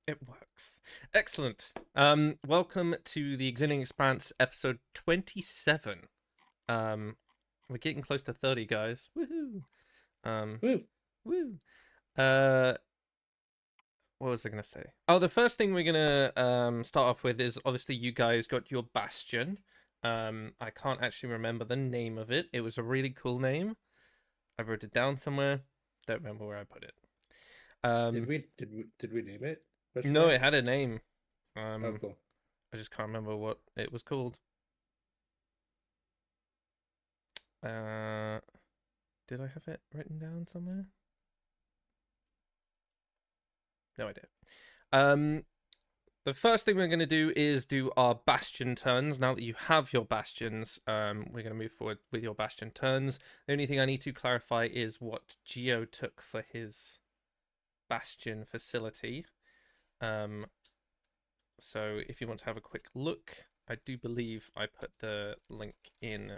It works. Excellent. Welcome to the Exillian Expanse episode 27. We're getting close to 30, guys. Woohoo! Woo. Woo. What was I gonna say? Oh, the first thing we're gonna start off with is obviously you guys got your bastion. I can't actually remember the name of it. It was a really cool name. I wrote it down somewhere. Don't remember where I put it. Did we name it? No, it had a name. Oh, cool. I just can't remember what it was called. Did I have it written down somewhere? No idea. The first thing we're going to do is do our bastion turns. Now that you have your bastions, we're going to move forward with your bastion turns. The only thing I need to clarify is what Geo took for his bastion facility. So if you want to have a quick look, I do believe I put the link in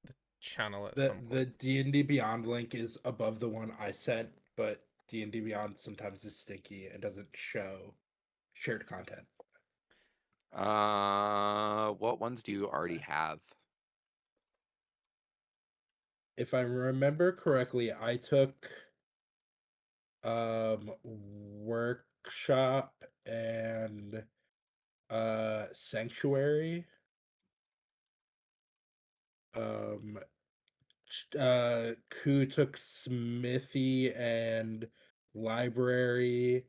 the channel at some point. The DnD Beyond link is above the one I sent, but DnD Beyond sometimes is stinky and doesn't show shared content. What ones do you already have? If I remember correctly, I took workshop and sanctuary. Ku took smithy and library,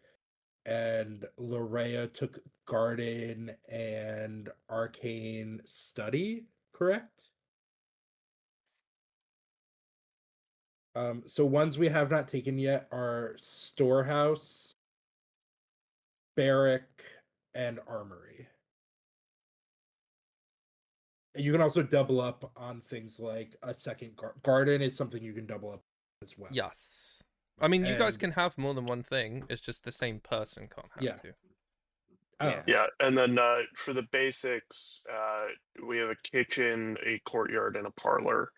and Larea took garden and arcane study, correct? So ones we have not taken yet are storehouse, barrack, and armory. You can also double up on things like a second garden is something you can double up as well. Yes. I mean, you guys can have more than one thing. It's just the same person can't have two. Oh. Yeah, and then for the basics, we have a kitchen, a courtyard, and a parlor.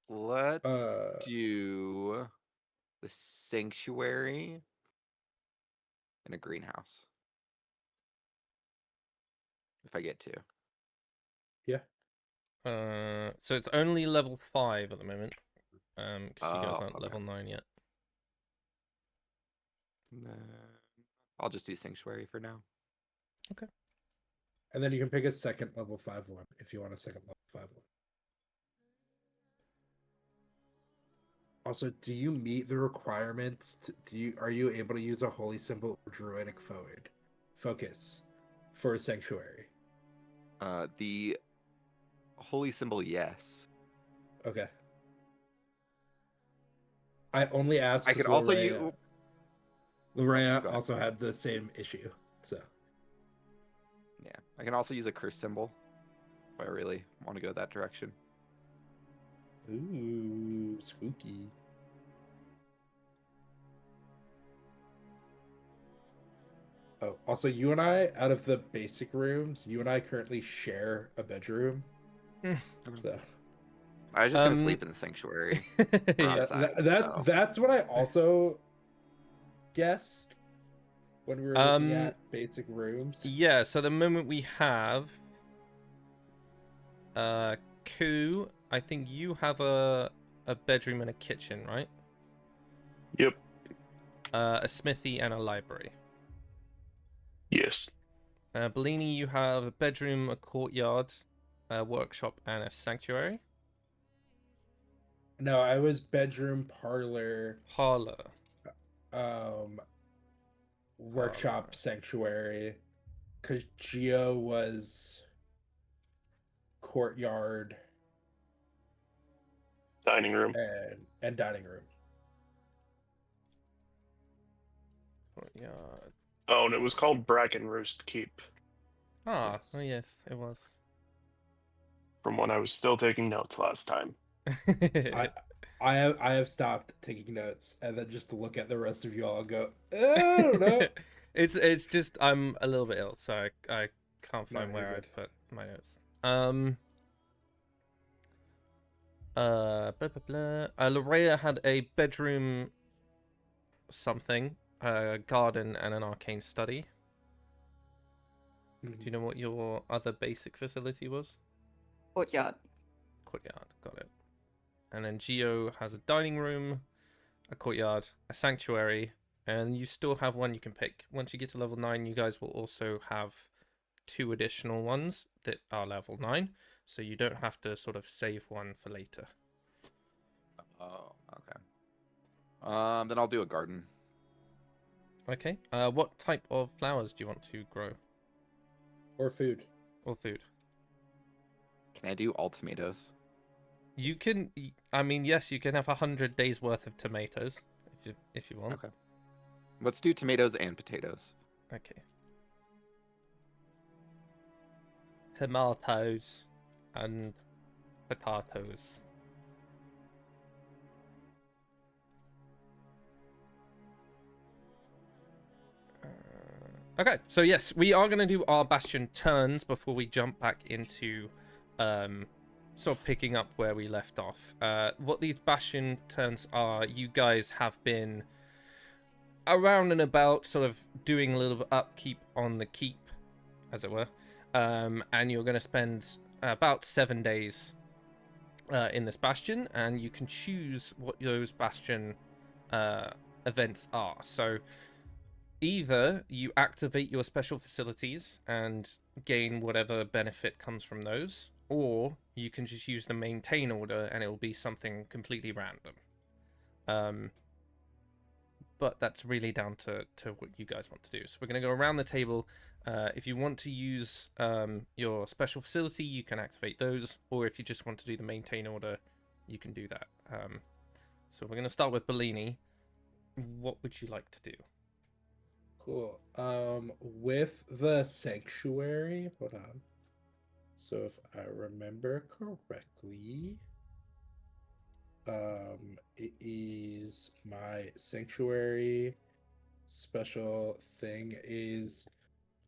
Let's do the sanctuary and a greenhouse. If I get to. Yeah. So it's only level 5 at the moment. Because you guys aren't okay. level 9 yet. I'll just do sanctuary for now. Okay. And then you can pick a second level 5 one if you want a second level 5 one. Also, do you meet the requirements? Are you able to use a holy symbol or druidic focus for a sanctuary? The holy symbol, yes. Okay. I only asked. I could also use. Larea also had the same issue, so. Yeah, I can also use a curse symbol if I really want to go that direction. Ooh, spooky. Oh, also, you and I, out of the basic rooms, you and I currently share a bedroom. So I was just gonna sleep in the sanctuary. Yeah, outside, that's what I also guessed when we were looking at basic rooms. Yeah, so the moment we have Ku, I think you have a bedroom and a kitchen, right? Yep. A smithy and a library. Yes. Bellini, you have a bedroom, a courtyard, a workshop, and a sanctuary. No, I was bedroom, parlor, workshop, sanctuary, because Geo was courtyard, dining room, and dining room. Courtyard. Oh, and it was called Bracken Roost Keep. Ah, yes. Oh yes, it was. From when I was still taking notes last time. I have stopped taking notes, and then just to look at the rest of you all and go, I don't know. It's just I'm a little bit ill, so I can't find where I put my notes. Larea had a bedroom something, a garden and an arcane study. Mhm. Do you know what your other basic facility was? Courtyard. Courtyard, got it. And then Geo has a dining room, a courtyard, a sanctuary, and you still have one you can pick. Once you get to level 9, you guys will also have 2 additional ones that are level 9, so you don't have to sort of save one for later. Oh, okay. Then I'll do a garden. Okay. What type of flowers do you want to grow? Or food. Or food? Can I do all tomatoes? You can. I mean, yes, you can have 100 days worth of tomatoes if you want. Okay. Let's do tomatoes and potatoes. Okay. Tomatoes and potatoes. Okay, so yes, we are going to do our bastion turns before we jump back into sort of picking up where we left off. What these bastion turns are, you guys have been around and about sort of doing a little bit upkeep on the keep, as it were, and you're going to spend about 7 days in this bastion, and you can choose what those bastion events are. So either you activate your special facilities and gain whatever benefit comes from those, or you can just use the maintain order and it will be something completely random. But that's really down to what you guys want to do. So we're going to go around the table. If you want to use your special facility, you can activate those, or if you just want to do the maintain order, you can do that. So we're going to start with Bellini. What would you like to do? Cool. With the sanctuary, hold on. So if I remember correctly, it is my sanctuary special thing is,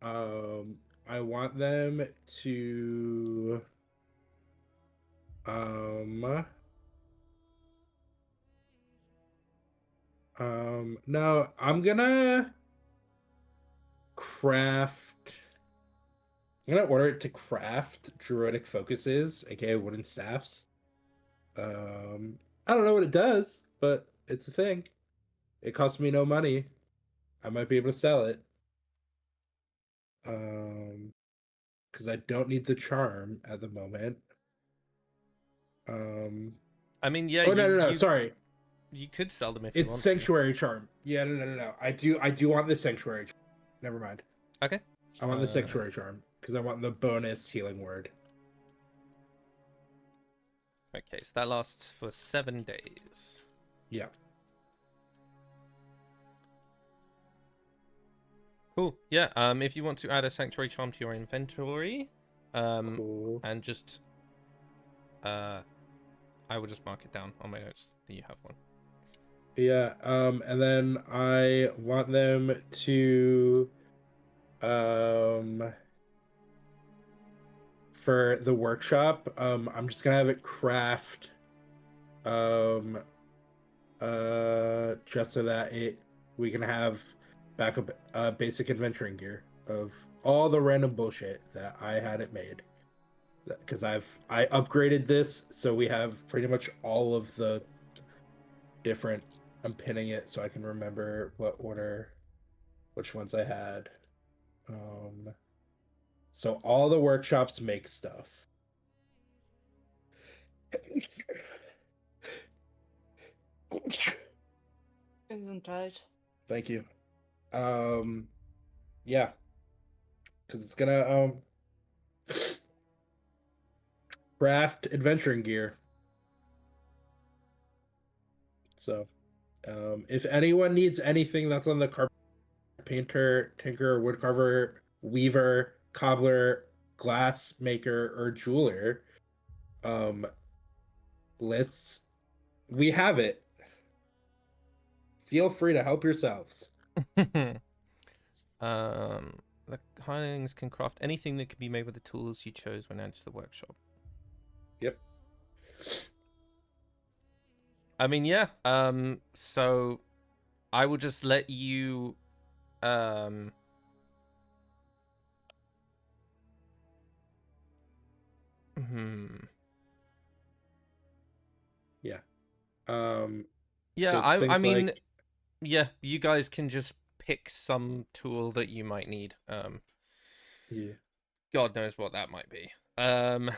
I want them to, no, I'm gonna I'm gonna order it to craft druidic focuses, aka wooden staffs. I don't know what it does, but it's a thing. It costs me no money. I might be able to sell it. Because I don't need the charm at the moment. I mean, yeah. Oh no! Sorry, You could sell them if you want it's sanctuary charm. Yeah, no. I do want the sanctuary charm. Never mind. Okay. I want the sanctuary charm because I want the bonus healing word. Okay, so that lasts for 7 days. Yeah. Cool. Yeah. If you want to add a sanctuary charm to your inventory, Cool. and just, I will just mark it down on my notes that you have one. Yeah. And then I want them to, for the workshop, I'm just gonna have it craft, just so that we can have backup basic adventuring gear of all the random bullshit that I had it made, because I upgraded this, so we have pretty much all of the different. I'm pinning it so I can remember what order, which ones I had. So all the workshops make stuff. Gesundheit. Thank you. Yeah, because it's gonna craft adventuring gear. So, if anyone needs anything that's on the carpenter, tinker, woodcarver, weaver, cobbler, glass maker, or jeweler lists, we have it. Feel free to help yourselves. The hirelings can craft anything that can be made with the tools you chose when added to the workshop. Yep. I mean, yeah. So I will just let you Yeah. So Yeah, it's I things mean, like yeah, you guys can just pick some tool that you might need. yeah. God knows what that might be. But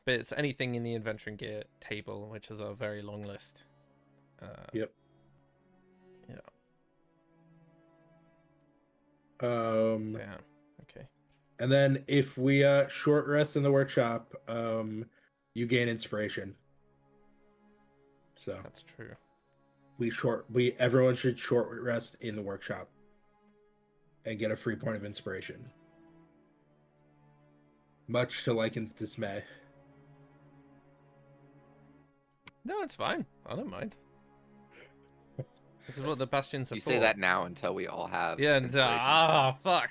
it's anything in the adventuring gear table, which is a very long list. Yep. Yeah. Yeah. Okay. And then if we short rest in the workshop, you gain inspiration. So That's true. everyone should short rest in the workshop and get a free point of inspiration. Much to Lycan's dismay. No, it's fine. I don't mind. This is what the bastions are You for. say that now until we all have. Yeah, and inspiration fuck.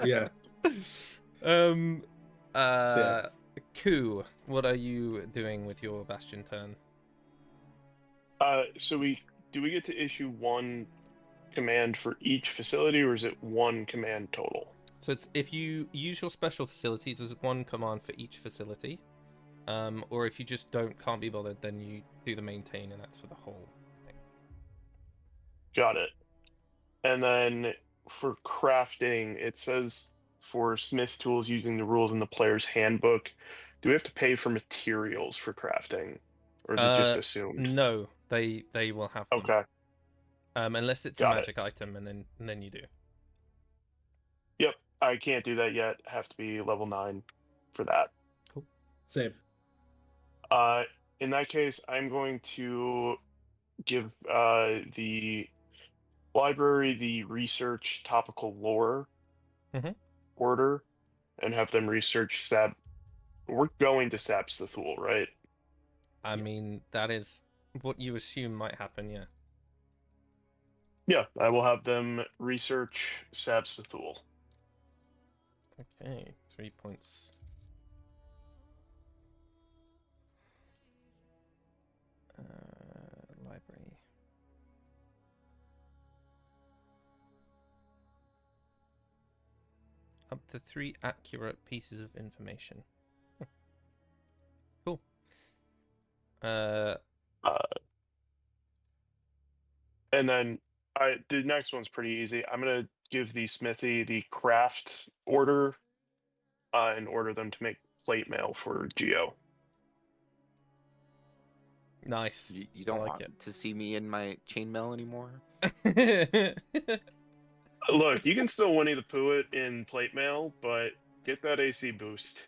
Yeah. Um. So, Ku, what are you doing with your bastion turn? So we get to issue one command for each facility, or is it one command total? So it's if you use your special facilities, there's one command for each facility. Or if you just can't be bothered, then you do the maintain, and that's for the whole thing. Got it. And then for crafting, it says for smith tools using the rules in the player's handbook, do we have to pay for materials for crafting, or is it just assumed? No, they will have them. Okay, Unless it's a got it. magic item, and then you do. Yep, I can't do that yet. Have to be level 9 for that. Cool. same. In that case, I'm going to give the library the research topical lore order and have them research Sab. We're going to Sab's the Thule, right? I mean, that is what you assume might happen, yeah. Yeah, I will have them research Sab's the Thule. Okay, 3 points. Library. Up to 3 accurate pieces of information. Cool. And then the next one's pretty easy. I'm gonna give the smithy the craft order, and order them to make plate mail for Geo. Nice. You don't like want it. to see me in my chainmail anymore? Look, you can still Winnie the Pooh it in plate mail, but get that AC boost.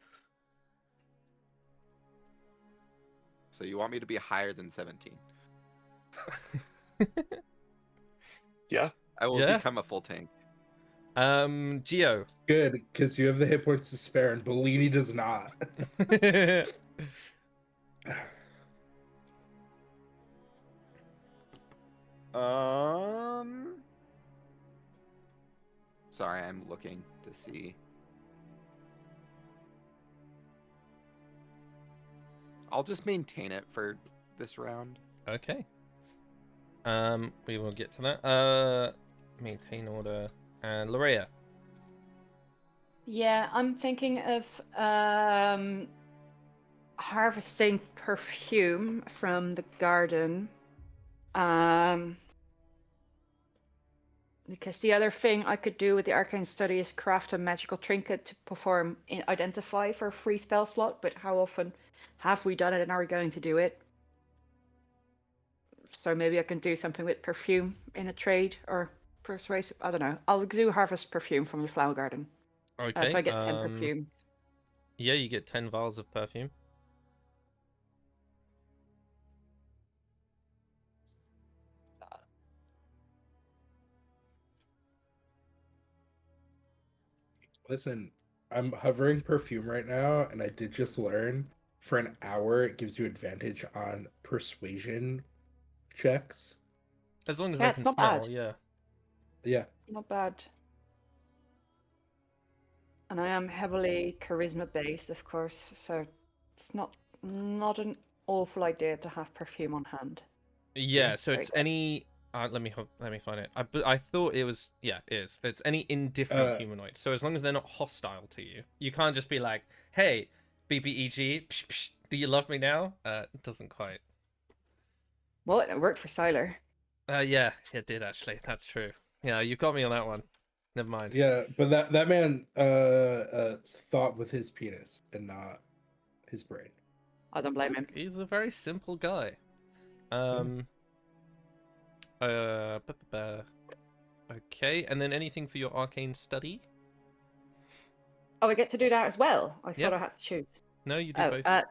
So you want me to be higher than 17? Yeah. I will Yeah. become a full tank. Geo. Good, because you have the hit points to spare, and Bellini does not. Sorry, I'm looking to see. I'll just maintain it for this round. Okay. We will get to that. Maintain order. And Lorea. Yeah, I'm thinking of harvesting perfume from the garden. Because the other thing I could do with the arcane study is craft a magical trinket to perform identify for a free spell slot, but how often have we done it and are we going to do it? So maybe I can do something with perfume in a trade or persuasive. I don't know. I'll do harvest perfume from the flower garden. Okay. So I get 10 perfume. Yeah, you get 10 vials of perfume. Listen, I'm hovering perfume right now, and I did just learn for an hour it gives you advantage on persuasion checks. As long as Yeah, I it's can not smell, bad. yeah. Yeah. It's not bad. And I am heavily charisma based, of course, so it's not an awful idea to have perfume on hand. Yeah, so Very it's good. any Let me find it. I thought it was, yeah, it is. It's any indifferent humanoid. So as long as they're not hostile to you, you can't just be like, hey, BBEG, psh, psh, do you love me now? It doesn't quite. Well, it worked for Siler. Yeah, it did actually. That's true. Yeah, you got me on that one. Never mind. Yeah, but that man thought with his penis and not his brain. I don't blame him. He's a very simple guy. Okay, and then anything for your arcane study? Oh, I get to do that as well. I Yep. thought I had to choose. No, you do both.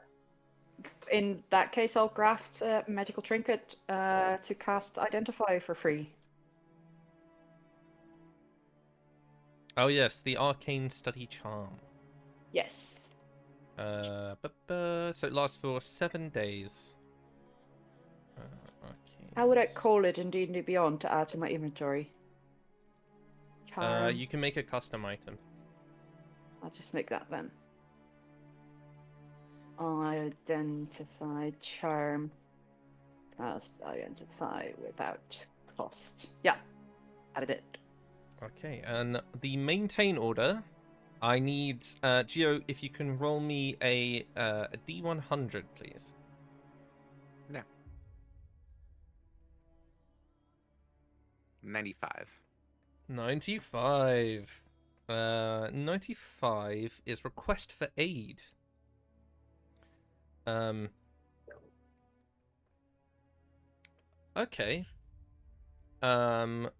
In that case, I'll craft a magical trinket to cast Identify for free. Oh yes, the arcane study charm. Yes. So it lasts for 7 days. Arcane. How would I call it in D&D Beyond to add to my inventory? Charm. You can make a custom item. I'll just make that then. Identify charm. Cast identify without cost. Yeah, added it. Okay, and the maintain order, I need Gio, if you can roll me a D100, please. No. 95. 95. 95 is request for aid. Okay. Oh,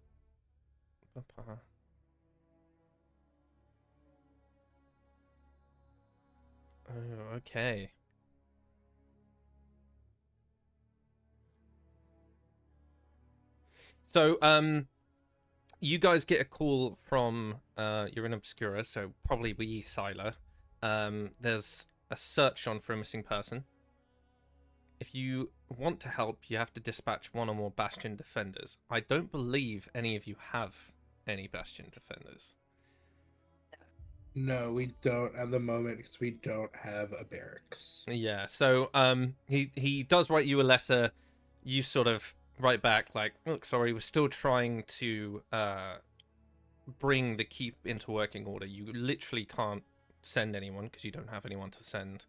okay. So, you guys get a call from, you're in Obscura, so probably we, Siler. There's a search on for a missing person. If you want to help, you have to dispatch one or more Bastion defenders. I don't believe any of you have any Bastion defenders. No, we don't at the moment because we don't have a barracks. Yeah, so he does write you a letter. You sort of write back like, look, sorry, we're still trying to bring the keep into working order. You literally can't send anyone because you don't have anyone to send.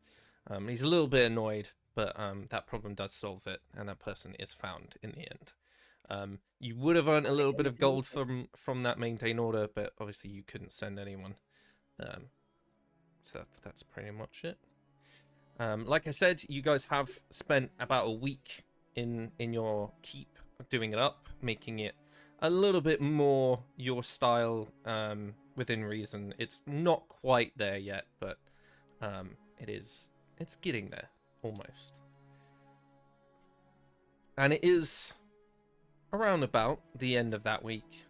He's a little bit annoyed, but that problem does solve it, and that person is found in the end. You would have earned a little bit of gold from that maintain order, but obviously you couldn't send anyone. So that's pretty much it. Like I said, you guys have spent about a week in your keep doing it up, making it a little bit more your style, within reason. It's not quite there yet, but it's getting there almost. And it is around about the end of that week.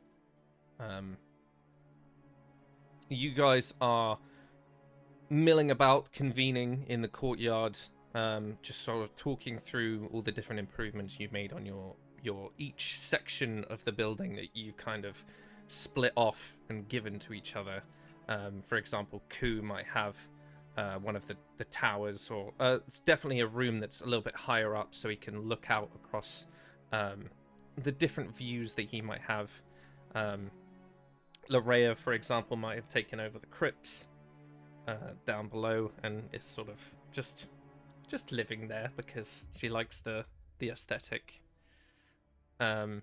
You guys are milling about, convening in the courtyard, just sort of talking through all the different improvements you've made on your each section of the building that you've kind of split off and given to each other. For example, Ku might have one of the towers, or it's definitely a room that's a little bit higher up so he can look out across the different views that he might have. Larea, for example, might have taken over the crypts down below and is sort of just living there because she likes the aesthetic. But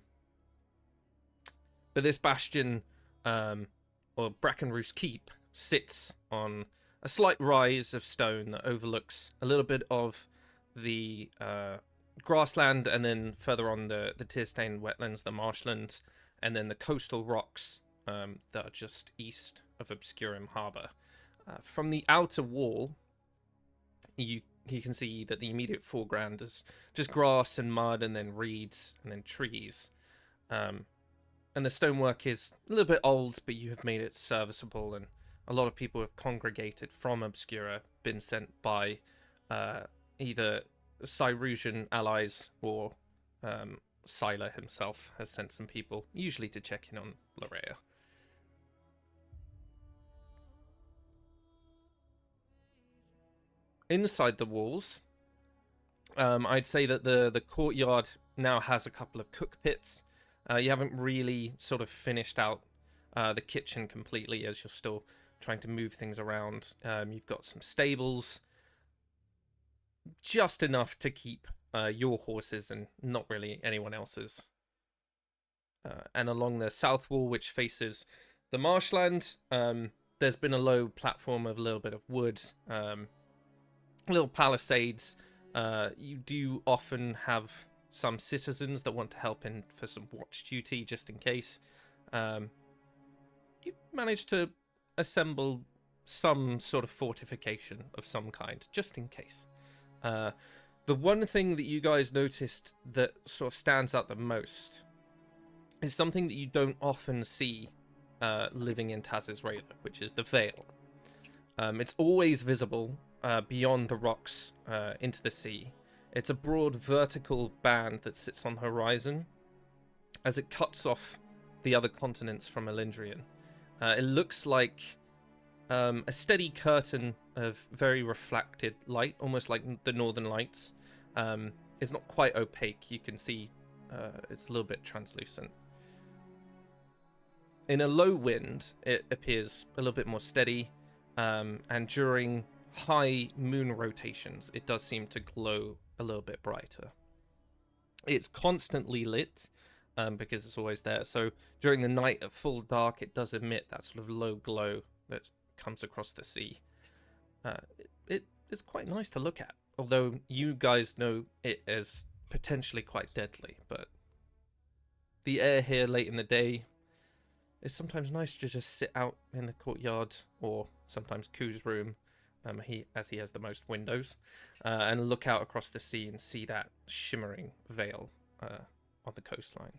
this bastion, or Brackenroost Keep, sits on a slight rise of stone that overlooks a little bit of the grassland, and then further on the tear-stained wetlands, the marshlands, and then the coastal rocks that are just east of Obscurum Harbour. From the outer wall, you can see that the immediate foreground is just grass and mud, and then reeds, and then trees. And the stonework is a little bit old, but you have made it serviceable, and a lot of people have congregated from Obscura, been sent by either Cyrusian allies or Siler himself has sent some people, usually to check in on Larea. Inside the walls, I'd say that the courtyard now has a couple of cook pits. You haven't really sort of finished out the kitchen completely, as you're still trying to move things around. You've got some stables, just enough to keep your horses and not really anyone else's. And along the south wall, which faces the marshland, there's been a low platform of a little bit of wood, little palisades. You do often have some citizens that want to help in for some watch duty, just in case. You managed to assemble some sort of fortification of some kind, just in case. The one thing that you guys noticed that sort of stands out the most is something that you don't often see living in Taz's Rayla, which is the Veil. It's always visible beyond the rocks into the sea. It's a broad vertical band that sits on the horizon as it cuts off the other continents from Elendrian. It looks like a steady curtain of very reflected light, almost like the Northern Lights. It's not quite opaque. You can see it's a little bit translucent. In a low wind, it appears a little bit more steady, and during high moon rotations, it does seem to glow a little bit brighter. It's constantly lit, because it's always there. So during the night at full dark, it does emit that sort of low glow that comes across the sea. It's quite nice to look at, although you guys know it as potentially quite deadly. But the air here late in the day, it's sometimes nice to just sit out in the courtyard, or sometimes Ku's room, as he has the most windows, and look out across the sea and see that shimmering veil on the coastline.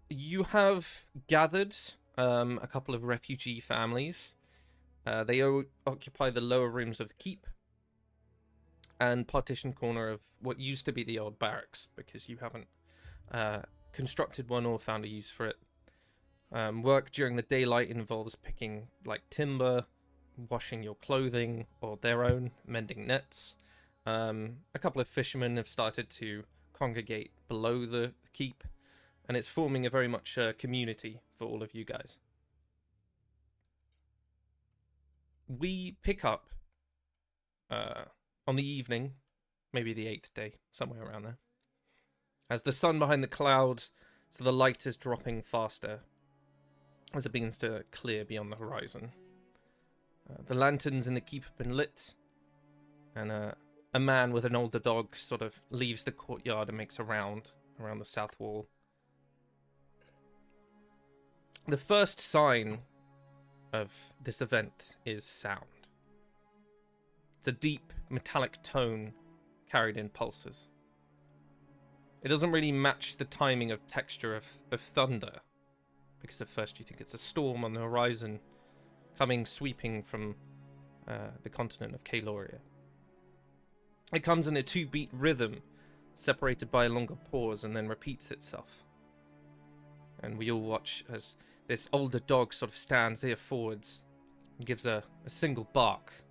You have gathered a couple of refugee families. They occupy the lower rooms of the keep and partition corner of what used to be the old barracks, because you haven't constructed one or found a use for it. Work during the daylight involves picking like timber, washing your clothing or their own, mending nets. A couple of fishermen have started to congregate below the keep, and it's forming a very much community for all of you guys. We pick up on the evening, maybe the 8th day, somewhere around there, as the sun behind the clouds, so the light is dropping faster as it begins to clear beyond the horizon. The lanterns in the keep have been lit, and a man with an older dog sort of leaves the courtyard and makes a round around the south wall. The first sign of this event is sound. It's a deep, metallic tone carried in pulses. It doesn't really match the timing of texture of thunder, because at first you think it's a storm on the horizon coming sweeping from the continent of Kaloria. It comes in a 2-beat rhythm, separated by a longer pause, and then repeats itself. And we all watch as this older dog sort of stands ear forwards and gives a single bark,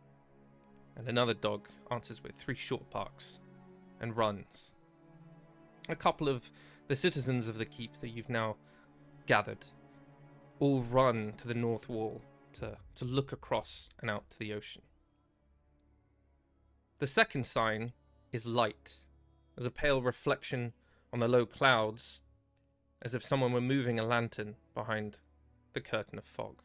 and another dog answers with 3 short barks and runs. A couple of the citizens of the keep that you've now gathered all run to the north wall to look across and out to the ocean. The second sign is light. There's a pale reflection on the low clouds, as if someone were moving a lantern behind the curtain of fog.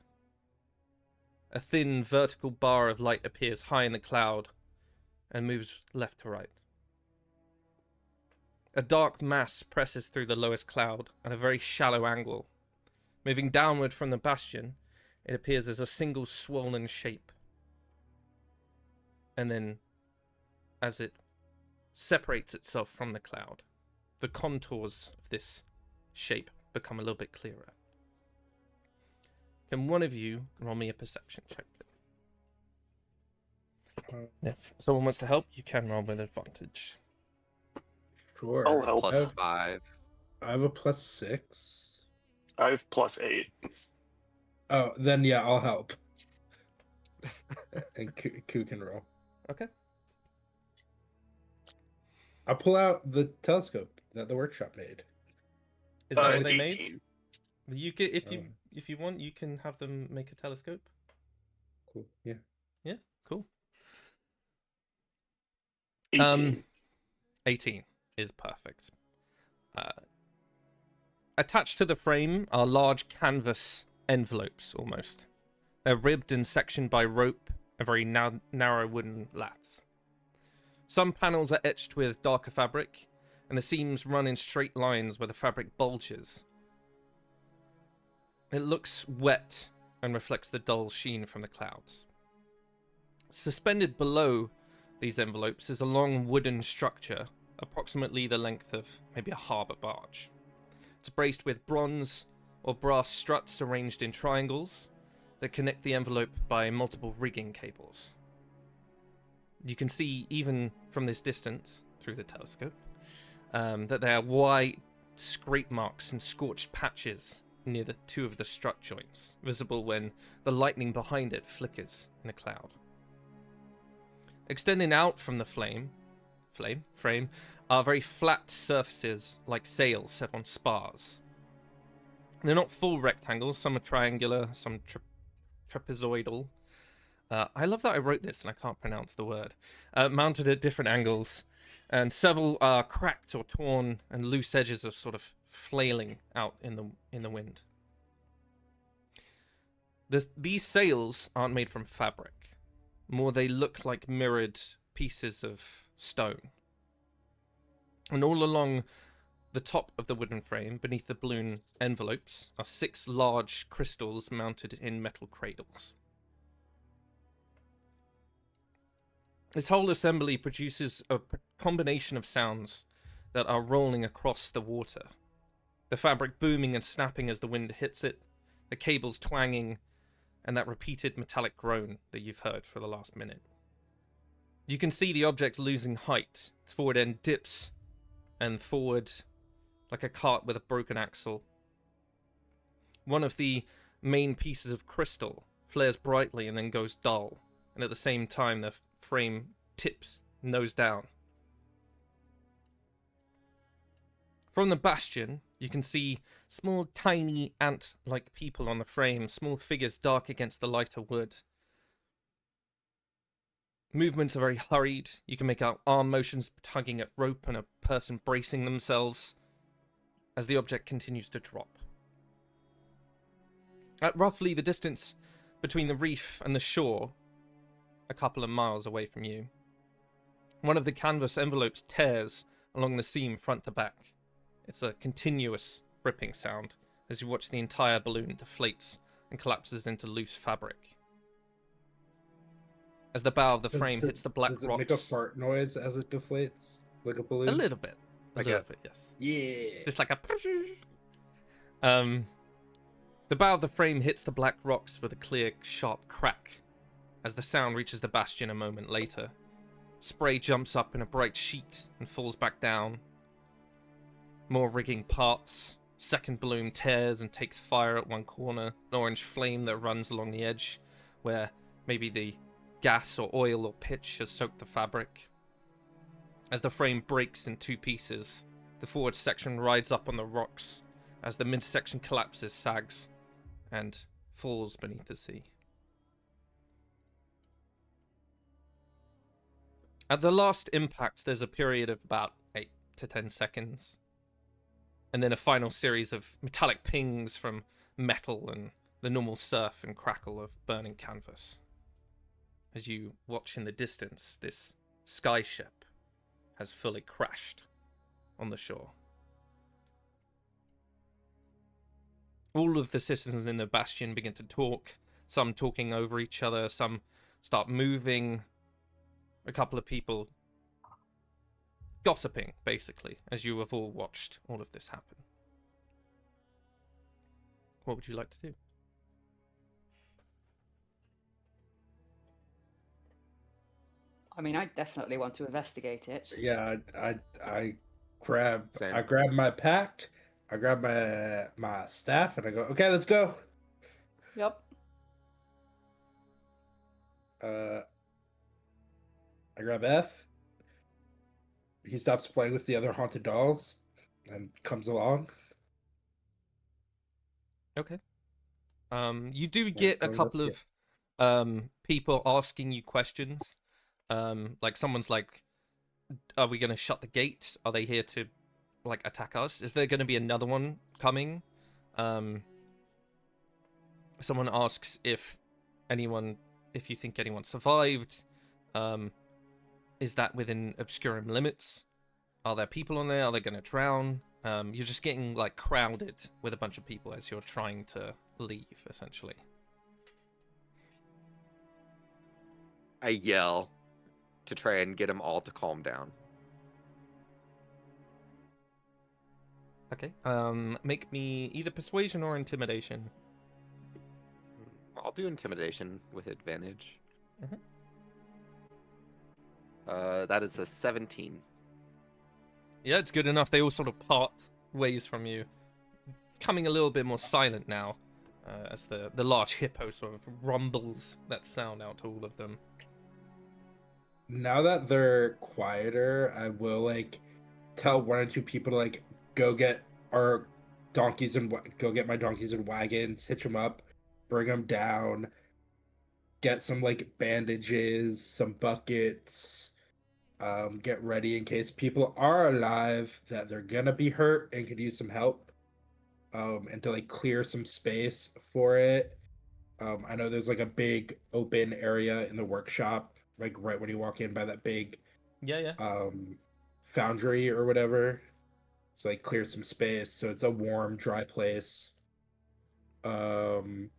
A thin vertical bar of light appears high in the cloud and moves left to right. A dark mass presses through the lowest cloud at a very shallow angle. Moving downward from the bastion, it appears as a single swollen shape. And then, as it separates itself from the cloud, the contours of this shape become a little bit clearer. Can one of you roll me a perception check, please? If someone wants to help, you can roll with advantage. Sure. I'll help. Plus 5. I have a +6. I have +8. Oh, then yeah, I'll help. And Ku can roll. Okay. I pull out the telescope that the workshop made. Is that what they 18. made? You can, Oh. if you want, you can have them make a telescope. Cool. Yeah. Yeah, cool. 18. 18 is perfect. Attached to the frame are large canvas envelopes, almost. They're ribbed and sectioned by rope and very narrow wooden laths. Some panels are etched with darker fabric, and the seams run in straight lines where the fabric bulges. It looks wet and reflects the dull sheen from the clouds. Suspended below these envelopes is a long wooden structure, approximately the length of maybe a harbour barge. It's braced with bronze or brass struts arranged in triangles that connect the envelope by multiple rigging cables. You can see, even from this distance, through the telescope, that there are wide scrape marks and scorched patches near the two of the strut joints, visible when the lightning behind it flickers in a cloud. Extending out from the frame are very flat surfaces like sails set on spars. They're not full rectangles, some are triangular, some trapezoidal. I love that I wrote this and I can't pronounce the word. Mounted at different angles, and several are cracked or torn, and loose edges are sort of flailing out in the wind. These sails aren't made from fabric. More, they look like mirrored pieces of stone. And all along the top of the wooden frame, beneath the balloon envelopes, are 6 large crystals mounted in metal cradles. This whole assembly produces a combination of sounds that are rolling across the water. The fabric booming and snapping as the wind hits it, the cables twanging, and that repeated metallic groan that you've heard for the last minute. You can see the object losing height. Its forward end dips and forward like a cart with a broken axle. One of the main pieces of crystal flares brightly and then goes dull, and at the same time the frame tips nose down. From the bastion, you can see small, tiny, ant-like people on the frame, small figures dark against the lighter wood. Movements are very hurried. You can make out arm motions tugging at rope and a person bracing themselves as the object continues to drop. At roughly the distance between the reef and the shore, a couple of miles away from you, one of the canvas envelopes tears along the seam front to back. It's a continuous ripping sound as you watch the entire balloon deflates and collapses into loose fabric. As the bow of the frame hits the black rocks... Does it rocks... make a fart noise as it deflates? Like a balloon? A little bit. A Like little bit, yes. Yeah. Just like a... The bow of the frame hits the black rocks with a clear, sharp crack. As the sound reaches the bastion a moment later, spray jumps up in a bright sheet and falls back down. More rigging parts. Second balloon tears and takes fire at one corner. An orange flame that runs along the edge, where maybe the gas or oil or pitch has soaked the fabric. As the frame breaks in 2 pieces, the forward section rides up on the rocks as the midsection collapses, sags, and falls beneath the sea. At the last impact, there's a period of about 8 to 10 seconds. And then a final series of metallic pings from metal and the normal surf and crackle of burning canvas. As you watch in the distance, this skyship has fully crashed on the shore. All of the citizens in the bastion begin to talk, some talking over each other, some start moving, a couple of people gossiping, basically, as you have all watched all of this happen. What would you like to do? I mean, I definitely want to investigate it. Yeah, I grab Same. my pack, I grab my staff, and I go, okay, let's go. Yep. I grab F. he stops playing with the other haunted dolls and comes along. Okay. You do Let's get go a couple investigate. of people asking you questions. Like someone's like, "Are we gonna shut the gate? Are they here to like attack us? Is there gonna be another one coming?" Someone asks if you think anyone survived. Is that within Obscurum limits? Are there people on there? Are they gonna drown? You're just getting like crowded with a bunch of people as you're trying to leave, essentially. I yell to try and get them all to calm down. Okay. Make me either persuasion or intimidation. I'll do intimidation with advantage. Mhm. That is a 17. Yeah, it's good enough. They all sort of part ways from you, becoming a little bit more silent now, as the large hippo sort of rumbles that sound out to all of them. Now that they're quieter, I will like tell one or two people to like go get our donkeys and go get my donkeys and wagons, hitch them up, bring them down, get some like bandages, some buckets, get ready in case people are alive that they're gonna be hurt and could use some help, and to like clear some space for it. I know there's like a big open area in the workshop, like right when you walk in by that big Yeah. foundry or whatever. So like clear some space so it's a warm, dry place. And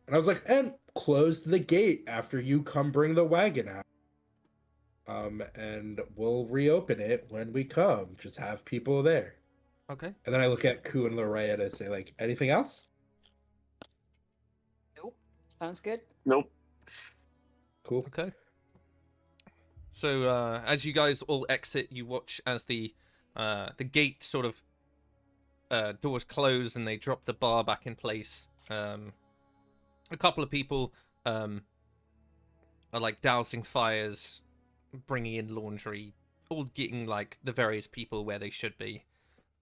I was like, and close the gate after you come bring the wagon out. And we'll reopen it when we come. Just have people there. Okay. And then I look at Ku and Loraya and I say, like, anything else? Nope. Sounds good. Nope. Cool. Okay. So as you guys all exit, you watch as the gate sort of doors close and they drop the bar back in place. A couple of people are like dousing fires, bringing in laundry, all getting like the various people where they should be.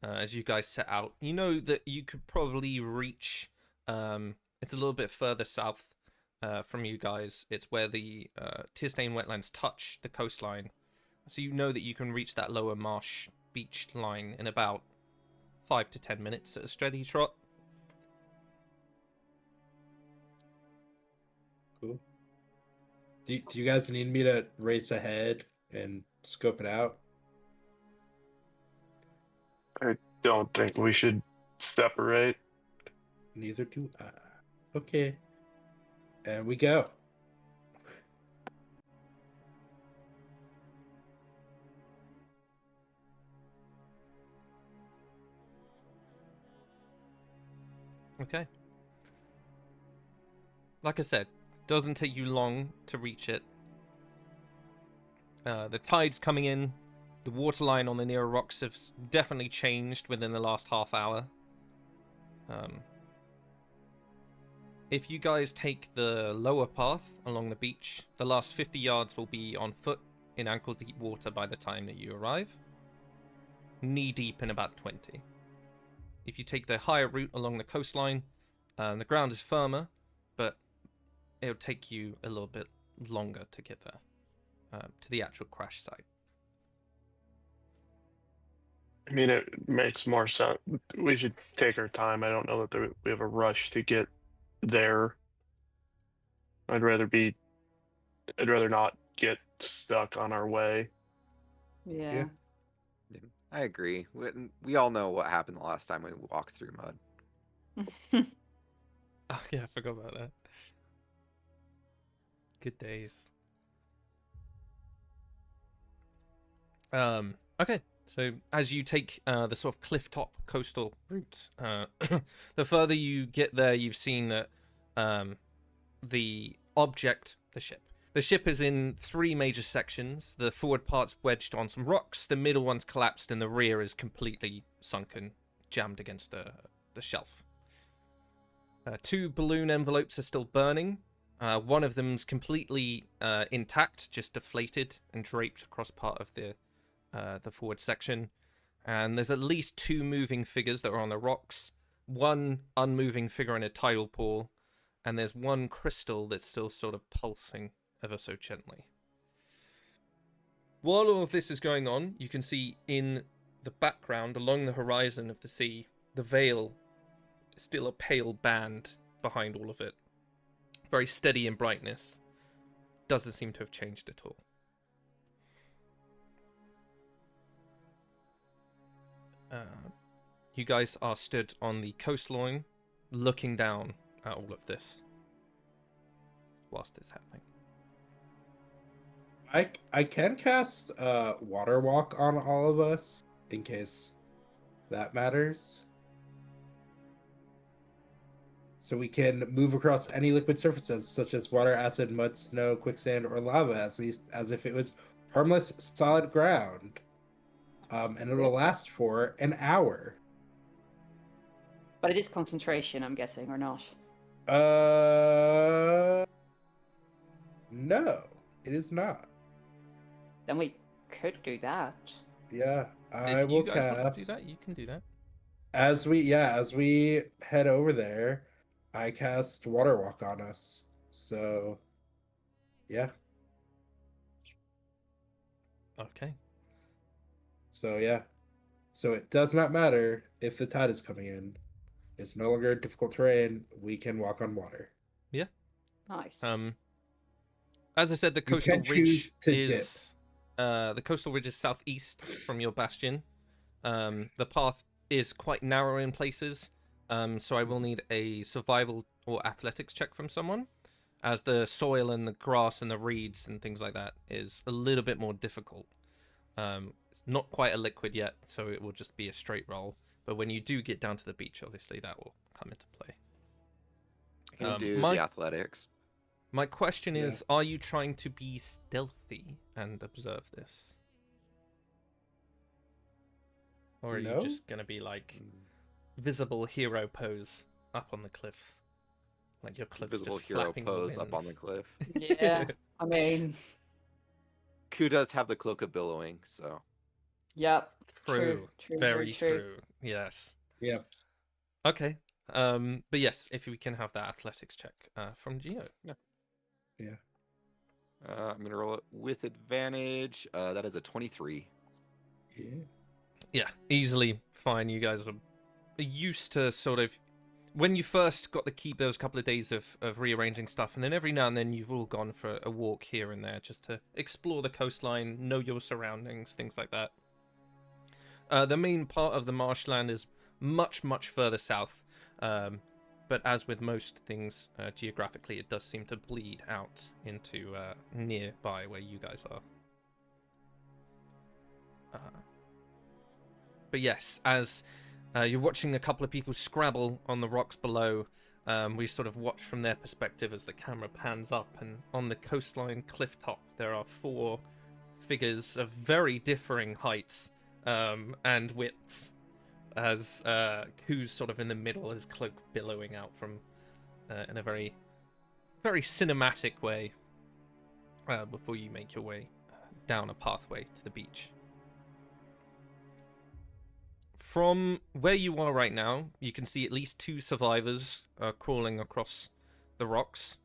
As you guys set out, you know that you could probably reach. It's a little bit further south from you guys. It's where the tear-stained wetlands touch the coastline, so you know that you can reach that lower marsh beach line in about 5 to 10 minutes at a steady trot. Cool. Do you guys need me to race ahead and scope it out? I don't think we should separate. Neither do I. Okay. And we go. Okay. Like I said, doesn't take you long to reach it. The tide's coming in. The waterline on the nearer rocks have definitely changed within the last half hour. If you guys take the lower path along the beach, the last 50 yards will be on foot in ankle-deep water by the time that you arrive. Knee-deep in about 20. If you take the higher route along the coastline, the ground is firmer, but it'll take you a little bit longer to get there, to the actual crash site. I mean, it makes more sense. We should take our time. I don't know that we have a rush to get there. I'd rather not get stuck on our way. Yeah. I agree. We all know what happened the last time we walked through mud. Oh yeah, I forgot about that. Good days. Okay, so as you take the sort of cliff-top coastal route, the further you get there, you've seen that the ship is in 3 major sections. The forward part's wedged on some rocks, the middle one's collapsed, and the rear is completely sunken, jammed against the shelf. 2 balloon envelopes are still burning. One of them's completely intact, just deflated and draped across part of the the forward section. And there's at least 2 moving figures that are on the rocks, 1 unmoving figure in a tidal pool, and there's 1 crystal that's still sort of pulsing ever so gently. While all of this is going on, you can see in the background, along the horizon of the sea, the veil is still a pale band behind all of it. Very steady in brightness. Doesn't seem to have changed at all. You guys are stood on the coastline, looking down at all of this whilst it's happening. I can cast Water Walk on all of us in case that matters. So we can move across any liquid surfaces such as water, acid, mud, snow, quicksand, or lava, as if it was harmless, solid ground. And it'll last for an hour. But it is concentration, I'm guessing, or not? No, it is not. Then we could do that. Yeah, I If will you guys cast. want to do that, you can do that. As we head over there, I cast Water Walk on us. So, yeah. Okay. So yeah. So it does not matter if the tide is coming in. It's no longer difficult terrain. We can walk on water. Nice. As I said, the You coastal can ridge choose to is the coastal ridge is southeast from your bastion. The path is quite narrow in places, so I will need a survival or athletics check from someone, as the soil and the grass and the reeds and things like that is a little bit more difficult. It's not quite a liquid yet, so it will just be a straight roll. But when you do get down to the beach, obviously that will come into play. I can do my- the athletics. My question is, are you trying to be stealthy and observe this? Or are you No. just going to be like visible hero pose up on the cliffs? Like your cloak's Visible just hero flapping in the pose up on the wind? cliff. Yeah, I mean, Ku does have the cloak of billowing, so yep. True. True, Very true. true. Yes. Yeah. Okay. But yes, if we can have that athletics check from Geo. I'm gonna roll it with advantage. That is a 23. Yeah. Yeah, easily fine. You guys are used to sort of when you first got the keep. There was a couple of days of rearranging stuff, and then every now and then you've all gone for a walk here and there just to explore the coastline, know your surroundings, things like that. The main part of the marshland is much further south, but as with most things geographically, it does seem to bleed out into nearby where you guys are. But yes, as you're watching a couple of people scrabble on the rocks below, we sort of watch from their perspective as the camera pans up, and on the coastline cliff top there are 4 figures of very differing heights and widths, as Ku's sort of in the middle, his cloak billowing out from in a very cinematic way before you make your way down a pathway to the beach. From where you are right now, you can see at least 2 survivors crawling across the rocks.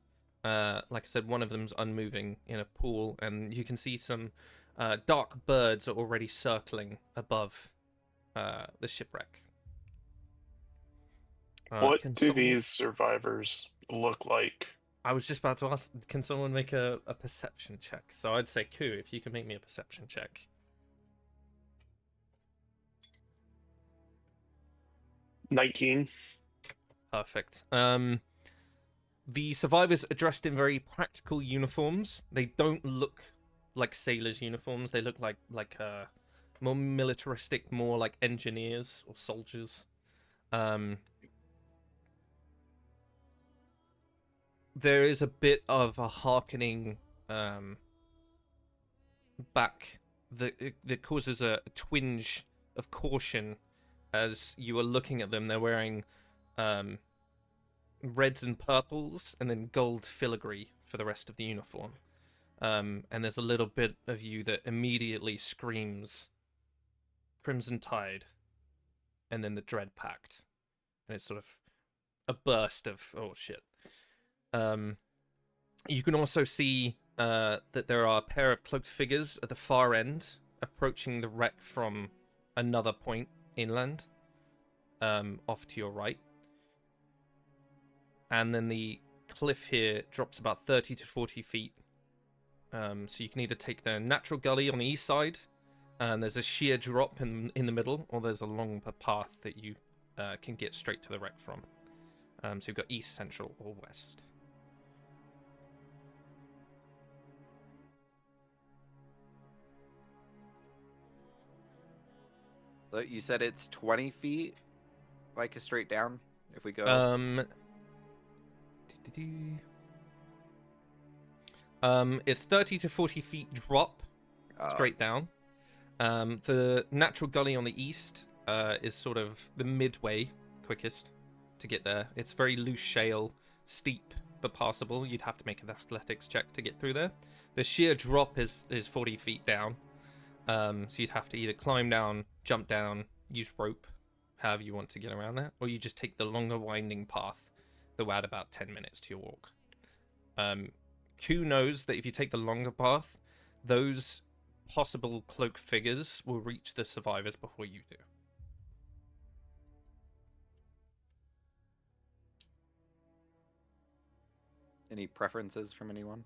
Like I said, one of them's unmoving in a pool, and you can see some dark birds are already circling above the shipwreck. What Can do someone- these survivors look like? I was just about to ask, can someone make a perception check? So I'd say, Ku, if you can make me a perception check. 19. Perfect. The survivors are dressed in very practical uniforms. They don't look like sailors' uniforms. They look like more militaristic, more like engineers or soldiers. There is a bit of a hearkening back that causes a twinge of caution as you are looking at them. They're wearing reds and purples and then gold filigree for the rest of the uniform. And there's a little bit of you that immediately screams Crimson Tide, and then the Dread Pact, and it's sort of a burst of oh shit. You can also see that there are a pair of cloaked figures at the far end approaching the wreck from another point inland, off to your right. And then the cliff here drops about 30 to 40 feet. So you can either take the natural gully on the east side, and there's a sheer drop in the middle, or there's a long path that you can get straight to the wreck from. So you've got east, central, or west. So you said it's 20 feet, like a straight down, if we go. It's 30 to 40 feet drop straight down. The natural gully on the east is sort of the midway quickest to get there. It's very loose shale, steep but passable. You'd have to make an athletics check to get through there. The sheer drop is 40 feet down. So you'd have to either climb down, jump down, use rope, however you want to get around that, or you just take the longer winding path that will add about 10 minutes to your walk. Q knows that if you take the longer path, those possible cloak figures will reach the survivors before you do. Any preferences from anyone?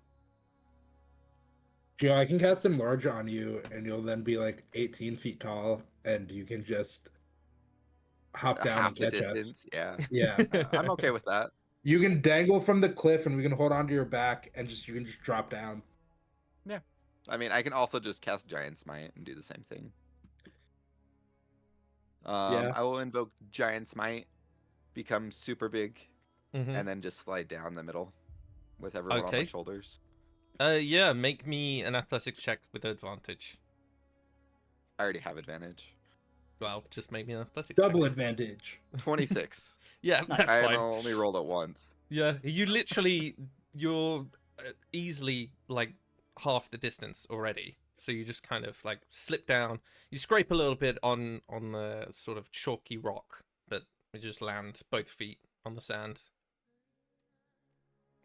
Gio, I can cast Enlarge on you, and you'll then be like 18 feet tall, and you can just hop down Half and the catch us. distance, yeah. Yeah. I'm okay with that. You can dangle from the cliff, and we can hold onto your back, and you can just drop down. Yeah. I mean, I can also just cast Giant Smite and do the same thing. Yeah. I will invoke Giant Smite, become super big, Mm-hmm. and then just slide down the middle with everyone on my Okay. shoulders. Yeah, make me an athletics check with advantage. I already have advantage. Well, just make me an athletics Double check. advantage. 26. Yeah, Nice. that's I fine. only rolled it once. Yeah, you're easily like half the distance already. So you just kind of like slip down. You scrape a little bit on the sort of chalky rock, but you just land both feet on the sand.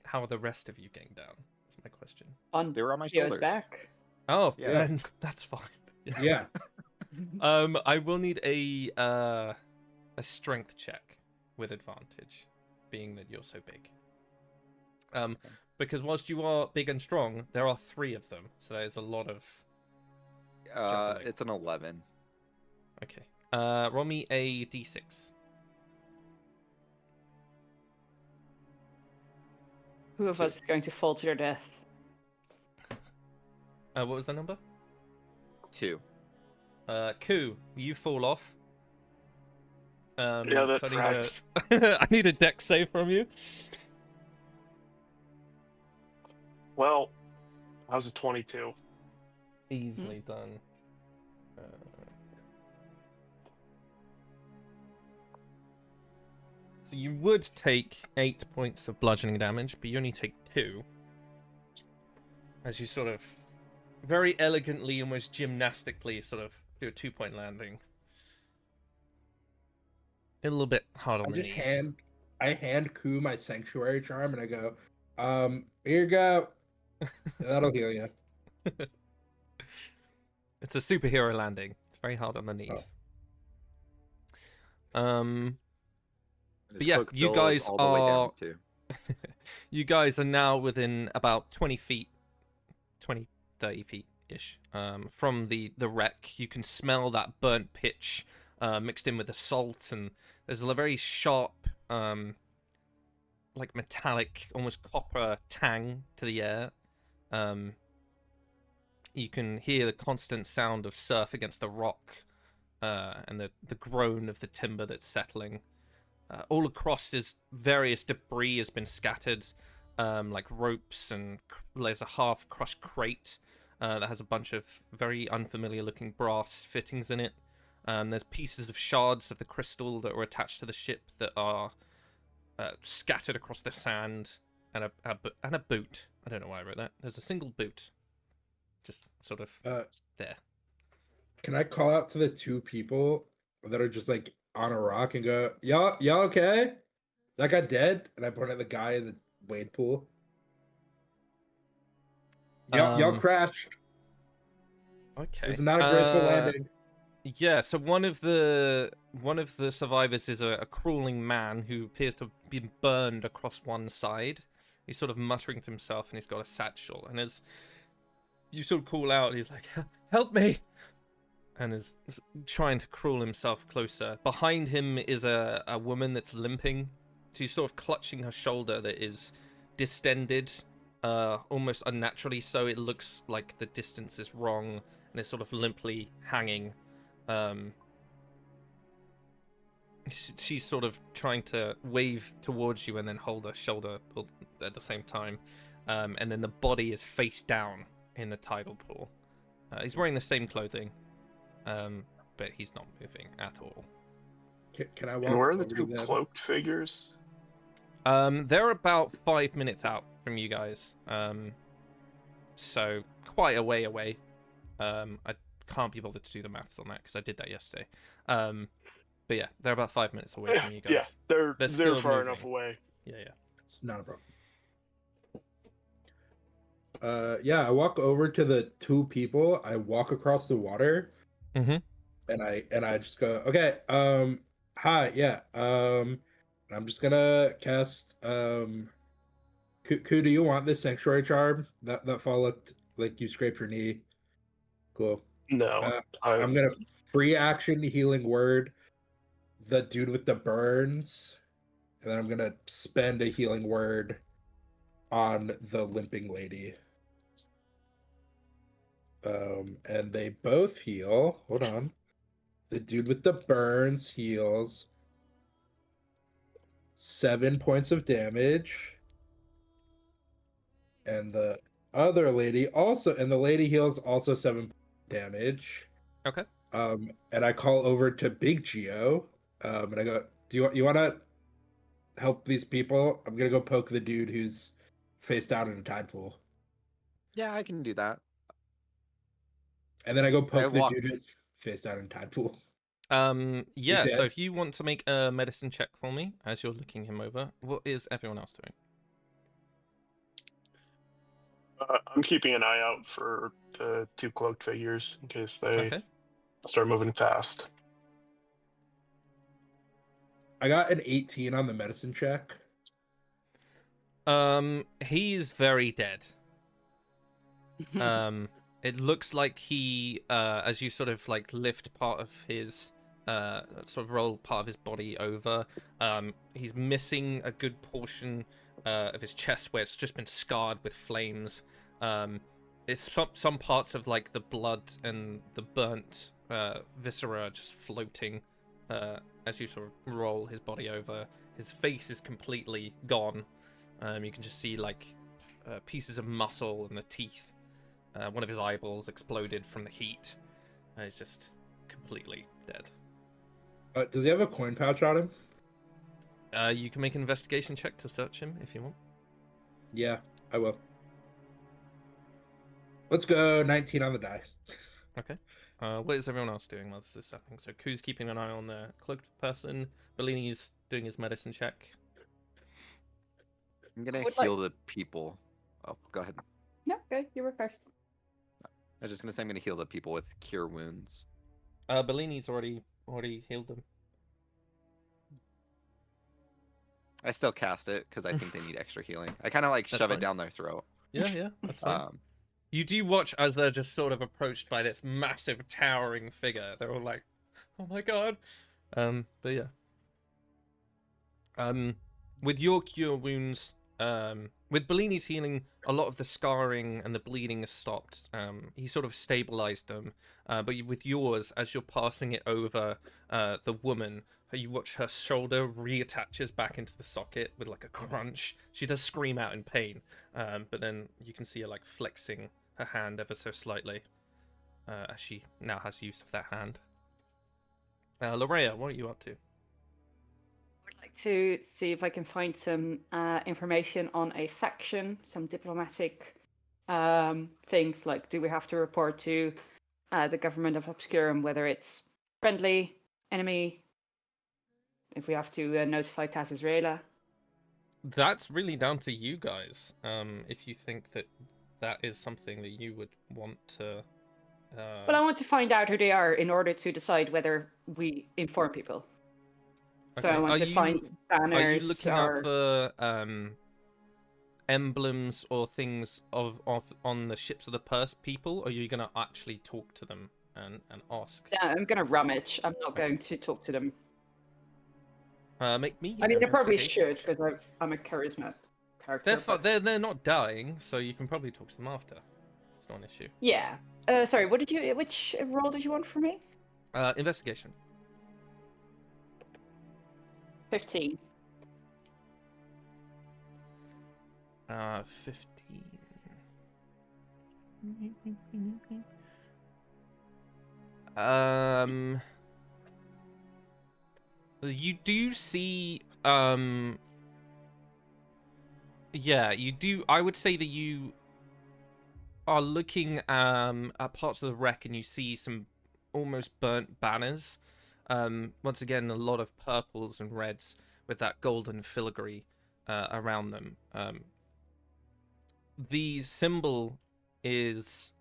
How are the rest of you getting down? That's my question. On They were on my Gio's shoulders. back. Oh, Yeah. then that's fine. Yeah. I will need a strength check with advantage, being that you're so big. Because whilst you are big and strong, there are 3 of them, so there's a lot of. Juggling. It's an 11. Okay. Roll me a d6. Who of us is going to fall to their death? What was the number? 2. Ku, you fall off. Yeah, that so tracks. I need a dex save from you. Well, how's a 22? Easily done. So you would take 8 points of bludgeoning damage, but you only take 2. As you sort of very elegantly, almost gymnastically, sort of do a 2-point landing. A little bit hard on the knees. I hand Ku my sanctuary charm, and I go, here you go. That'll heal you. It's a superhero landing. It's very hard on the knees. But yeah, you guys all the way down are too. you guys are now within about 20 feet, 20, 30 feet-ish from the wreck. You can smell that burnt pitch mixed in with the salt, and there's a very sharp, like metallic, almost copper tang to the air. You can hear the constant sound of surf against the rock and the groan of the timber that's settling. All across is various debris has been scattered, like ropes, and there's a half-crushed crate that has a bunch of very unfamiliar-looking brass fittings in it. There's pieces of shards of the crystal that were attached to the ship that are scattered across the sand, and a boot. I don't know why I wrote that. There's a single boot, just sort of there. Can I call out to the two people that are just like on a rock and go, y'all okay? That guy dead? And I point at the guy in the wade pool. Y'all crashed. Okay. It was not a graceful landing. Yeah, so one of the survivors is a crawling man who appears to have been burned across one side. He's sort of muttering to himself, and he's got a satchel. And as you sort of call out, he's like, "Help me!" and is trying to crawl himself closer. Behind him is a woman that's limping. She's sort of clutching her shoulder that is distended, almost unnaturally so. It looks like the distance is wrong, and it's sort of limply hanging. She's sort of trying to wave towards you and then hold her shoulder at the same time. And then the body is face down in the tidal pool. He's wearing the same clothing, but he's not moving at all. Can I walk And where are the over two to them? cloaked figures? They're about 5 minutes out from you guys. So quite a way away. I can't be bothered to do the maths on that because I did that yesterday. But yeah, they're about 5 minutes away from you guys. Yeah, they're still far moving. enough away. Yeah. It's not a problem. Yeah, I walk over to the two people. I walk across the water. Mm-hmm. And I just go, okay, hi, yeah. I'm just gonna cast Ku, do you want this sanctuary charm? That fall looked like you scraped your knee. Cool. No, I'm gonna free action healing word the dude with the burns, and then I'm gonna spend a healing word on the limping lady. And they both heal. Hold on. The dude with the burns heals 7 points of damage. And the other lady also, and the lady heals also 7 damage. Okay. And I call over to Big Geo, and I go, "Do you want to help these people? I'm gonna go poke the dude who's face down in a tide pool." Yeah, I can do that. And then I go poke the walk- dude who's face down in a tide pool. Yeah, so dead? if you want to make a medicine check for me as you're looking him over, what is everyone else doing? I'm keeping an eye out for the two cloaked figures in case they Okay. start moving fast. I got an 18 on the medicine check. He's very dead. It looks like he, as you sort of like lift part of his, sort of roll part of his body over, he's missing a good portion of his chest where it's just been scarred with flames. It's some parts of like the blood and the burnt viscera just floating as you sort of roll his body over. His face is completely gone. You can just see like pieces of muscle and the teeth. One of his eyeballs exploded from the heat. He's just completely dead. Does he have a coin pouch on him? You can make an investigation check to search him if you want. Yeah, I will. Let's go 19 on the die. Okay. What is everyone else doing while this is happening? So Ku's keeping an eye on the cloaked person. Bellini's doing his medicine check. I'm gonna Would heal the people. Oh, go ahead. No, go. You were first. I was just gonna say I'm gonna heal the people with cure wounds. Bellini's already healed them. I still cast it because I think they need extra healing. I kind of like That's shove fine. it down their throat. Yeah, that's fine. Um, You do watch as they're just sort of approached by this massive towering figure. They're all like, "Oh my god!" But yeah. With your cure wounds, with Bellini's healing, a lot of the scarring and the bleeding has stopped. He sort of stabilized them. But with yours, as you're passing it over the woman, you watch her shoulder reattaches back into the socket with like a crunch. She does scream out in pain, but then you can see her like flexing her hand ever so slightly as she now has use of that hand. Lorea, what are you up to? I'd like to see if I can find some information on a faction, some diplomatic things like do we have to report to the government of Obscurum, whether it's friendly, enemy, if we have to notify Tas Israela. That's really down to you guys. If you think that that is something that you would want to. Well, I want to find out who they are in order to decide whether we inform people. So Okay. I want to find banners. Are you looking out for emblems or things of on the ships of the people? Or are you gonna actually talk to them and ask? Yeah, I'm gonna rummage. I'm not going to talk to them. Make me. I mean, they probably investigation should because I'm a charisma character. They're not dying, so you can probably talk to them after. It's not an issue. Yeah. Sorry. What did you? Which role did you want from me? Investigation. 15. 15. You do see, yeah, you do. I would say that you are looking at parts of the wreck and you see some almost burnt banners. Once again, a lot of purples and reds with that golden filigree around them. The symbol is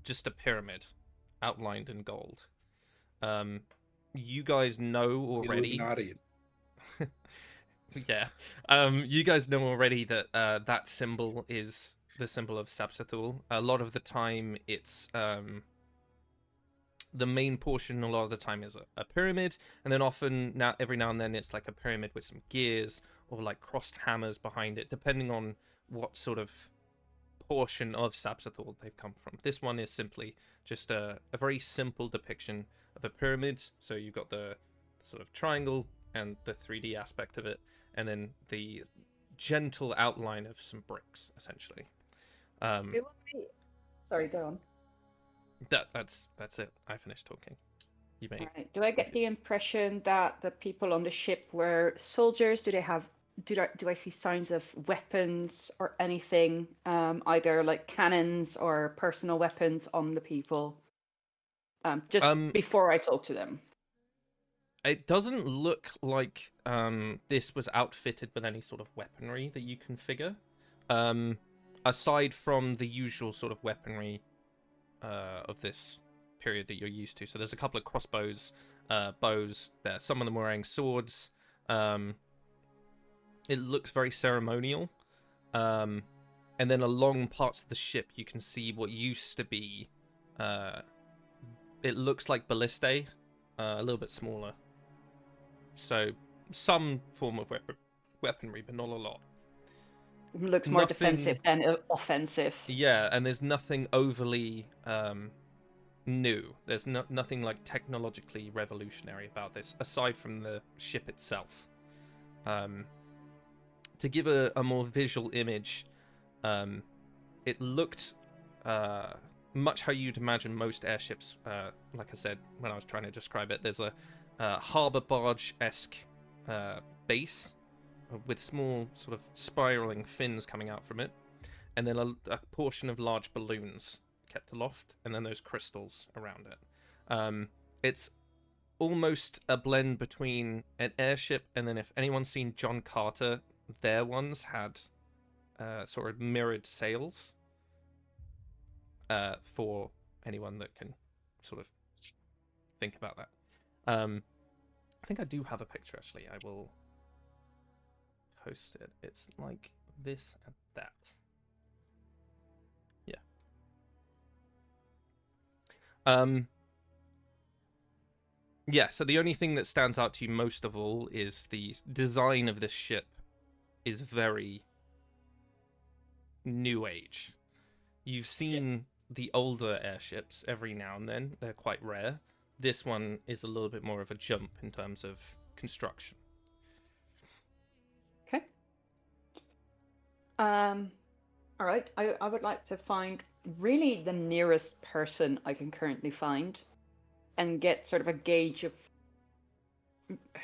just a pyramid outlined in gold. You guys know already. Illuminati. Yeah. You guys know already that that symbol is the symbol of Sabsathul. A lot of the time, it's the main portion. A lot of the time is a pyramid, and then often every now and then it's like a pyramid with some gears or like crossed hammers behind it, depending on what sort of portion of Sabsathul they've come from. This one is simply just a very simple depiction of a pyramid. So you've got the sort of triangle and the 3D aspect of it, and then the gentle outline of some bricks, essentially. It would be... Sorry, go on. That's it. I finished talking. You may. Right. Do I get the impression that the people on the ship were soldiers? Do I see signs of weapons or anything, either like cannons or personal weapons on the people? Before I talk to them. It doesn't look like this was outfitted with any sort of weaponry that you can figure. Aside from the usual sort of weaponry of this period that you're used to. So there's a couple of crossbows, bows there. Some of them wearing swords. It looks very ceremonial. And then along parts of the ship, you can see what used to be... it looks like ballistae, a little bit smaller. So some form of weaponry, but not a lot. It looks more defensive than offensive. Yeah, and there's nothing overly new. There's nothing like technologically revolutionary about this, aside from the ship itself. To give a more visual image, it looked much how you'd imagine most airships. Like I said when I was trying to describe it, there's a harbour barge-esque base with small sort of spiraling fins coming out from it, and then a portion of large balloons kept aloft, and then those crystals around it. It's almost a blend between an airship and then, if anyone's seen John Carter, their ones had sort of mirrored sails. For anyone that can sort of think about that. I think I do have a picture, actually. I will post it. It's like this and that. Yeah. Yeah, so the only thing that stands out to you most of all is the design of this ship is very new age. You've seen the older airships every now and then. They're quite rare. This one is a little bit more of a jump in terms of construction. Okay. All right. I would like to find really the nearest person I can currently find and get sort of a gauge of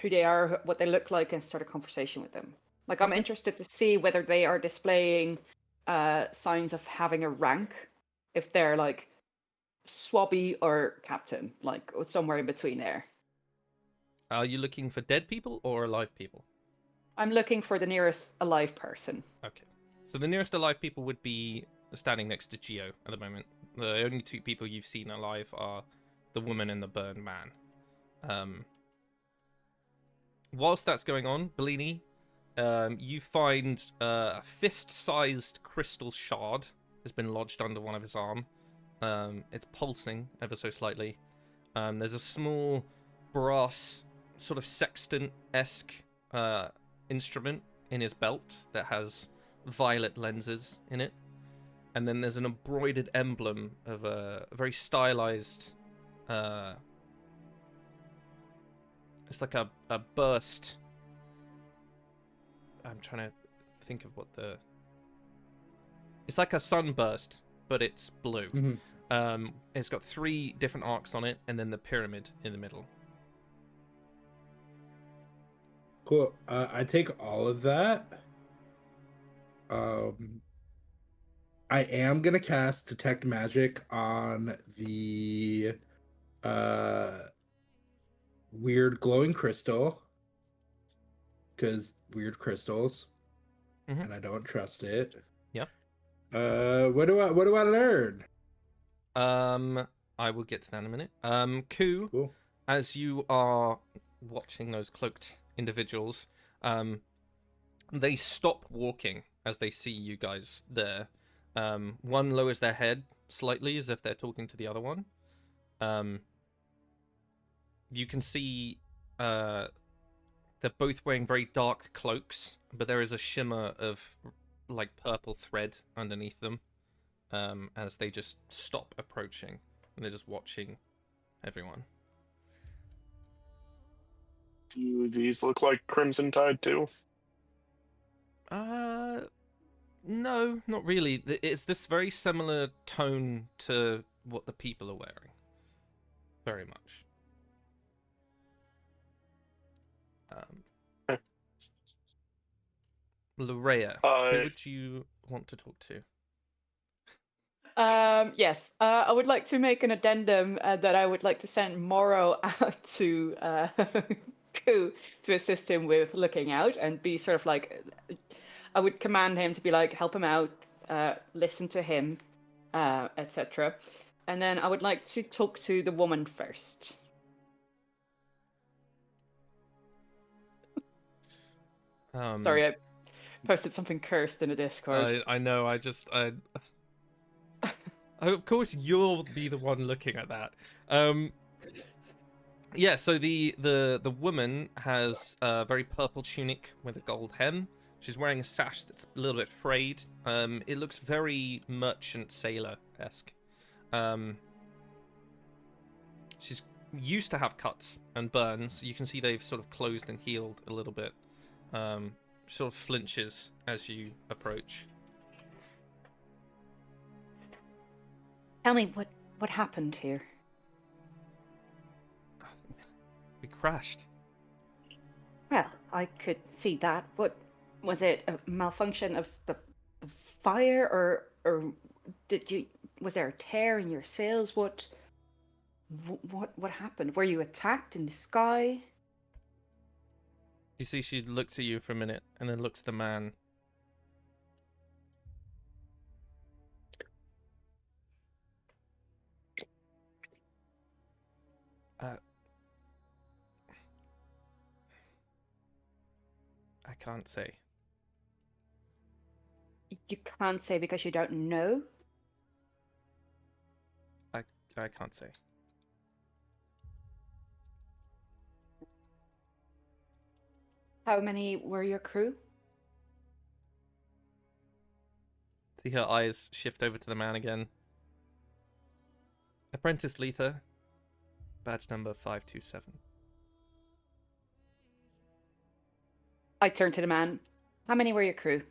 who they are, what they look like, and start a conversation with them. Like, I'm interested to see whether they are displaying signs of having a rank. If they're like swabby or captain, like or somewhere in between there. Are you looking for dead people or alive people? I'm looking for the nearest alive person. Okay. So the nearest alive people would be standing next to Geo at the moment. The only two people you've seen alive are the woman and the burned man. Whilst that's going on, Bellini, you find a fist-sized crystal shard has been lodged under one of his arm. It's pulsing ever so slightly. There's a small brass, sort of sextant-esque instrument in his belt that has violet lenses in it. And then there's an embroidered emblem of a very stylized... it's like a burst... I'm trying to think of what the... It's like a sunburst, but it's blue. Mm-hmm. It's got 3 different arcs on it, and then the pyramid in the middle. Cool. I take all of that. I am gonna cast Detect Magic on the weird glowing crystal, because weird crystals, and I don't trust it. Yep. What do I learn? I will get to that in a minute. Ku, Cool. as you are watching those cloaked individuals, they stop walking as they see you guys there. One lowers their head slightly as if they're talking to the other one. You can see they're both wearing very dark cloaks, but there is a shimmer of like purple thread underneath them as they just stop approaching and they're just watching everyone. Do these look like Crimson Tide too? No, not really. It's this very similar tone to what the people are wearing. Very much. Larea, who would you want to talk to? Yes, I would like to make an addendum that I would like to send Morrow out to Ku to assist him with looking out and be sort of like, I would command him to be like, help him out, listen to him, etc. And then I would like to talk to the woman first. Sorry, I posted something cursed in a Discord. I know. Of course, you'll be the one looking at that. Yeah. So the woman has a very purple tunic with a gold hem. She's wearing a sash that's a little bit frayed. It looks very merchant sailor-esque. She's used to have cuts and burns. You can see they've sort of closed and healed a little bit. Sort of flinches as you approach. Tell me what happened here. We crashed. Well, I could see that. What was it? A malfunction of the fire, or was there a tear in your sails? What happened? Were you attacked in the sky? You see, she looks at you for a minute and then looks at the man. I can't say. You can't say because you don't know? I can't say. How many were your crew? See her eyes shift over to the man again. Apprentice Letha, badge number 527. I turned to the man. How many were your crew?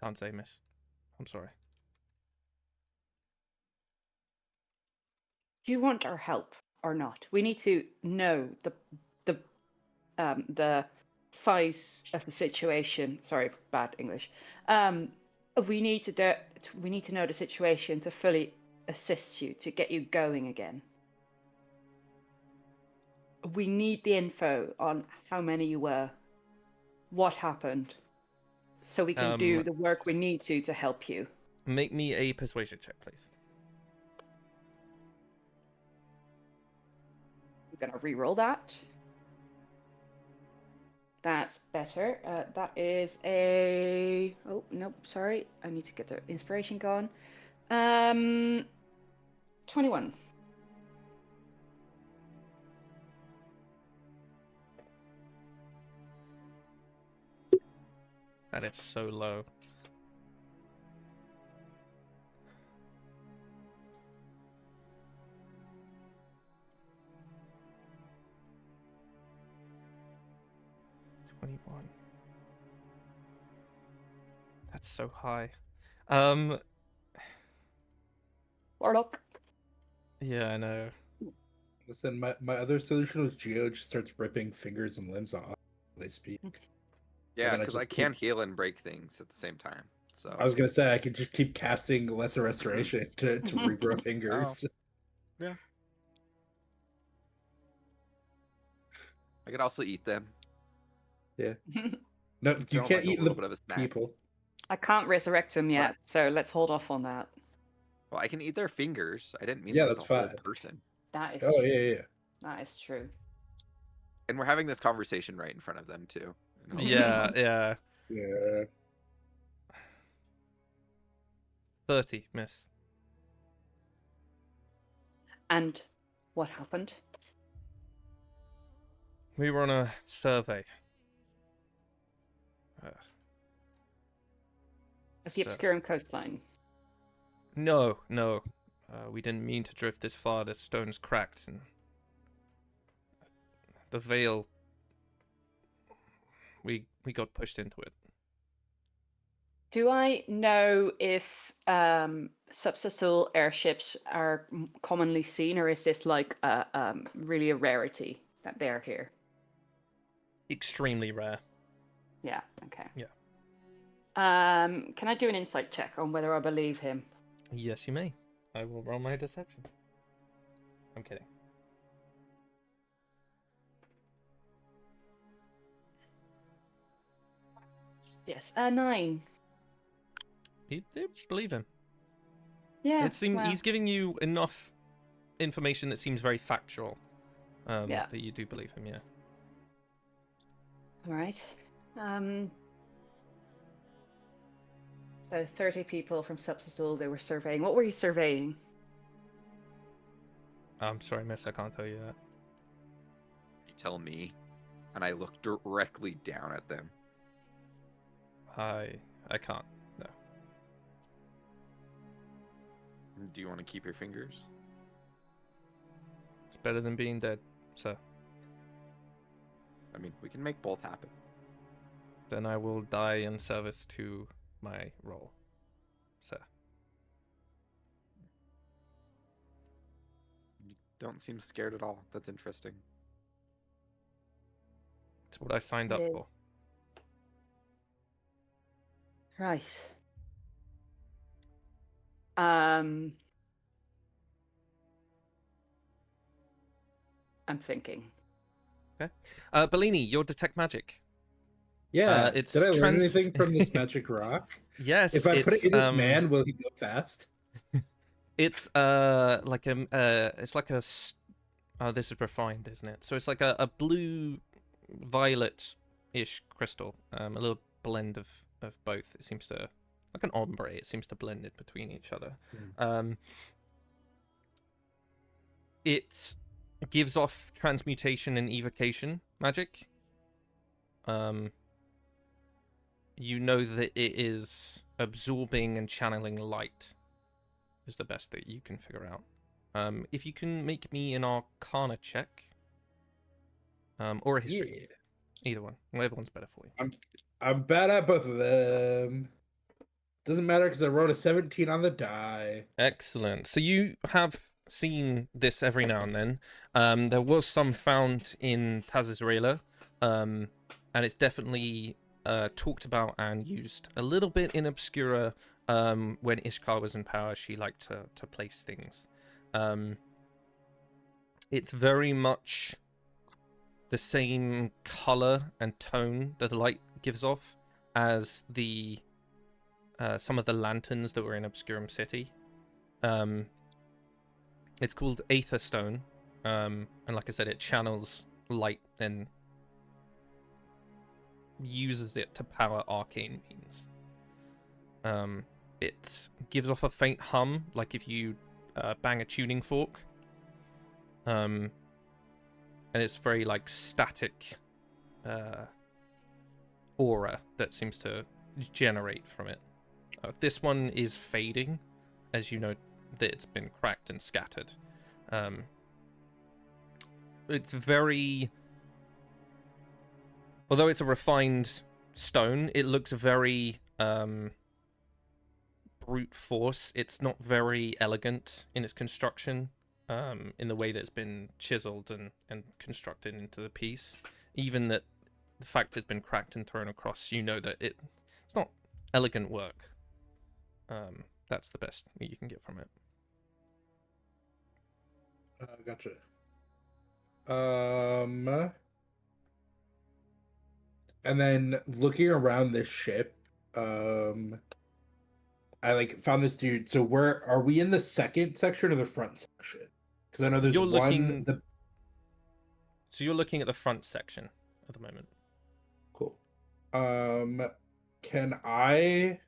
Can't say, miss. I'm sorry. Do you want our help? or not. We need to know the size of the situation. Sorry, bad English. We need to know the situation to fully assist you, to get you going again. We need the info on how many you were, what happened, so we can do the work we need to help you. Make me a persuasion check, please. I'm gonna re-roll that. That's better. That is a... Oh, nope, sorry. I need to get the inspiration gone. 21. That is so low. That's so high. Warlock. Yeah, I know. Listen, my other solution was Geo just starts ripping fingers and limbs off when they speak. Yeah, then I because I just can heal and break things at the same time. So I was gonna say I could just keep casting Lesser Restoration to regrow fingers. yeah, I could also eat them. Yeah. No, you Throw 'em can't like a eat little the bit of a snack. people. I can't resurrect him yet, What? so let's hold off on that. Well, I can eat their fingers. I didn't mean Yeah, like that's the whole fine. person. That is Oh true. yeah. That is true. And we're having this conversation right in front of them too. in all Yeah, fairness. yeah. Yeah. 30, miss. And what happened? We were on a survey. Of the So- Obscurum coastline. No. We didn't mean to drift this far. The stone's cracked and the veil. We got pushed into it. Do I know if subsystal airships are commonly seen, or is this like really a rarity that they're here? Extremely rare. Yeah. Okay. Yeah. Can I do an insight check on whether I believe him? Yes, you may. I will roll my deception. I'm kidding. Yes. 9. You believe him. Yeah. Well, well, he's giving you enough information that seems very factual. Yeah. That you do believe him, yeah. All right. So 30 people from subsystal they were surveying. What were you surveying? I'm sorry, miss, I can't tell you that. You tell me, and I look directly down at them. I can't. No. Do you want to keep your fingers? It's better than being dead, sir. I mean, we can make both happen. Then I will die in service to my role, sir. You don't seem scared at all. That's interesting. It's what I signed up Yeah. for. Right. I'm thinking. Bellini, your detect magic. Yeah. It's Did I learn trans- anything from this magic rock? Yes, If I put it's, it in his man, will he go fast? It's like a oh, this is refined, isn't it? So it's like a blue violet-ish crystal, a little blend of both. It seems to like an ombre. It seems to blend it between each other. It gives off transmutation and evocation magic. You know that it is absorbing and channeling light is the best that you can figure out. If you can make me an Arcana check, or a history, either one, whatever one's better for you. I'm bad at both of them. Doesn't matter because I rolled a 17 on the die. Excellent. So you have seen this every now and then. There was some found in Tazisrela, and it's definitely talked about and used a little bit in Obscura. When Ishkar was in power, she liked to place things. It's very much the same color and tone that the light gives off as the some of the lanterns that were in Obscurum City. It's called Aetherstone, and like I said, it channels light and uses it to power arcane means. It gives off a faint hum, like if you bang a tuning fork. And it's very like static aura that seems to generate from it. This one is fading, as you know that it's been cracked and scattered. It's very, although it's a refined stone, it looks very brute force. It's not very elegant in its construction, in the way that it's been chiseled and constructed into the piece. Even that the fact it's been cracked and thrown across, you know that it's not elegant work. That's the best you can get from it. Gotcha. And then looking around this ship, I like found this dude. So where are we, in the second section or the front section? Because I know there's You're one. looking- So you're looking at the front section at the moment. Cool. Can I'm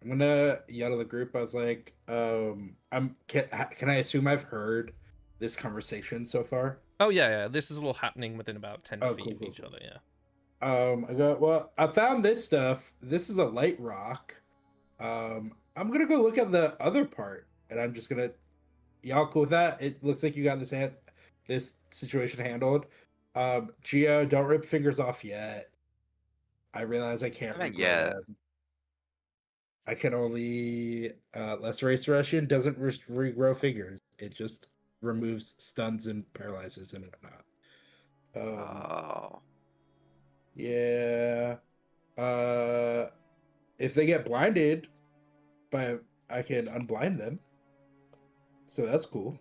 gonna yell to the group. I was like, can I assume I've heard this conversation so far? Oh yeah. This is all happening within about 10 Oh, feet cool, of cool, each cool. other. Yeah. I go, well, I found this stuff. This is a light rock. I'm gonna go look at the other part, and I'm just gonna. Y'all cool with that? It looks like you got this situation handled. Geo, don't rip fingers off yet. I realize I can't Not regrow yet. them. I can only lesser restoration doesn't regrow fingers. It just removes stuns and paralyzes and whatnot. Oh. Yeah. If they get blinded, I can unblind them. So that's cool.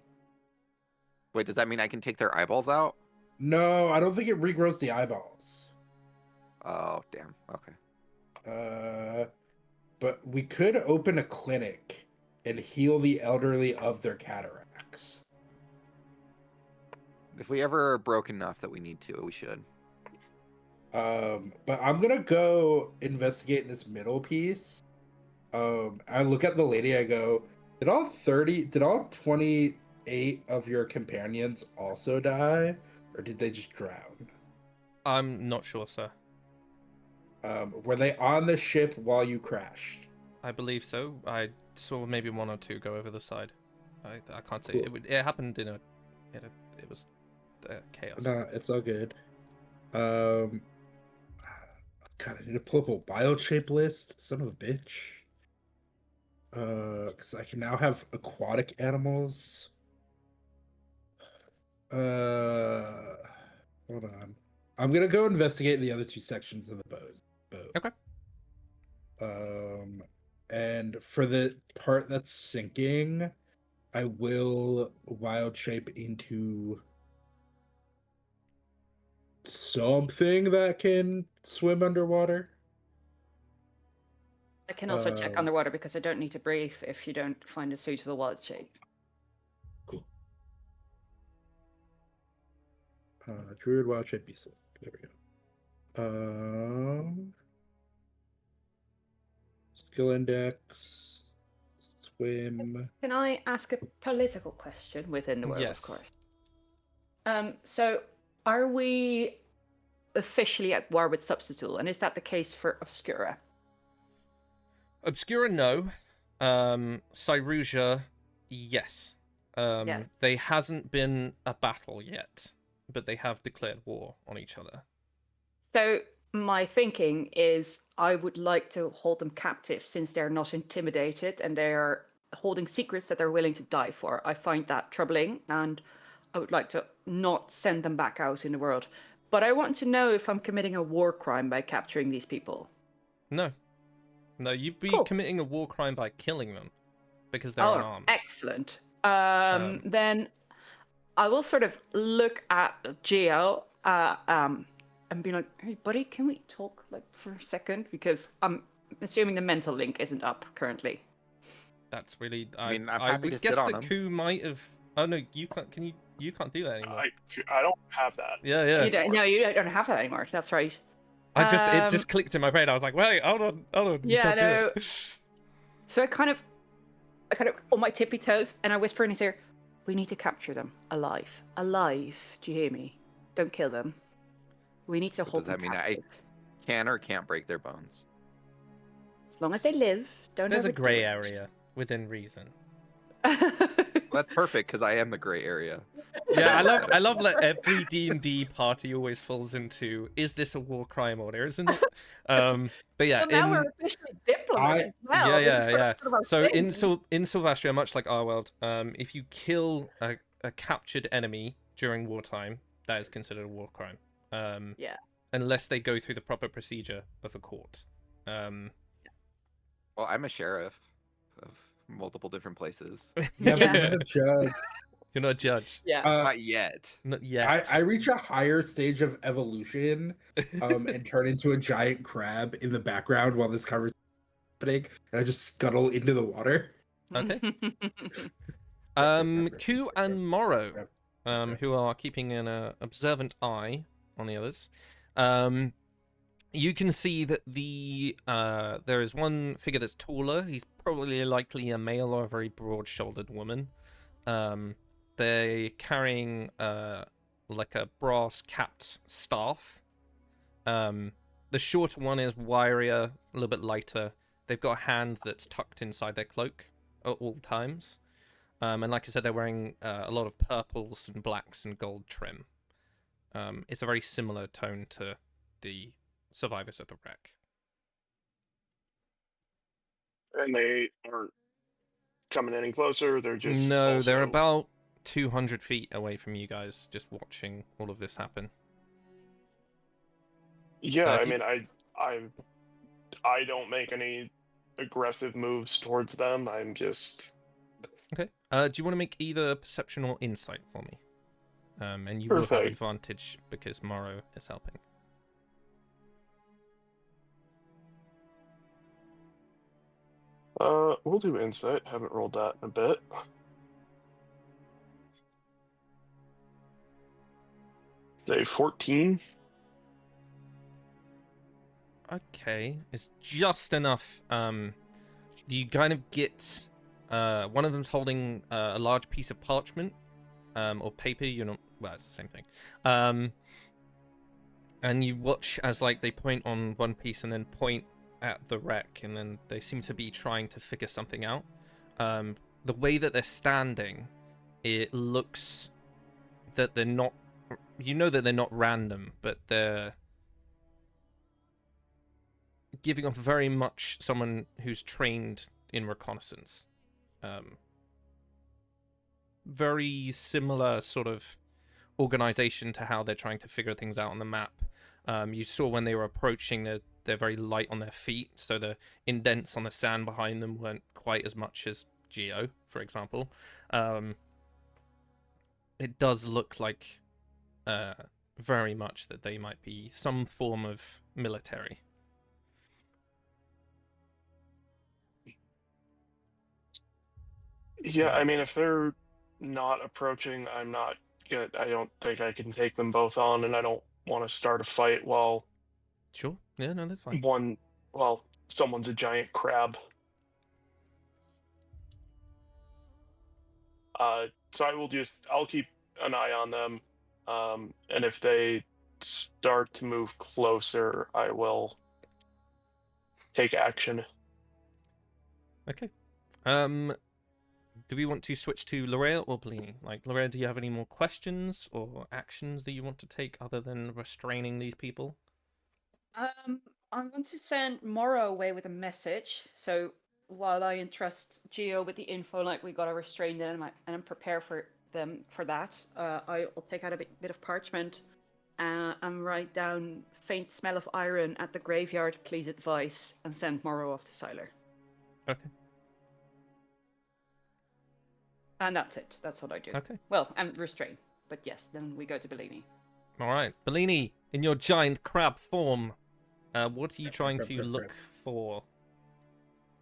Wait, does that mean I can take their eyeballs out? No, I don't think it regrows the eyeballs. Oh, damn. Okay. But we could open a clinic and heal the elderly of their cataracts. If we ever are broke enough that we need to, we should. But I'm gonna go investigate this middle piece. I look at the lady. I go, did all 28 of your companions also die, or did they just drown? I'm not sure, sir. Were they on the ship while you crashed? I believe so. I saw maybe one or two go over the side. I can't say. Cool. It happened in it was chaos. No, it's all good. God, I need to pull up a wild shape list. Son of a bitch. Because I can now have aquatic animals. Hold on. I'm gonna go investigate the other two sections of the boat. Okay. And for the part that's sinking, I will wild shape into something that can swim underwater. I can also check underwater because I don't need to breathe if you don't find a suitable wild shape. Cool. Druid wild shape beast. There we go. Skill index. Swim. Can I ask a political question within the world, Yes. of course? So are we officially at war with Substitute, and is that the case for Obscura? Obscura, no. Cyrusia, yes. Yes. They hasn't been a battle yet, but they have declared war on each other. So my thinking is I would like to hold them captive since they're not intimidated and they are holding secrets that they're willing to die for. I find that troubling, and I would like to not send them back out in the world. But I want to know if I'm committing a war crime by capturing these people. No. No, you'd be Cool. committing a war crime by killing them because they're Oh, unarmed. excellent. Then I will sort of look at Geo and be like, "Hey, buddy, can we talk like for a second? Because I'm assuming the mental link isn't up currently." That's really. I mean, I'm I happy would to guess sit on that him. Ku might have. Oh no, you can't. Can you? You can't do that anymore. I don't have that. Yeah, yeah. You don't, no, you don't have that anymore. That's right. It just clicked in my brain. I was like, wait, hold on. You Yeah, can't do no. it. So I kind of on my tippy toes, and I whisper in his ear, "We need to capture them alive. Alive. Do you hear me? Don't kill them. We need to hold Does that them mean captive. I can or can't break their bones? As long as they live, don't There's a overdo grey it." area within reason. Well, that's perfect because I am the gray area. Yeah, I love that every D&D party always falls into, is this a war crime or isn't it? But yeah, Well, now we're officially diplomats as well. yeah, This yeah, is sort yeah. of our So thing. in Sylvastria, much like our world, if you kill a captured enemy during wartime, that is considered a war crime. Yeah. Unless they go through the proper procedure of a court. Well, I'm a sheriff of multiple different places. Yeah, Yeah. but you're not a judge. You're not a judge. Yeah. Not yet. Not yet. I reach a higher stage of evolution and turn into a giant crab in the background while this conversation is happening, and I just scuttle into the water. Okay. Crab. Ku and Morrow, Crab. who are keeping an observant eye on the others. You can see that there is one figure that's taller. He's probably likely a male or a very broad-shouldered woman. They're carrying like a brass-capped staff. The shorter one is wirier, a little bit lighter. They've got a hand that's tucked inside their cloak at all times. And like I said, they're wearing a lot of purples and blacks and gold trim. It's a very similar tone to the survivors of the wreck. And they aren't coming any closer. They're just No, they're also- about 200 feet away from you guys, just watching all of this happen. Yeah, if I you- mean, I don't make any aggressive moves towards them. I'm just Okay. Do you want to make either perception or insight for me? And you will have Perfect. advantage because Morrow is helping. we'll do insight. Haven't rolled that in a bit. Say 14. Okay, it's just enough. You kind of get one of them's holding a large piece of parchment or paper. You're not. Well, it's the same thing. And you watch as like they point on one piece and then point at the wreck, and then they seem to be trying to figure something out. The way that they're standing, it looks that they're not. You know that they're not random, but they're giving off very much someone who's trained in reconnaissance. Very similar sort of organization to how they're trying to figure things out on the map. You saw when they were approaching, they're very light on their feet, so the indents on the sand behind them weren't quite as much as Geo, for example. It does look like very much that they might be some form of military. Yeah, I mean, if they're not approaching, I'm not good. I don't think I can take them both on, and I don't want to start a fight while Sure. Yeah, no, that's fine. someone's a giant crab. So I'll keep an eye on them, and if they start to move closer, I will take action. Okay. Do we want to switch to Lorea or Bellini? Like, Lorea, do you have any more questions or actions that you want to take other than restraining these people? I want to send Morrow away with a message. So while I entrust Geo with the info, like we gotta restrain them and prepare for them for that, I'll take out a bit of parchment and write down faint smell of iron at the graveyard, please advise, and send Morrow off to Siler. Okay. And that's it. That's what I do. Okay. Well, and restrain. But yes, then we go to Bellini. All right, Bellini, in your giant crab form, what are you trying to look for?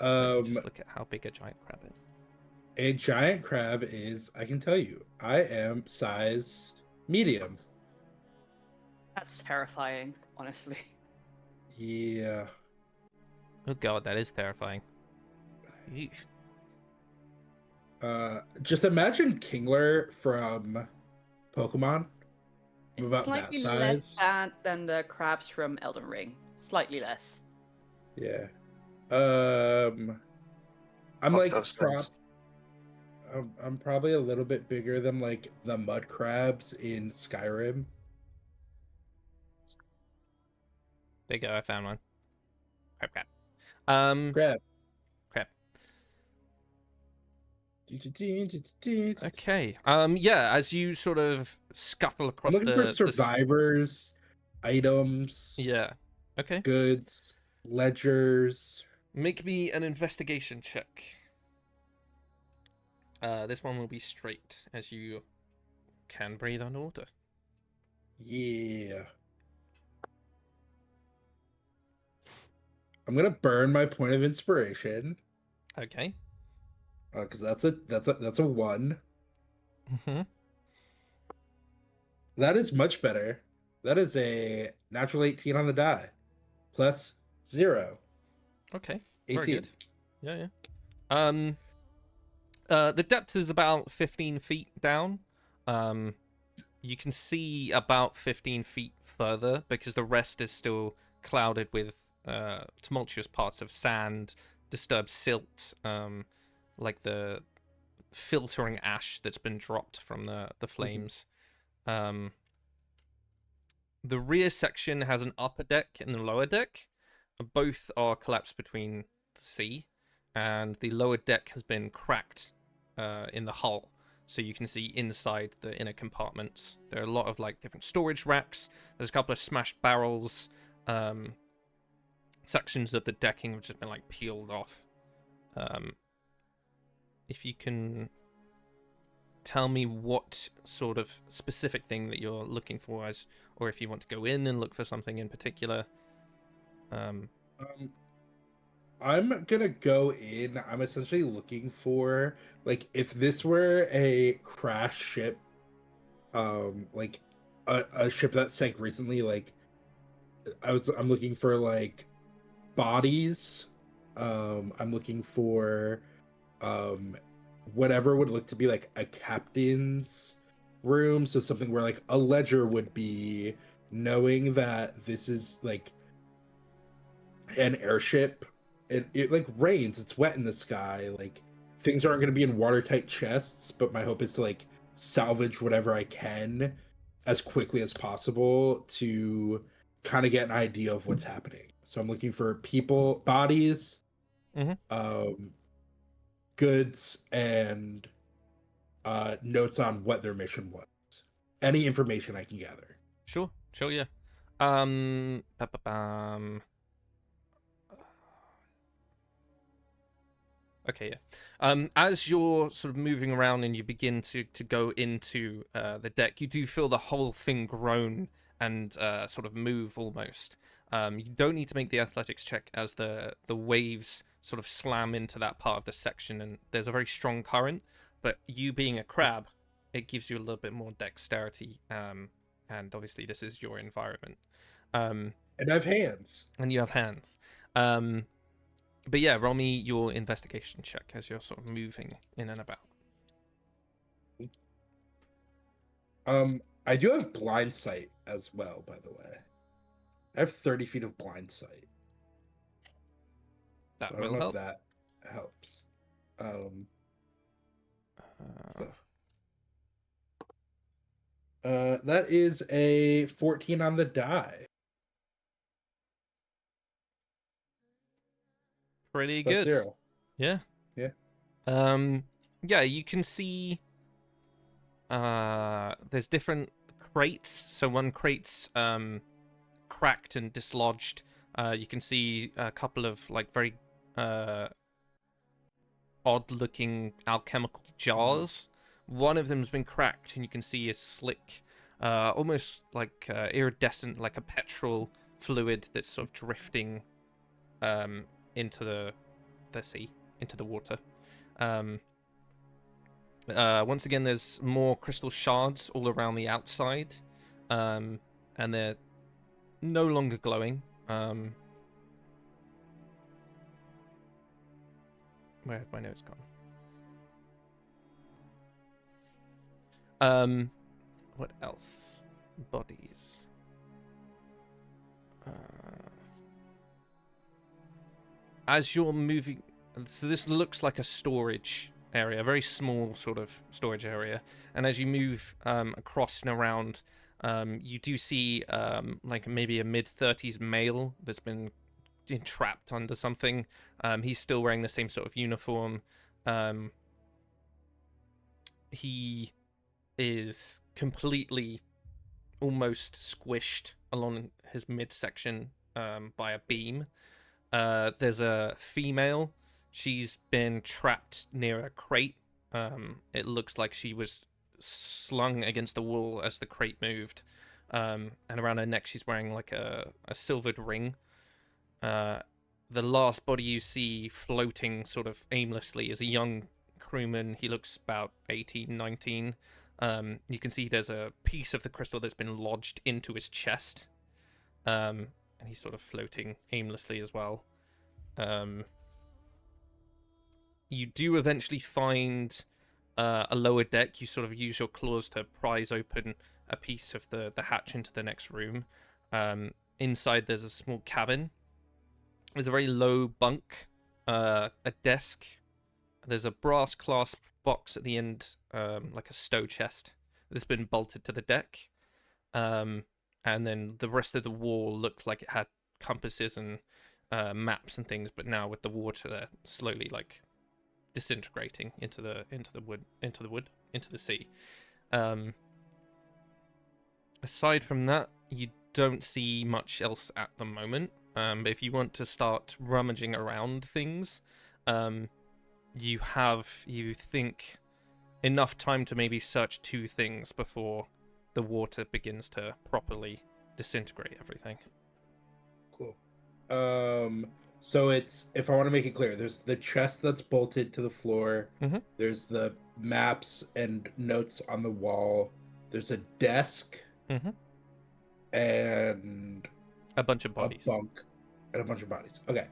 Just look at how big a giant crab is. A giant crab is, I can tell you, I am size medium. That's terrifying, honestly. Yeah. Oh god, that is terrifying. Yeesh. Just imagine Kingler from Pokemon. It's About slightly that size. less bad than the crabs from Elden Ring. Slightly less. Yeah. I'm Fuck like those things. I'm probably a little bit bigger than like the mud crabs in Skyrim. There you go, I found one. Crap. Crab. Crap. Okay. Okay. Yeah, as you sort of scuttle I'm across looking for survivors, items, Yeah. Okay. goods, ledgers. Make me an investigation check. This one will be straight, as you can breathe underwater. Yeah. I'm gonna burn my point of inspiration. Okay. Because that's a 1. Mm-hmm. That is much better. That is a natural 18 on the die. Plus 0. Okay. 18. Very good. Yeah. The depth is about 15 feet down. You can see about 15 feet further because the rest is still clouded with tumultuous parts of sand, disturbed silt, like the filtering ash that's been dropped from the flames. The rear section has an upper deck and a lower deck. Both are collapsed between the sea, and the lower deck has been cracked in the hull, so you can see inside the inner compartments. There are a lot of like different storage racks. There's a couple of smashed barrels. Sections of the decking have just been like peeled off. If you can tell me what sort of specific thing that you're looking for, or if you want to go in and look for something in particular. I'm gonna go in. I'm essentially looking for, like, if this were a crash ship, like a ship that sank recently, like I'm looking for like bodies. I'm looking for whatever would look to be like a captain's room, so something where like a ledger would be, knowing that this is like an airship. It like rains, it's wet in the sky, like things aren't going to be in watertight chests, but my hope is to like salvage whatever I can as quickly as possible to kind of get an idea of what's happening. So I'm looking for people, bodies, goods, and notes on what their mission was. Any information I can gather. Sure, yeah. Okay, yeah. As you're sort of moving around and you begin to go into the deck, you do feel the whole thing groan and sort of move almost. You don't need to make the athletics check as the waves sort of slam into that part of the section, and there's a very strong current, but you being a crab, it gives you a little bit more dexterity, and obviously this is your environment. And I have hands. And you have hands. But yeah, roll me your investigation check as you're sort of moving in and about. I do have blind sight as well, by the way. I have 30 feet of blind sight. That so I don't will know help. if that helps. That is a 14 on the die. Pretty Plus good. 0. Yeah. Yeah. Yeah, you can see there's different crates. So one crate's cracked and dislodged. You can see a couple of like very odd-looking alchemical jars. One of them's been cracked, and you can see a slick, almost like iridescent, like a petrol fluid that's sort of drifting into the sea, into the water. Once again, there's more crystal shards all around the outside, and they're no longer glowing. Where have my notes gone? What else? Bodies. As you're moving, so this looks like a storage area, a very small sort of storage area. And as you move across and around, you do see like maybe a mid-30s male that's been entrapped under something. He's still wearing the same sort of uniform. He is completely almost squished along his midsection by a beam. There's a female. She's been trapped near a crate. It looks like she was slung against the wall as the crate moved. And around her neck, she's wearing like a silvered ring. The last body you see floating sort of aimlessly is a young crewman. He looks about 18, 19. You can see there's a piece of the crystal that's been lodged into his chest. And he's sort of floating aimlessly as well. You do eventually find a lower deck. You sort of use your claws to prise open a piece of the hatch into the next room. Inside there's a small cabin. There's a very low bunk, a desk. There's a brass clasp box at the end, like a stow chest that's been bolted to the deck. And then the rest of the wall looked like it had compasses and maps and things, but now with the water there slowly like disintegrating into the sea. Aside from that, you don't see much else at the moment. But if you want to start rummaging around things, you think enough time to maybe search 2 things before the water begins to properly disintegrate everything. Cool. So it's, if I want to make it clear, there's the chest that's bolted to the floor. Mm-hmm. There's the maps and notes on the wall. There's a desk. Mm-hmm. And a bunch of bodies. A bunk and a bunch of bodies. Okay.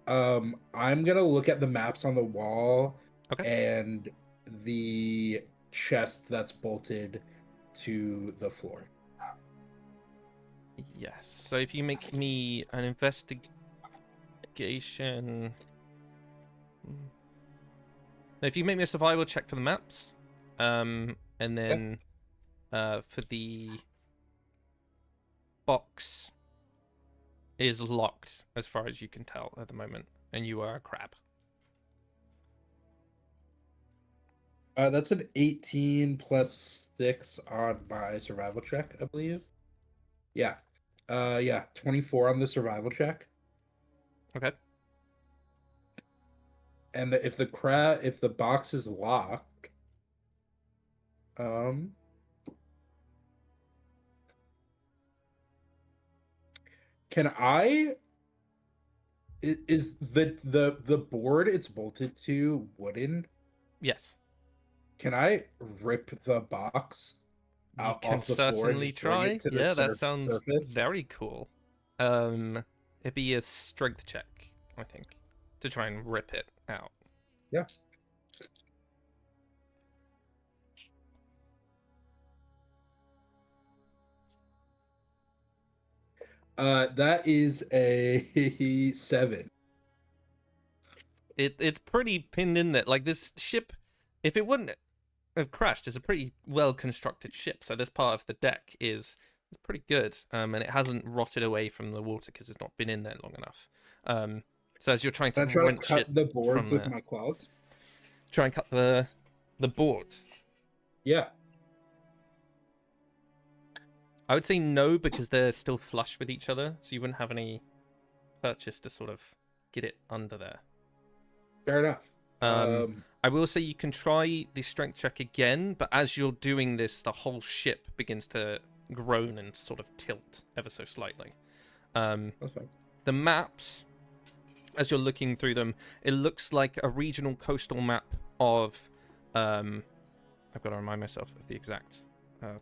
I'm gonna look at the maps on the wall. Okay. And the chest that's bolted to the floor. Yes. So if you make me an investigation, if you make me a survival check for the maps, and then for the box is locked as far as you can tell at the moment, and you are a crab. That's an 18 plus 6 on my survival check, I believe. Yeah. 24 on the survival check. Okay. And if the box is locked, can I? Is the board it's bolted to wooden? Yes. Can I rip the box out off the floor? Certainly and try. It to yeah, that sounds surface? Very cool. It'd be a strength check, I think, to try and rip it out. Yeah. That is a 7. It's pretty pinned in there. Like, this ship, if it wouldn't have crashed, it's a pretty well constructed ship. So this part of the deck is pretty good, and it hasn't rotted away from the water because it's not been in there long enough. So as you're trying to Can I try to wrench it cut the boards from with my claws? try and cut the board. Yeah. I would say no, because they're still flush with each other, so you wouldn't have any purchase to sort of get it under there. Fair enough. I will say you can try the strength check again, but as you're doing this, the whole ship begins to groan and sort of tilt ever so slightly. That's fine. The maps, as you're looking through them, it looks like a regional coastal map of... I've got to remind myself of the exact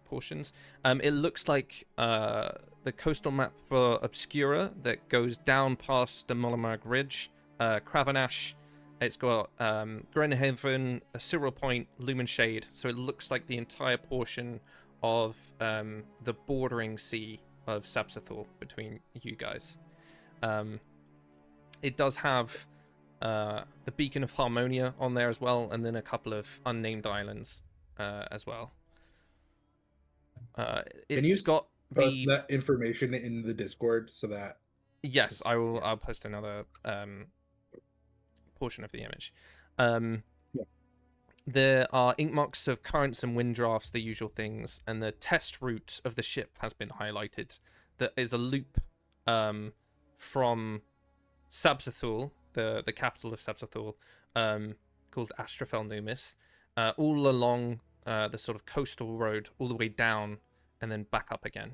portions. It looks like the coastal map for Obscura that goes down past the Mollamarg Ridge, Cravanash. It's got Grenhaven, Cyril Point, Lumen Shade. So it looks like the entire portion of the bordering sea of Sabsathor between you guys. It does have the Beacon of Harmonia on there as well, and then a couple of unnamed islands as well. It's got post that information in the Discord so that... Yes, I will. I'll post another portion of the image. There are ink marks of currents and wind drafts, the usual things, and the test route of the ship has been highlighted. That is a loop from Sabsathul, the capital of Sabsathul, called Astrafel Numis, all along the sort of coastal road, all the way down and then back up again.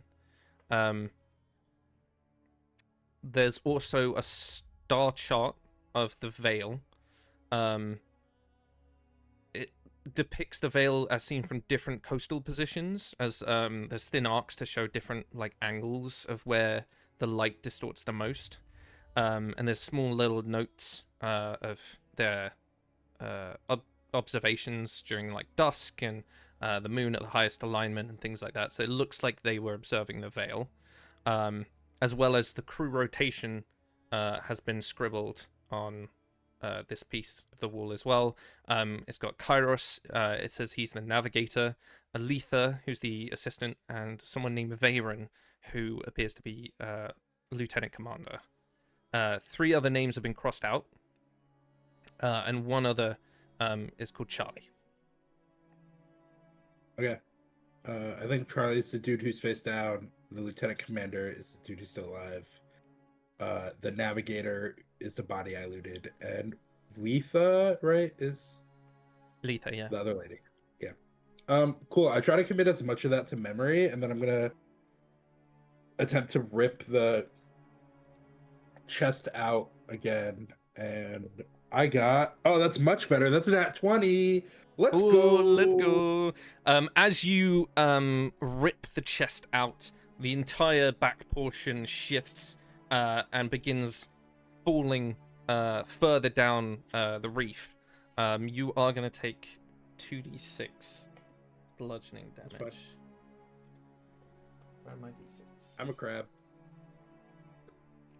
There's also a star chart of the Vale. It depicts the Vale as seen from different coastal positions, as there's thin arcs to show different like angles of where the light distorts the most. And there's small little notes of their observations during like dusk and the moon at the highest alignment and things like that. So it looks like they were observing the Vale, as well as the crew rotation has been scribbled on this piece of the wall as well. It's got Kairos. It says he's the navigator, Aletha, who's the assistant, and someone named Veyron, who appears to be lieutenant commander. 3 other names have been crossed out, and one other is called Charlie. Okay. I think Charlie's the dude who's face down. The lieutenant commander is the dude who's still alive. The navigator is the body I looted. And Letha, right, is... Letha, yeah. The other lady. Yeah. Cool. I try to commit as much of that to memory, and then I'm going to attempt to rip the chest out again. And I got... Oh, that's much better. That's an at 20. Let's go. Let's go. As you rip the chest out, the entire back portion shifts and begins falling further down the reef. You are going to take 2d6 bludgeoning damage. Where are my d6? I'm a crab.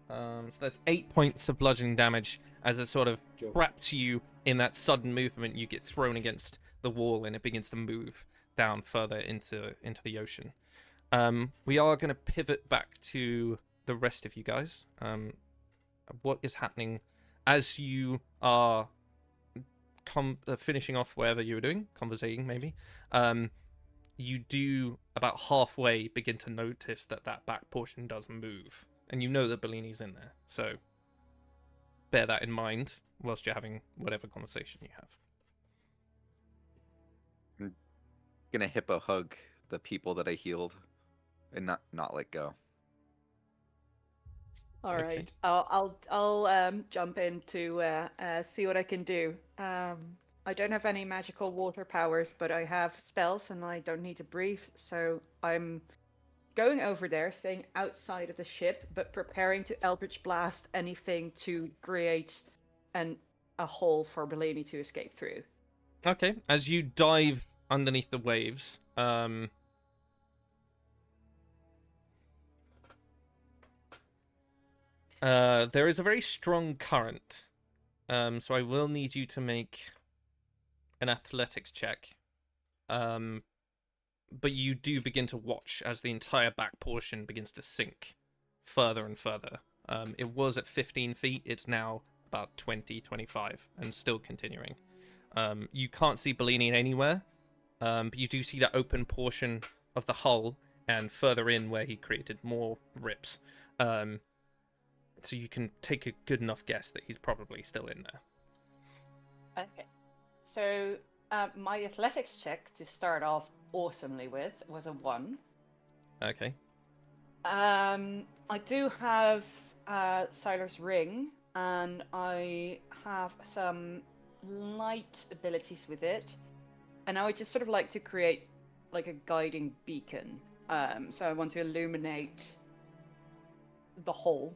So that's 8 points of bludgeoning damage as it sort of traps you in that sudden movement. You get thrown against the wall and it begins to move down further into the ocean. We are going to pivot back to the rest of you guys. What is happening as you are finishing off whatever you were doing, conversating maybe. You do about halfway begin to notice that back portion does move. And you know that Bellini's in there, so bear that in mind whilst you're having whatever conversation you have. I'm gonna hippo hug the people that I healed and not let go. All Okay. right, I'll jump in to see what I can do. I don't have any magical water powers, but I have spells and I don't need to breathe, so I'm going over there, staying outside of the ship, but preparing to Eldritch Blast anything to create a hole for Bellini to escape through. Okay, as you dive underneath the waves, there is a very strong current, so I will need you to make an athletics check. But you do begin to watch as the entire back portion begins to sink further and further. It was at 15 feet. It's now about 20, 25, and still continuing. You can't see Bellini anywhere, but you do see that open portion of the hull and further in where he created more rips. So you can take a good enough guess that he's probably still in there. Okay. So my athletics check to start off awesomely with was a 1. Okay. I do have Siler's Ring, and I have some light abilities with it. And I would just sort of like to create like a guiding beacon. So I want to illuminate the whole.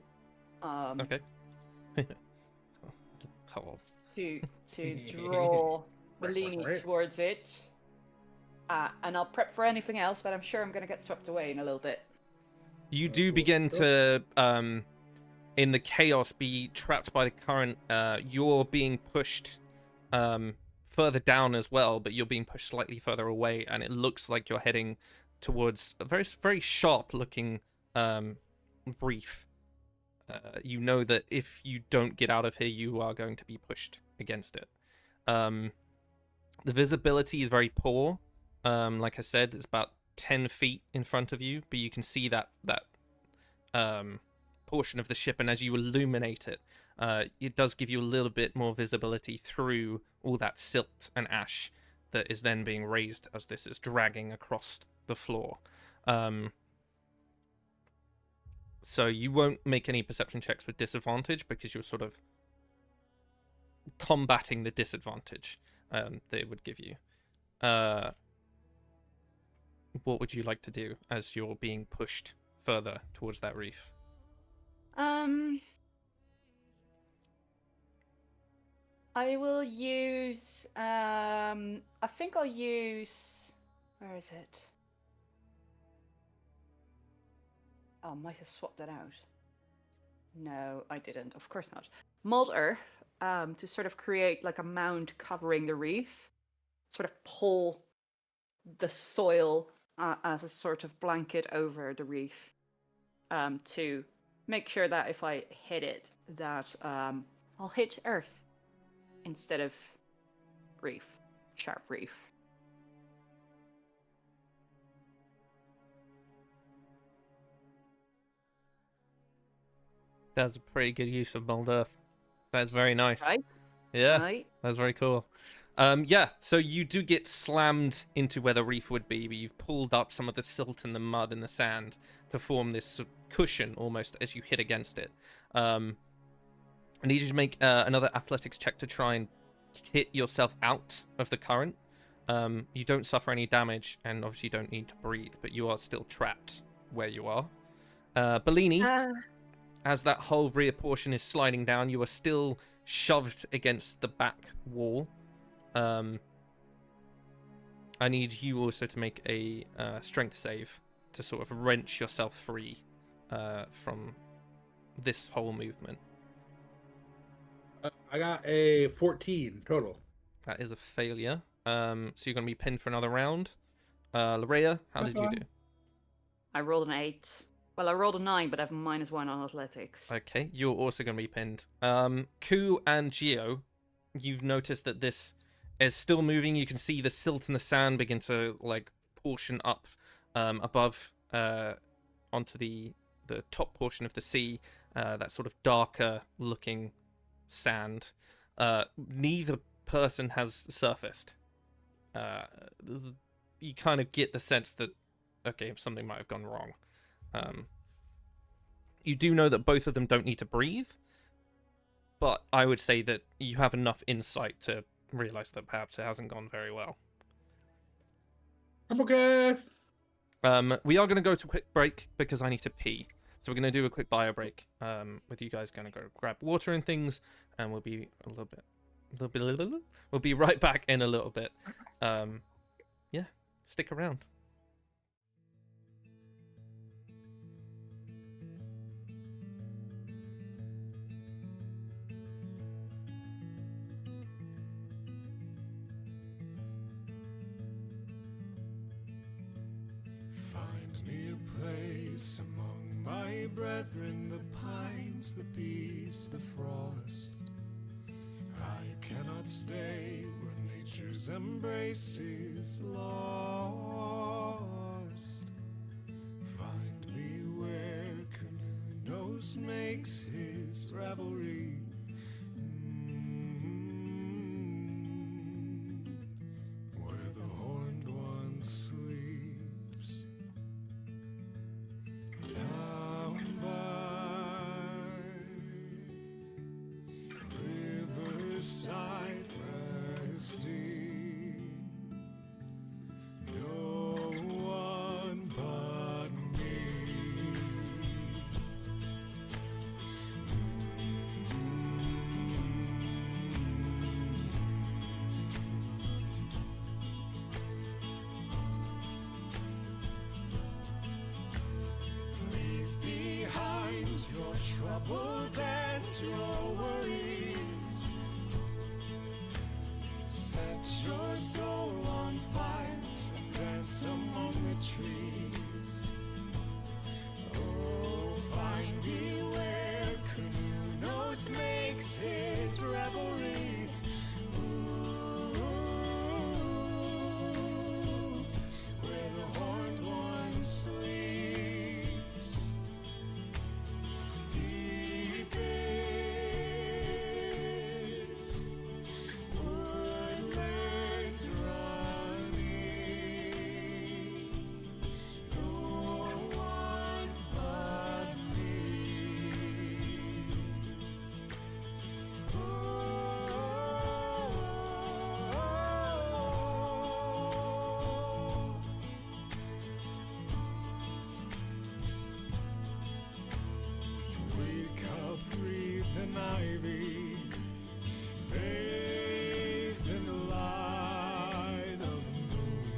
Okay. How old? To draw Bellini Right. towards it. And I'll prep for anything else, but I'm sure I'm going to get swept away in a little bit. You do begin to, in the chaos, be trapped by the current. You're being pushed further down as well, but you're being pushed slightly further away, and it looks like you're heading towards a very, very sharp-looking reef. You know that if you don't get out of here, you are going to be pushed against it. The visibility is very poor. Like I said, it's about 10 feet in front of you, but you can see that portion of the ship, and as you illuminate it, it does give you a little bit more visibility through all that silt and ash that is then being raised as this is dragging across the floor. So you won't make any perception checks with disadvantage because you're sort of combating the disadvantage that it would give you. What would you like to do as you're being pushed further towards that reef? I will use. I think I'll use. Where is it? Oh, I might have swapped that out. No, I didn't. Of course not. Mold Earth, to sort of create like a mound covering the reef, sort of pull the soil as a sort of blanket over the reef, to make sure that if I hit it, that I'll hit Earth instead of reef, sharp reef. That's a pretty good use of Mold Earth. That's very nice. Right? Yeah, Right? that's very cool. Yeah, so you do get slammed into where the reef would be, but you've pulled up some of the silt and the mud and the sand to form this sort of cushion almost as you hit against it. I need you to make another athletics check to try and hit yourself out of the current. You don't suffer any damage, and obviously you don't need to breathe, but you are still trapped where you are. Bellini, as that whole rear portion is sliding down, you are still shoved against the back wall. I need you also to make a strength save to sort of wrench yourself free from this whole movement. I got a 14 total. That is a failure. So you're going to be pinned for another round. Larea, how did you do? I rolled an 8. Well, I rolled a 9, but I have -1 on athletics. Okay, you're also going to be pinned. Ku and Geo, you've noticed that this is still moving. You can see the silt and the sand begin to like portion up above onto the top portion of the sea. That sort of darker looking sand. Neither person has surfaced. You kind of get the sense that okay, something might have gone wrong. You do know that both of them don't need to breathe, but I would say that you have enough insight to realize that perhaps it hasn't gone very well. I'm okay. We are going to go to a quick break because I need to pee. So we're going to do a quick bio break with you guys going to go grab water and things, and we'll be we'll be right back in a little bit. Yeah, stick around. Find me a place among my brethren, the pines, the bees, the frost. I cannot stay where nature's embrace is lost. Find me where Canoe makes his revelry. Where the horned one sleeps. Down by riverside resting. No one but me. Leave behind your troubles and your worries. Set your soul on fire and dance among the trees. Oh, find me where Canoe makes his revelry. Ooh, where the horned one sleeps. Deep in woodlands running. No one but me. Wake up, breathed in ivy, bathed in the light of the moon.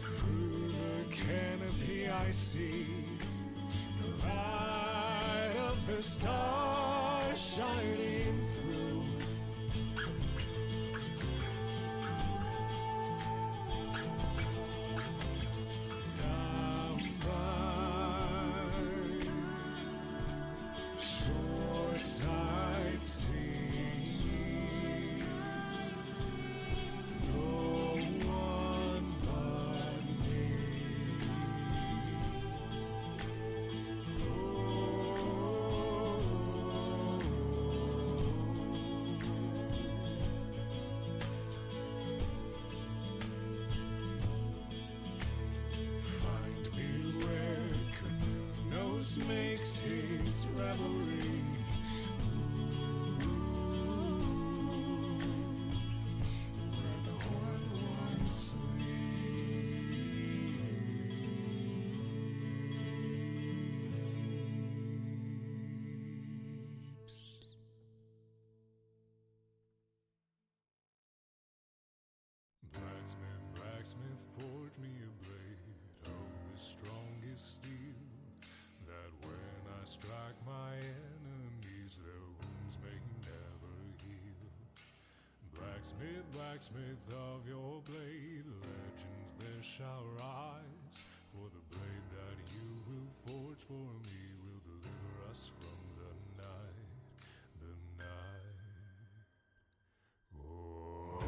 Through the canopy I see the light of the stars shining through. Down by shoreside singing. No one but me. Find me where Canoe makes his revelry. Where the horned one sleeps. Blacksmith, blacksmith, forge me a blade of the strongest steel, that when I strike my enemies, their wounds may never heal. Blacksmith, blacksmith of your blade, legends there shall rise, for the blade that you will forge for me will deliver us from the night, the night. Oh.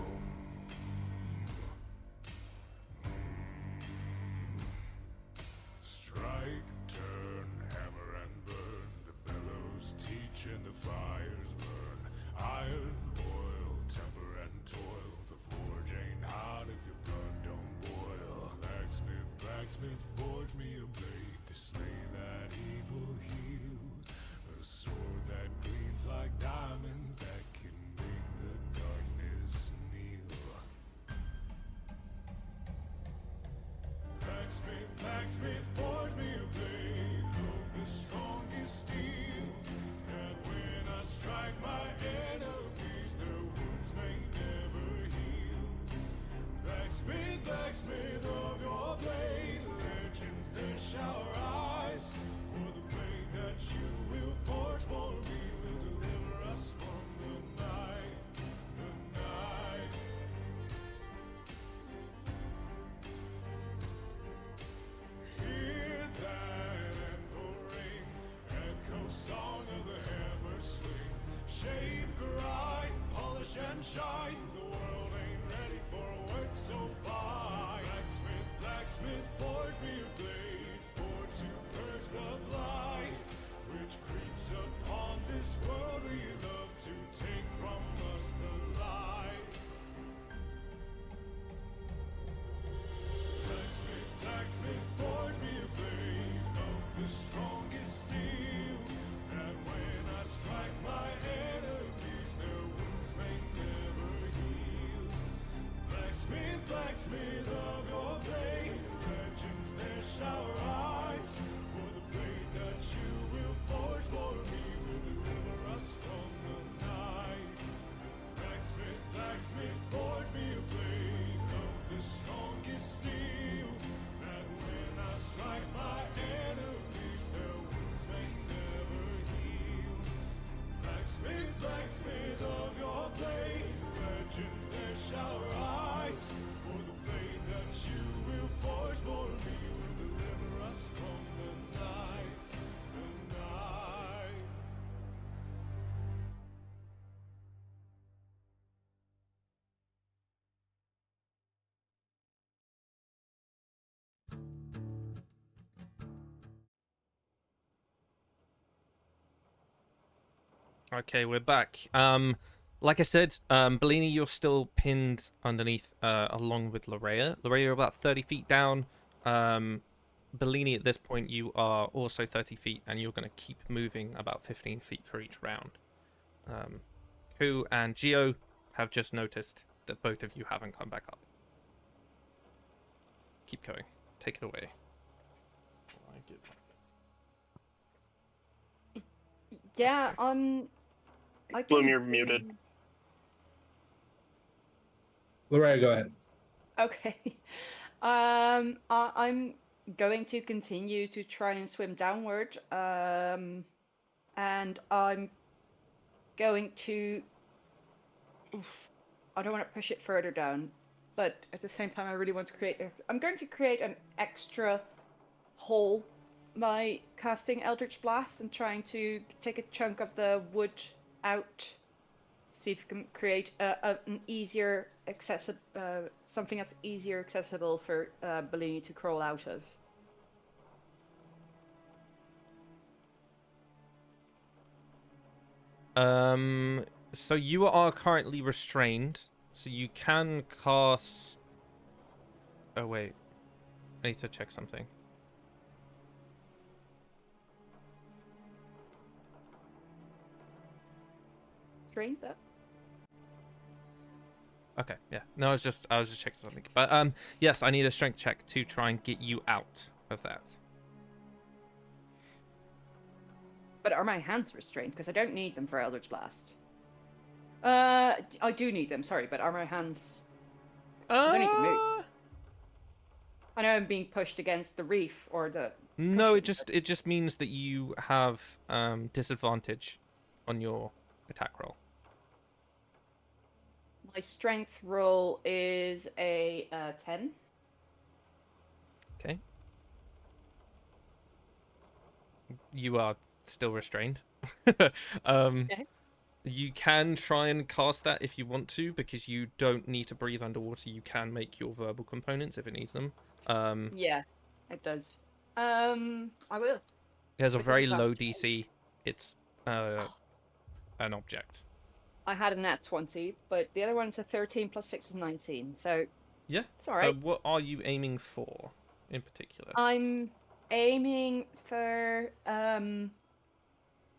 Strike, turn, hammer and burn. The bellows teach and the fires burn. Iron, oil, temper and toil. The forge ain't hot if your blood don't boil. Blacksmith, blacksmith, forge me a blade to slay that evil heel. A sword that gleams like diamonds that can make the darkness kneel. Blacksmith, blacksmith, forge me a blade of the strongest steel, that when I strike my enemies, their wounds may never heal. Blacksmith, blacksmith of your blade, legends there shall rise, for the blade that you will forge for me will deliver us from the night, the night. Hear that blacksmith of your blade. Legends there shall rise. For the blade that you will forge for me will deliver us from the night. Blacksmith, blacksmith, forge me a blade of the strongest steel, that when I strike my enemies, their wounds may never heal. Blacksmith, blacksmith of your blade, legends there shall rise. For the blade that you will forge for me will deliver us from the night, the night. Okay, we're back. Like I said, Bellini, you're still pinned underneath, along with Larea. Larea, you're about 30 feet down. Bellini, at this point, you are also 30 feet, and you're going to keep moving about 15 feet for each round. Ku and Geo have just noticed that both of you haven't come back up. Keep going. Take it away. Yeah, I Bloom, can you're muted. do- Lorraine, go ahead. Okay. I'm going to continue to try and swim downward. And I'm going to. Oof, I don't want to push it further down, but at the same time, I really want to create. I'm going to create an extra hole by casting Eldritch Blast and trying to take a chunk of the wood out. See if you can create an easier something that's easier accessible for Bellini to crawl out of. So you are currently restrained, so you can cast. Oh wait, I need to check something. Drain that. Okay, yeah. No, I was just checking something. But yes, I need a strength check to try and get you out of that. But are my hands restrained? Because I don't need them for Eldritch Blast. I do need them. Sorry, but are my hands? I don't need to move. I know I'm being pushed against the reef or the. No, cushion, it just means that you have disadvantage on your attack roll. My strength roll is a 10. Okay. You are still restrained. Okay. You can try and cast that if you want to, because you don't need to breathe underwater. You can make your verbal components if it needs them. Yeah, it does. I will. It has a With very low disadvantage. DC. It's an object. I had a nat 20, but the other one's a 13 plus 6 is 19, so Yeah. it's alright. What are you aiming for in particular? I'm aiming for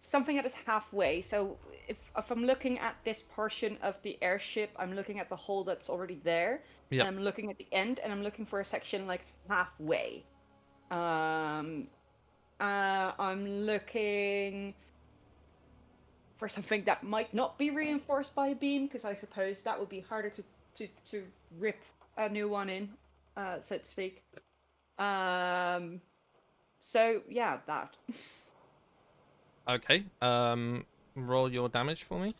something that is halfway. So if I'm looking at this portion of the airship, I'm looking at the hole that's already there. Yep. And I'm looking at the end, and I'm looking for a section like halfway. I'm looking for something that might not be reinforced by a beam, because I suppose that would be harder to rip a new one in, so to speak. So yeah, that. Okay. Roll your damage for me.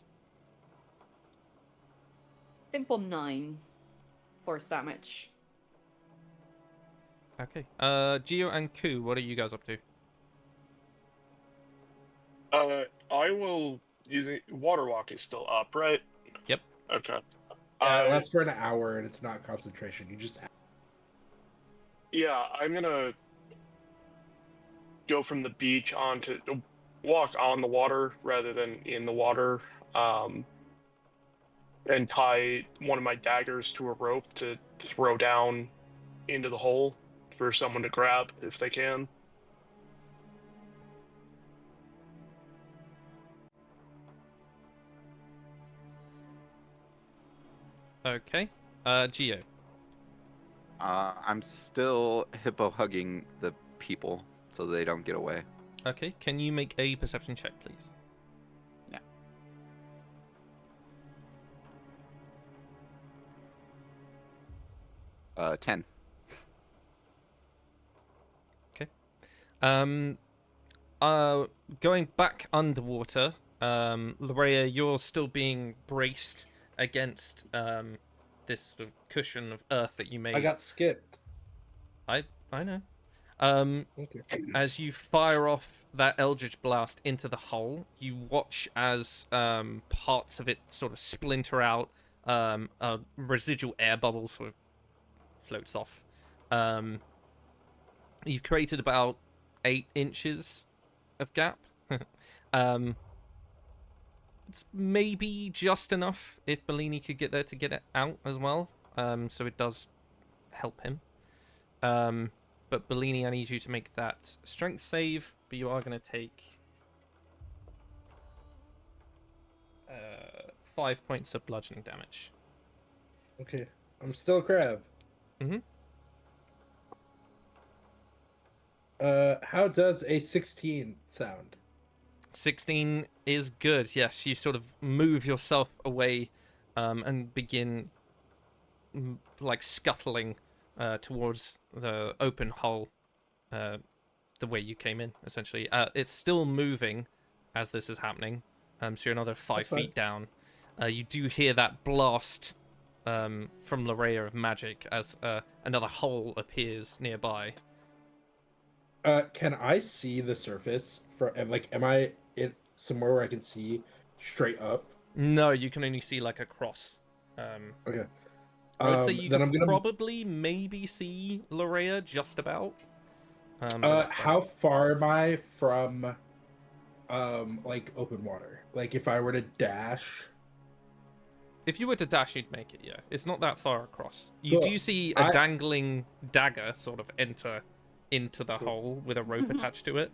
Simple 9 force damage. Okay. Geo and Ku, what are you guys up to? I will use it. Water walk is still up, right? Yep. Okay. It lasts for an hour and it's not concentration. You just. Yeah, I'm gonna go from the beach onto walk on the water rather than in the water, and tie one of my daggers to a rope to throw down into the hole for someone to grab if they can. Okay. Geo. I'm still hippo hugging the people so they don't get away. Okay, can you make a perception check, please? Yeah. 10. Um, Going back underwater, Larea, you're still being braced against this sort of cushion of earth that you made. I got skipped. I know. Okay. As you fire off that Eldritch Blast into the hull, you watch as parts of it sort of splinter out. A residual air bubble sort of floats off. You've created about 8 inches of gap. It's maybe just enough if Bellini could get there to get it out as well. So it does help him. But Bellini, I need you to make that strength save, but you are going to take 5 points of bludgeoning damage. Okay. I'm still a crab. Mm-hmm. How does a 16 sound? 16 is good. Yes, you sort of move yourself away and begin like scuttling towards the open hull the way you came in, essentially. It's still moving as this is happening, so you're another 5 feet down. You do hear that blast from Larea of magic as another hole appears nearby. Can I see the surface am I in somewhere where I can see straight up? No, you can only see like across. Okay. I would say you then can I'm gonna probably maybe see Larea just about. But how far am I from like open water? Like if I were to dash. if you were to dash, you'd make it. Yeah, it's not that far across. You Cool. do see a dangling dagger sort of enter into the hole with a rope attached to it.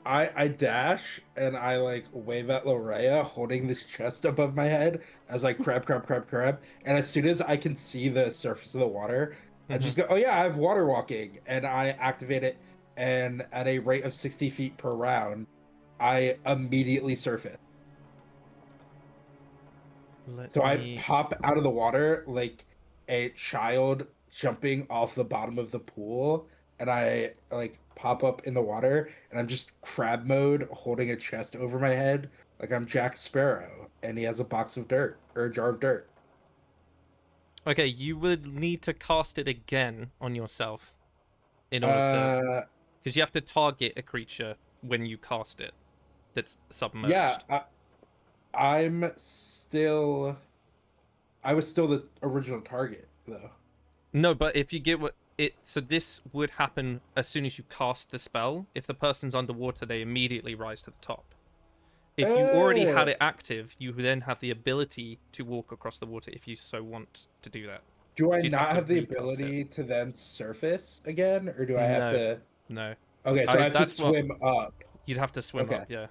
I dash and I like wave at Larea holding this chest above my head as I crab. And as soon as I can see the surface of the water, I just go, oh yeah, I have water walking, and I activate it, and at a rate of 60 feet per round, I immediately surface. I pop out of the water like a child jumping off the bottom of the pool, and I like pop up in the water, and I'm just crab mode holding a chest over my head like I'm Jack Sparrow, and he has a box of dirt or a jar of dirt. Okay, you would need to cast it again on yourself in order to, because you have to target a creature when you cast it that's submerged. Yeah, I was still the original target though. No, but if you get so this would happen as soon as you cast the spell. If the person's underwater, they immediately rise to the top. If you already had it active, you then have the ability to walk across the water if you so want to do that. Do I So not have the ability to then surface again, or do I have to? No. Okay, so I have to swim up. You'd have to swim up, yeah.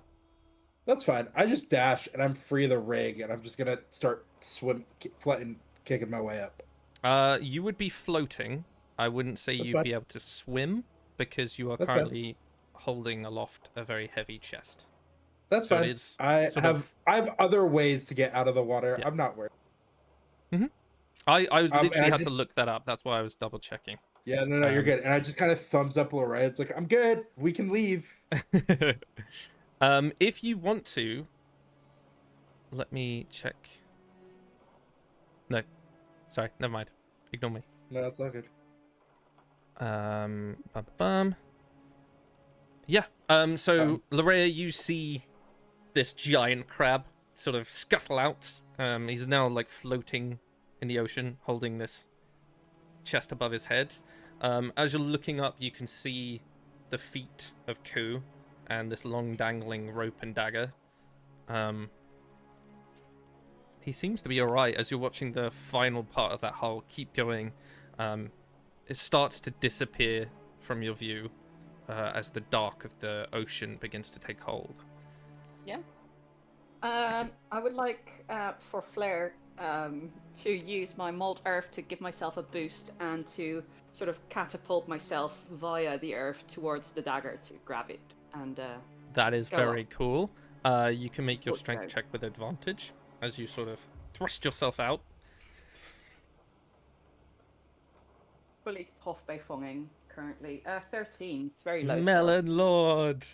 That's fine. I just dash and I'm free of the rig, and I'm just gonna start kicking my way up. You would be floating. I wouldn't say you'd be able to swim because you are currently holding aloft a very heavy chest. That's fine. I have other ways to get out of the water. Yeah. I'm not worried. I literally had to look that up. That's why I was double checking. Yeah, no, you're good. And I just kind of thumbs up Larea. It's like, I'm good. We can leave. If you want to, let me check. No, sorry, never mind. Ignore me. No, that's not good. Yeah. So Larea, you see this giant crab sort of scuttle out. He's now like floating in the ocean, holding this chest above his head. As you're looking up, you can see the feet of Ku and this long dangling rope and dagger. He seems to be alright. As you're watching the final part of that hull keep going, it starts to disappear from your view as the dark of the ocean begins to take hold. Yeah. I would like for Flair to use my Mold Earth to give myself a boost and to sort of catapult myself via the earth towards the dagger to grab it. And That is Go very on. cool. You can make your Thought strength so. check with advantage as you sort of thrust yourself out. fully tough by fonging currently. 13. It's very low. still. Melon Lord.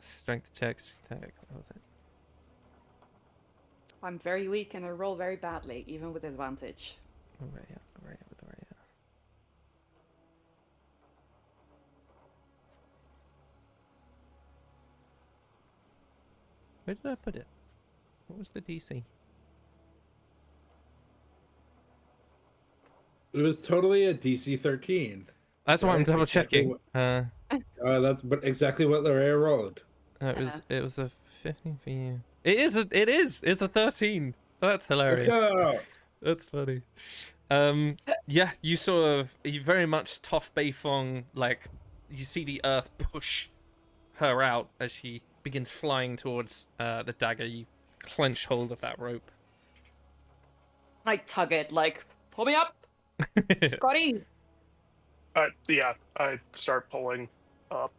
Strength check. What was it? I'm very weak and I roll very badly, even with advantage. Where are you? Where did I put it? What was the DC? It was totally a DC 13. That's why I'm Right, double exactly checking. That's but exactly what Lorrea rolled. It was a 15 for you. It's a 13. That's hilarious. Let's go. That's funny. Yeah, you very much Toph Beifong, like, you see the earth push her out as she begins flying towards the dagger. You clench hold of that rope. I tug it like, pull me up, Scotty. Yeah, I start pulling up.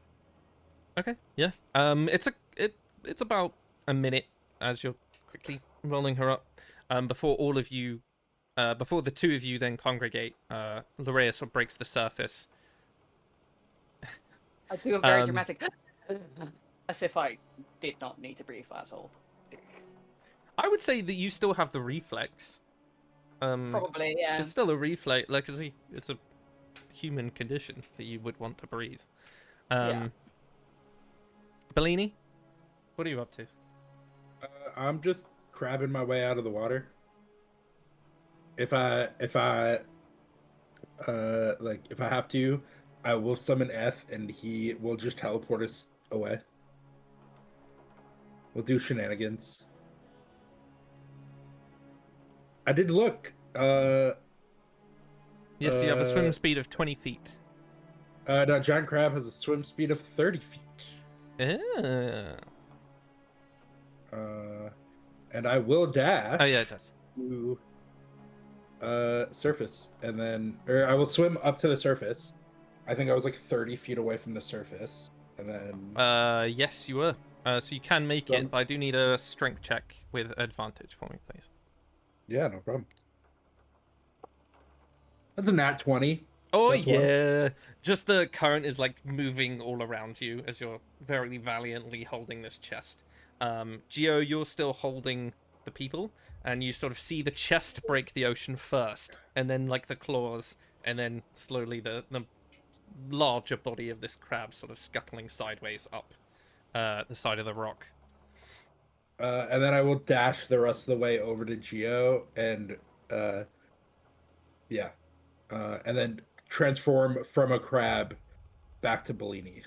Okay, yeah. It's about a minute as you're quickly rolling her up. Before all of you, before the two of you then congregate, Lorrea sort of breaks the surface. I do a very Um, dramatic, as if I did not need to breathe at all. I would say that you still have the reflex. Probably, yeah. It's still a reflex, like it's a human condition that you would want to breathe. Yeah. Bellini, what are you up to? I'm just crabbing my way out of the water. If I have to, I will summon F and he will just teleport us away. We'll do shenanigans. I did look. Yes, you have a swim speed of 20 feet. No, giant crab has a swim speed of 30 feet. And I will dash. Oh yeah, it does. To surface, and then I will swim up to the surface. I think I was like 30 feet away from the surface, and then Yes, you were. So you can make it, but I do need a strength check with advantage for me, please. yeah, no problem. That's a nat 20. Oh Plus one. yeah, just the current is like moving all around you as you're very valiantly holding this chest. Geo, you're still holding the people, and you sort of see the chest break the ocean first, and then like the claws, and then slowly the larger body of this crab sort of scuttling sideways up the side of the rock. And then I will dash the rest of the way over to Geo, and and then transform from a crab back to Bellini.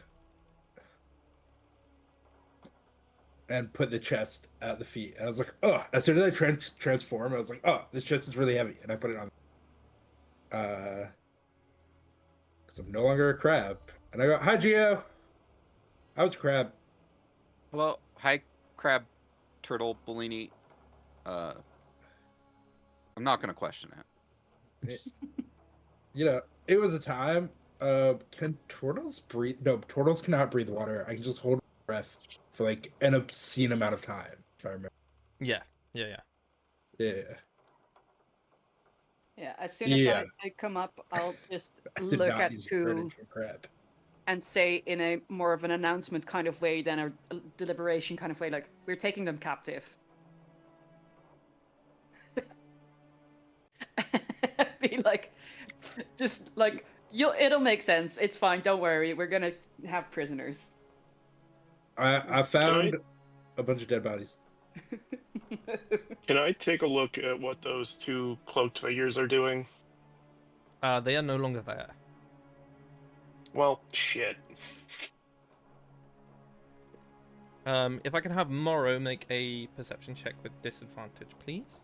And put the chest at the feet. And I was like, oh, as soon as I transform, I was like, oh, this chest is really heavy. And I put it on. Because I'm no longer a crab. And I go, hi, Geo. I was a crab. Hello, hi, crab, turtle, Bellini. I'm not gonna question it. You know, it was a time. Can turtles breathe? No, turtles cannot breathe water. I can just hold my breath for like an obscene amount of time, if I remember. Yeah. Yeah. Yeah, as soon as Yeah. I come up, I'll just I did look not at use to turn Pooh into a crab. and say in a more of an announcement kind of way than a deliberation kind of way, like, we're taking them captive. Be like, just like, it'll make sense. It's fine. Don't worry. We're gonna have prisoners. I found a bunch of dead bodies. Can I take a look at what those two cloaked figures are doing? They are no longer there. Well, shit. If I can have Morrow make a perception check with disadvantage, please.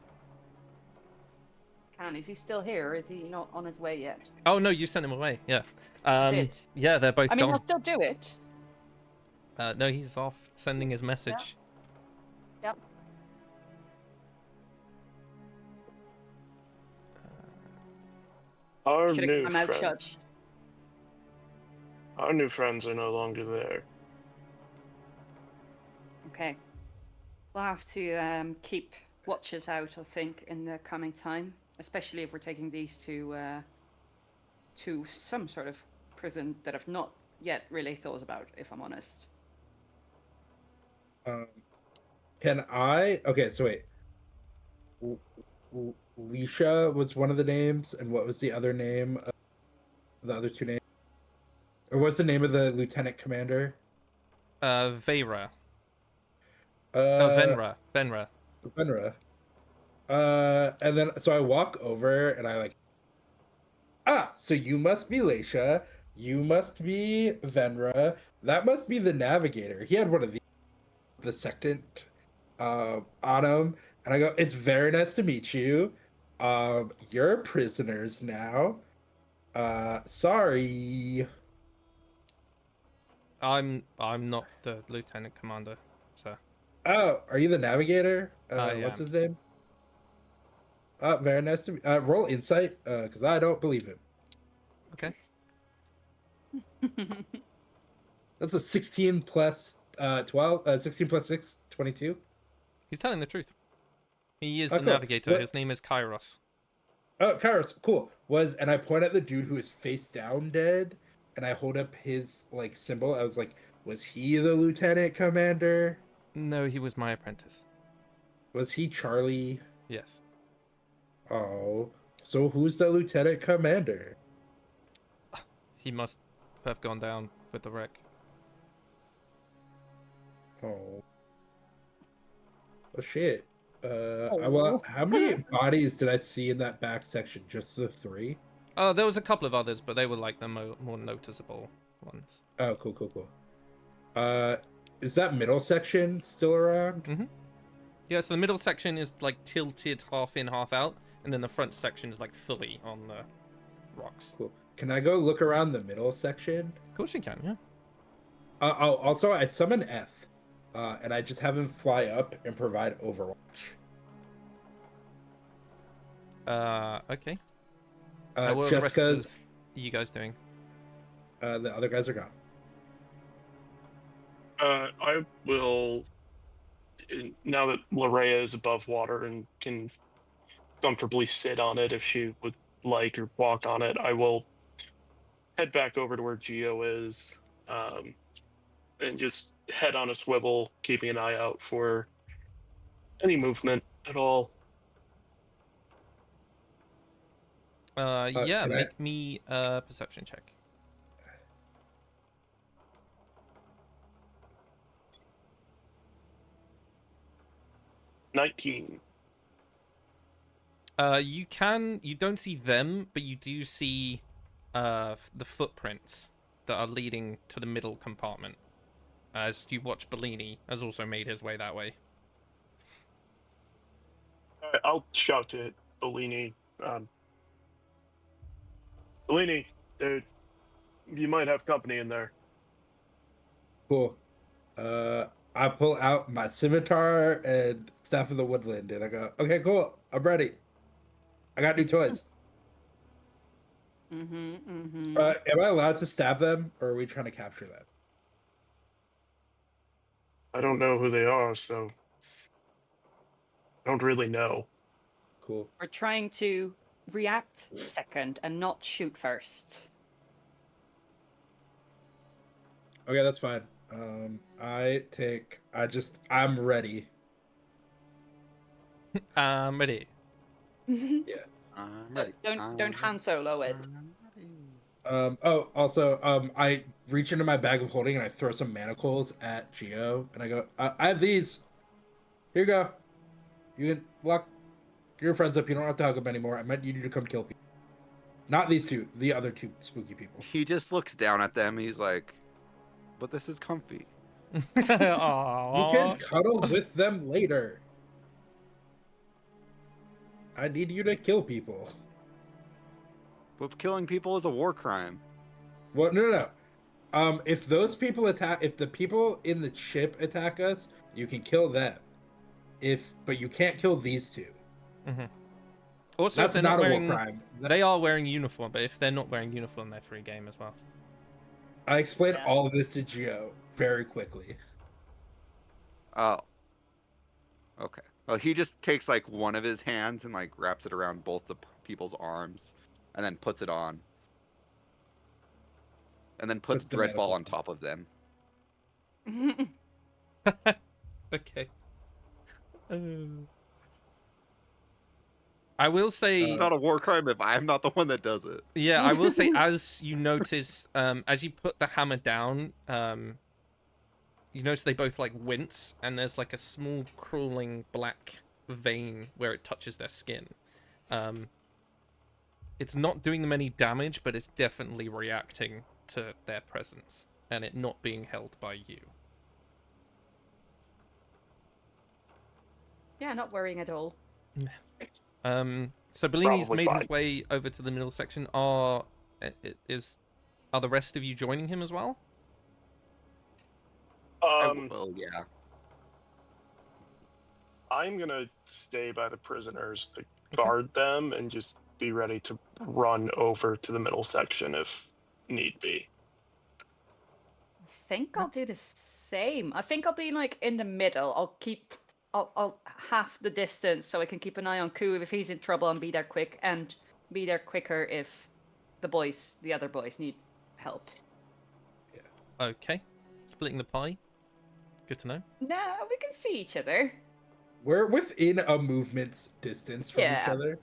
Is he still here, or is he not on his way yet? Oh no, you sent him away. Yeah. Did. Yeah, they're both I mean, gone. I'll still do it. No, he's off sending his message. Yep. Our Should have new kept my mouth friends. shut. Our new friends are no longer there. Okay. We'll have to keep watches out, I think, in the coming time, especially if we're taking these to some sort of prison that I've not yet really thought about, if I'm honest. Can I? Okay, so wait. Leisha was one of the names, and what was the other name? The other two names, or what's the name of the lieutenant commander? Veyra. Uh, Venra. Venra. And then so I walk over and I like, so you must be Leisha. You must be Venra. That must be the navigator. He had one of the second on him. And I go, it's very nice to meet you. You're prisoners now. Sorry. I'm not the lieutenant commander, sir. Oh, are you the navigator? I What's am. his name? Very nice to meet. Roll insight, because I don't believe him. Okay. That's a 16 plus 12. 16 plus 6, 22. He's telling the truth. He is Oh, the cool. navigator. What- His name is Kairos. Oh, Kairos, cool. And I point at the dude who is face down dead, and I hold up his like symbol. I was like, was he the lieutenant commander? No, he was my apprentice. Was he Charlie? Yes. Oh, so who's the lieutenant commander? He must have gone down with the wreck. Oh. Oh shit. Oh. Well, how many bodies did I see in that back section? Just the 3? Oh, there was a couple of others, but they were like the more noticeable ones. Oh, cool. Is that middle section still around? Mm-hmm. Yeah, so the middle section is like tilted half in, half out, and then the front section is like fully on the rocks. Cool. Can I go look around the middle section? Of course you can, yeah. Also, I summon F, and I just have him fly up and provide Overwatch. Okay. What are the rest Jessica's, of you guys doing? the other guys are gone. I will, now that Larea is above water and can comfortably sit on it if she would like, or walk on it, I will head back over to where Geo is, and just head on a swivel, keeping an eye out for any movement at all. Yeah, can I- make me a perception check. $19. You don't see them, but you do see the footprints that are leading to the middle compartment. As you watch, Bellini has also made his way that way. I'll shout to Bellini. Bellini, dude, you might have company in there. Cool. I pull out my scimitar and Staff of the Woodland, and I go, okay, cool. I'm ready. I got new toys. Mm-hmm. Am I allowed to stab them, or are we trying to capture them? I don't know who they are, so I don't really know. Cool. We're trying to react second and not shoot first. Okay, that's fine. I'm ready. I'm ready. I'm ready. Don't Han Solo it. I reach into my bag of holding and I throw some manacles at Geo, and I go, I have these. Here you go. You can lock your friends up. You don't have to hug them anymore. I meant you to come kill people. Not these two, the other two spooky people. He just looks down at them. He's like, but this is comfy. You can cuddle with them later. I need you to kill people. But killing people is a war crime. Well, no. If the people in the ship attack us, you can kill them. But you can't kill these two. Mm-hmm. Also, if That's they're not not a war wearing, crime. they are wearing uniform. But if they're not wearing uniform, they're free game as well. I explained Yeah. all of this to Gio very quickly. Oh, okay. Well, he just takes like one of his hands and like wraps it around both the people's arms, and then puts it on, and then puts Puts the Dreadfall mantle on top of them. Okay. I will say, It's not a war crime if I'm not the one that does it. yeah, I will say, as you notice, as you put the hammer down, you notice they both like wince, and there's like a small crawling black vein where it touches their skin. It's not doing them any damage, but it's definitely reacting to their presence and it not being held by you. Yeah, not worrying at all. So Bellini's Probably made his fine. way over to the middle section. Are the rest of you joining him as well? Well, yeah. I'm gonna stay by the prisoners to guard them and just be ready to run over to the middle section if need be. I think I'll do the same. I think I'll be like in the middle. I'll half the distance so I can keep an eye on Ku if he's in trouble and be there quick, and be there quicker if the other boys need help. Okay. Splitting the pie. Good to know. No, we can see each other. We're within a movement distance from each Yeah. other.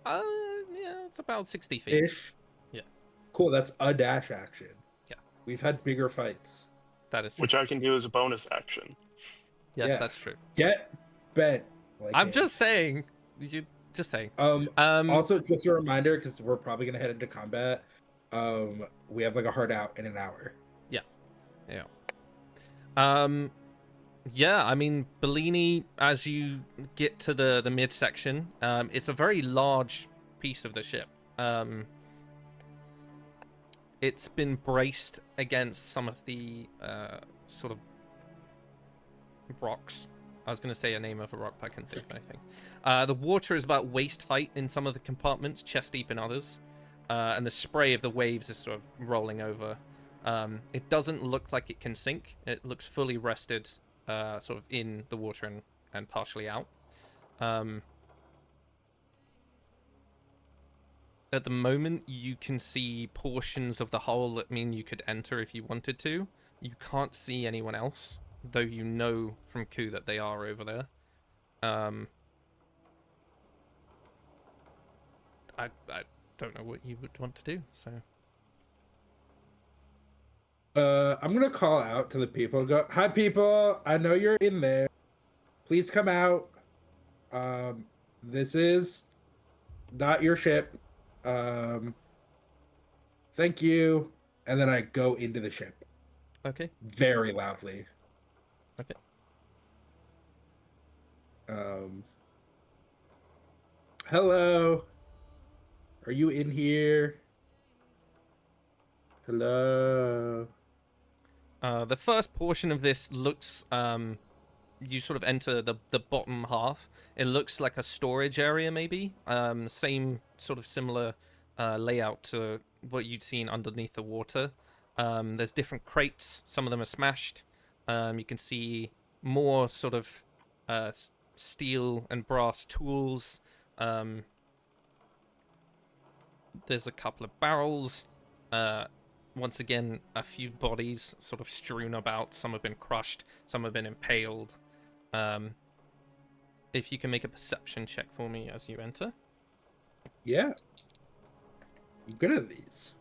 Yeah, it's about 60 feet. Ish. Yeah. Cool, that's a dash action. Yeah. We've had bigger fights. That is true. Which I can do as a bonus action. Yes, Yeah. that's true. Get bent. Like I'm him. just saying. You just saying. Also, just a reminder, because we're probably gonna head into combat. We have like a hard out in an hour. Yeah. Yeah, I mean, Bellini, as you get to the midsection, it's a very large piece of the ship. It's been braced against some of the sort of rocks. I was going to say a name of a rock, but I couldn't think of anything. The water is about waist height in some of the compartments, chest deep in others. And the spray of the waves is sort of rolling over. It doesn't look like it can sink. It looks fully rested, sort of in the water and partially out. At the moment, you can see portions of the hull that mean you could enter if you wanted to. You can't see anyone else, though you know from Ku that they are over there. I don't know what you would want to do, so... I'm gonna call out to the people and go, "Hi, people! I know you're in there. Please come out. This is not your ship. Thank you." And then I go into the ship Okay. very loudly. Okay. Hello. Are you in here? Hello. The first portion of this looks, you sort of enter the bottom half. It looks like a storage area, maybe. Same sort of similar layout to what you'd seen underneath the water. There's different crates. Some of them are smashed. You can see more sort of steel and brass tools. There's a couple of barrels. Once again, a few bodies sort of strewn about. Some have been crushed, some have been impaled. If you can make a perception check for me as you enter. Yeah. I'm good at these.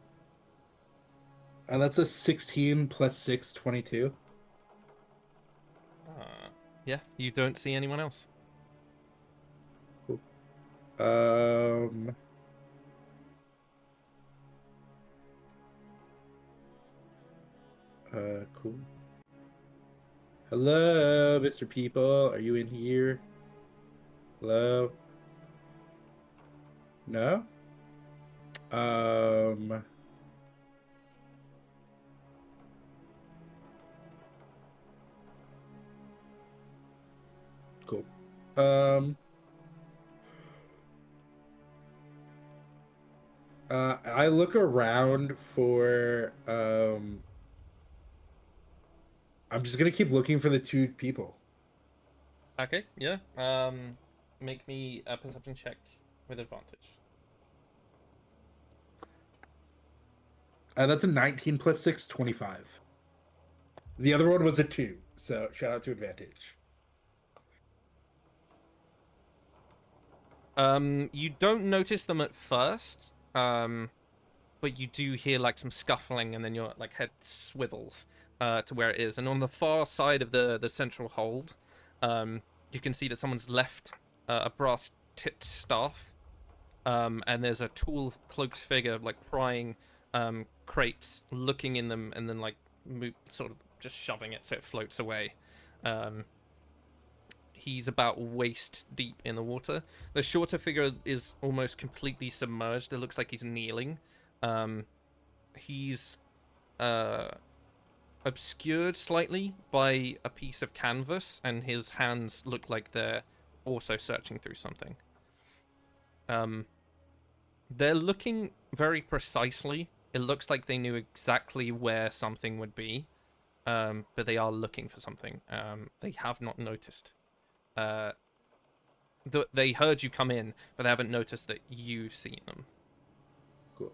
That's a 16 plus 6, 22. Yeah, you don't see anyone else. Cool. Hello, Mr. People. Are you in here? Hello? No? Cool. I look around for. I'm just gonna keep looking for the two people. Okay, yeah. Make me a perception check with advantage. That's a 19 plus 6, 25. The other one was a 2, so shout out to advantage. You don't notice them at first, but you do hear like some scuffling, and then your like head swivels to where it is. And on the far side of the central hold, you can see that someone's left a brass tipped staff, and there's a tall cloaked figure like prying crates, looking in them, and then like sort of just shoving it so it floats away. He's about waist deep in the water. The shorter figure is almost completely submerged. It looks like he's kneeling. He's obscured slightly by a piece of canvas, and his hands look like they're also searching through something. They're looking very precisely. It looks like they knew exactly where something would be, but they are looking for something. They have not noticed. They heard you come in, but they haven't noticed that you've seen them. Cool.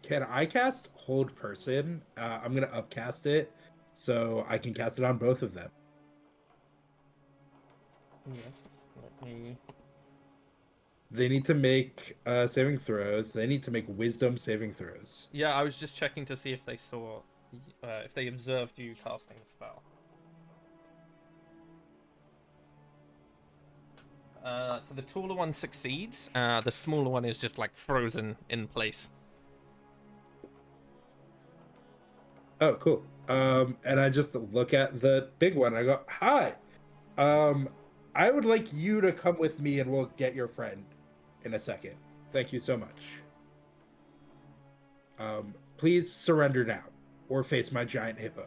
Can I cast Hold Person? I'm gonna upcast it, so I can cast it on both of them. Yes, let me... They need to make saving throws. They need to make Wisdom saving throws. Yeah, I was just checking to see if they saw, if they observed you casting the spell. So the taller one succeeds. The smaller one is just like frozen in place. Oh, cool. And I just look at the big one. I go, "Hi, I would like you to come with me, and we'll get your friend in a second. Thank you so much. Please surrender now, or face my giant hippo."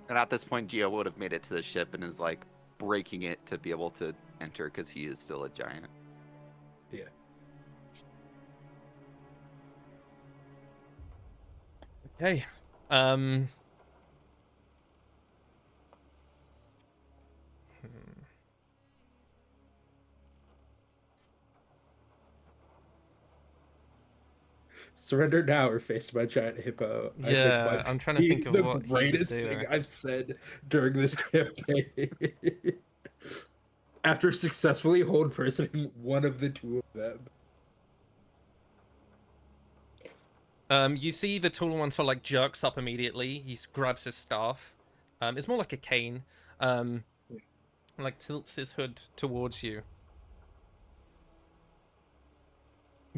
And at this point, Gio would have made it to the ship and is like breaking it to be able to enter because he is still a giant. Yeah. Okay. Surrender now or face my giant hippo. I think Yeah, might I'm trying to be think of the what he would greatest do. thing I've said during this campaign. After successfully hold personing one of the two of them. You see the taller one sort of like jerks up immediately. He grabs his staff. It's more like a cane. Like tilts his hood towards you.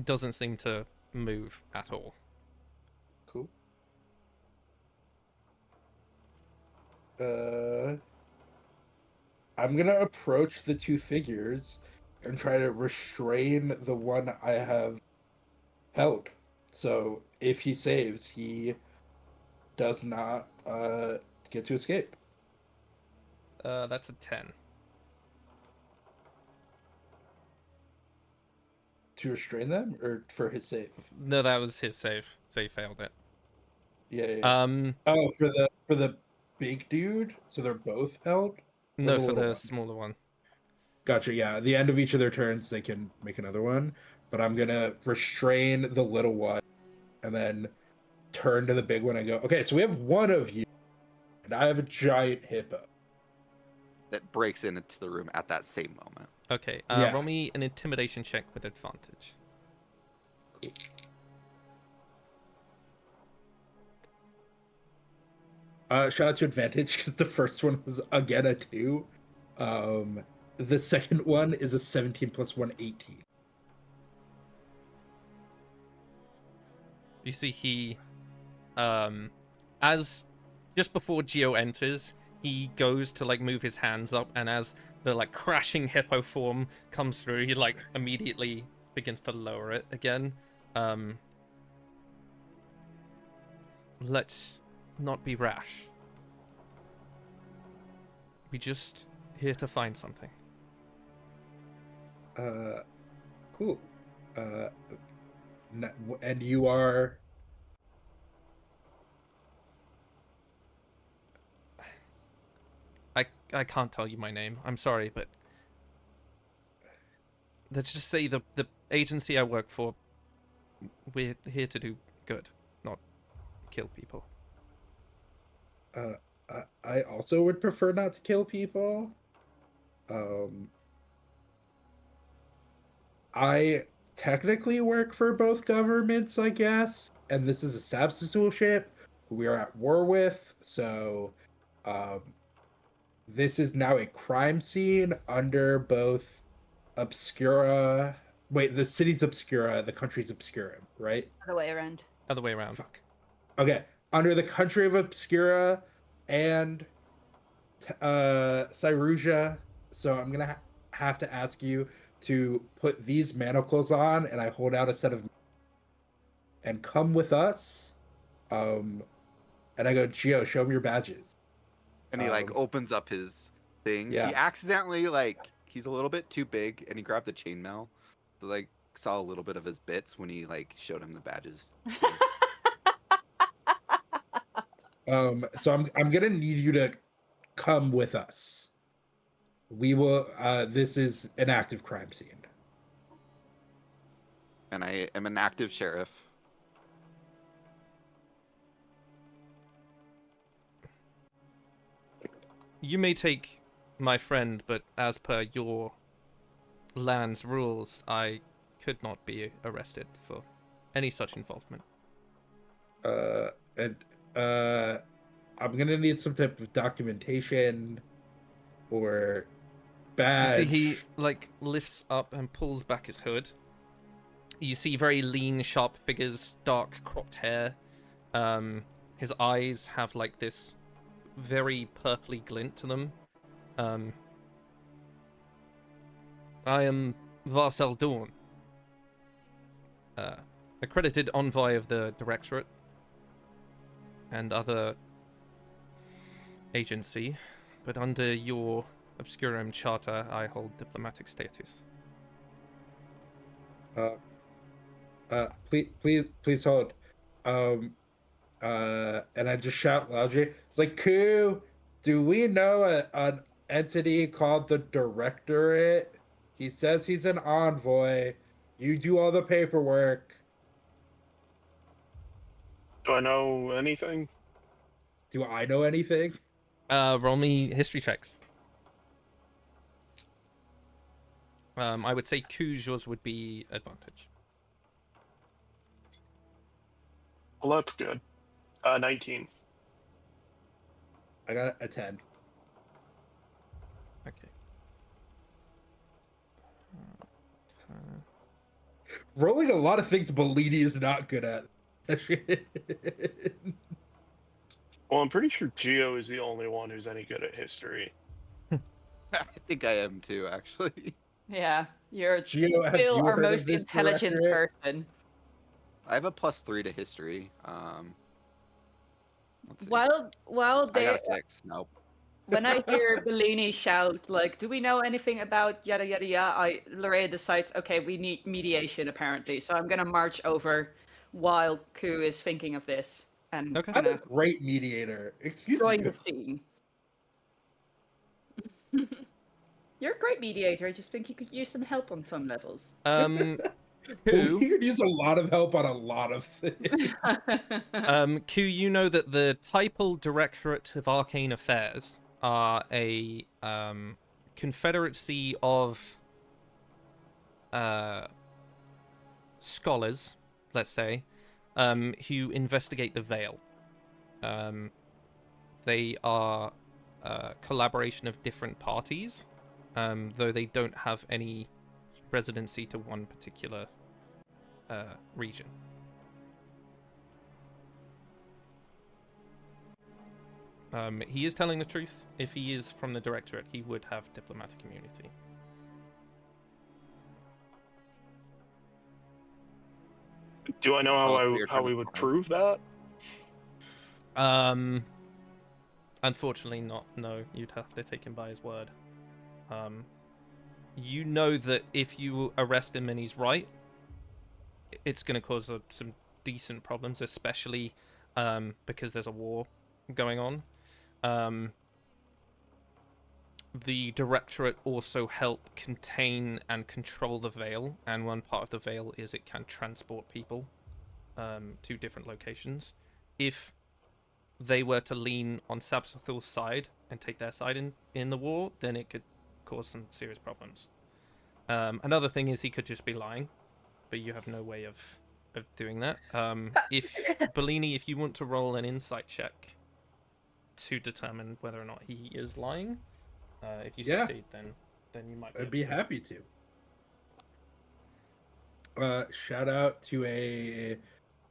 Doesn't seem to move at all. Cool. I'm gonna approach the two figures and try to restrain the one I have held. So if he saves, he does not get to escape. That's a 10. To restrain them, or for his save? No, that was his save, so he failed it. Yeah. Oh, for the big dude, so they're both held. No, for little the one? smaller one. Gotcha. Yeah, at the end of each of their turns, they can make another one. But I'm gonna restrain the little one, and then turn to the big one and go, "Okay, so we have one of you, and I have a giant hippo." That breaks into the room at that same moment. Okay, Yeah. roll me an intimidation check with advantage. Cool. Shout out to advantage because the first one was again a 2. The second one is a 17 plus 1, 18. You see he, as just before Gio enters, he goes to like move his hands up, and as the like crashing hippo form comes through, he like immediately begins to lower it again. Let's not be rash. We just here to find something. Cool. And you are. I can't tell you my name. I'm sorry, but let's just say the agency I work for, we're here to do good, not kill people. I also would prefer not to kill people. I technically work for both governments, I guess, and this is a substituteship who we are at war with, so um, this is now a crime scene under both Obscura. Wait, the city's Obscura, the country's Obscurum, right? Other way around. Other way around. Fuck. Okay, under the country of Obscura and Cyrusia. So I'm gonna have to ask you to put these manacles on, and I hold out a set of and come with us. And I go, Gio, show me your badges. And he like opens up his thing. Yeah. He accidentally like he's a little bit too big, and he grabbed the chainmail, so like saw a little bit of his bits when he like showed him the badges. So I'm gonna need you to come with us. We will. This is an active crime scene. And I am an active sheriff. You may take my friend, but as per your land's rules, I could not be arrested for any such involvement. And I'm gonna need some type of documentation or badge. You see, he like lifts up and pulls back his hood. You see very lean, sharp figures, dark cropped hair. His eyes have like this very purpley glint to them. I am Varsel Dawn, accredited envoy of the Directorate and other agency, but under your Obscurum charter, I hold diplomatic status. Please hold. And I just shout loudly. It's like, Koo, do we know an entity called the Directorate? He says he's an envoy. You do all the paperwork. Do I know anything? Do I know anything? Roll me history checks. I would say Koo's yours would be advantage. Well, that's good. 19. I got a 10. Okay. Rolling a lot of things Bellini is not good at. Well, I'm pretty sure Gio is the only one who's any good at history. I think I am too, actually. Yeah, you're Gio, have still you our heard of most this intelligent Directorate? person. I have a +3 to history. Let's see. Well, I they, got a 6. Nope. when I hear Bellini shout, like, do we know anything about yada yada yada, Lorraine decides, okay, we need mediation apparently, so I'm gonna march over while Ku is thinking of this and Okay. I'm a gonna great mediator. Excuse join me. the scene. You're a great mediator. I just think you could use some help on some levels. Koo, He could use a lot of help on a lot of things. Koo, you know that the Typal Directorate of Arcane Affairs are a confederacy of scholars, let's say, who investigate the Veil. They are a collaboration of different parties, though they don't have any residency to one particular region. He is telling the truth. If he is from the Directorate, he would have diplomatic immunity. Do I know Tell us what you're how trying we to would find. prove that? Unfortunately not. No, you'd have to take him by his word. You know that if you arrest him and he's right, it's going to cause some decent problems, especially because there's a war going on. The Directorate also help contain and control the Veil, and one part of the Veil is it can transport people to different locations. If they were to lean on Sabsathul's side and take their side in the war, then it could cause some serious problems. Another thing is he could just be lying, but you have no way of doing that. If Bellini, if you want to roll an insight check to determine whether or not he is lying, if you succeed, then you might. I'd be happy to. Shout out to a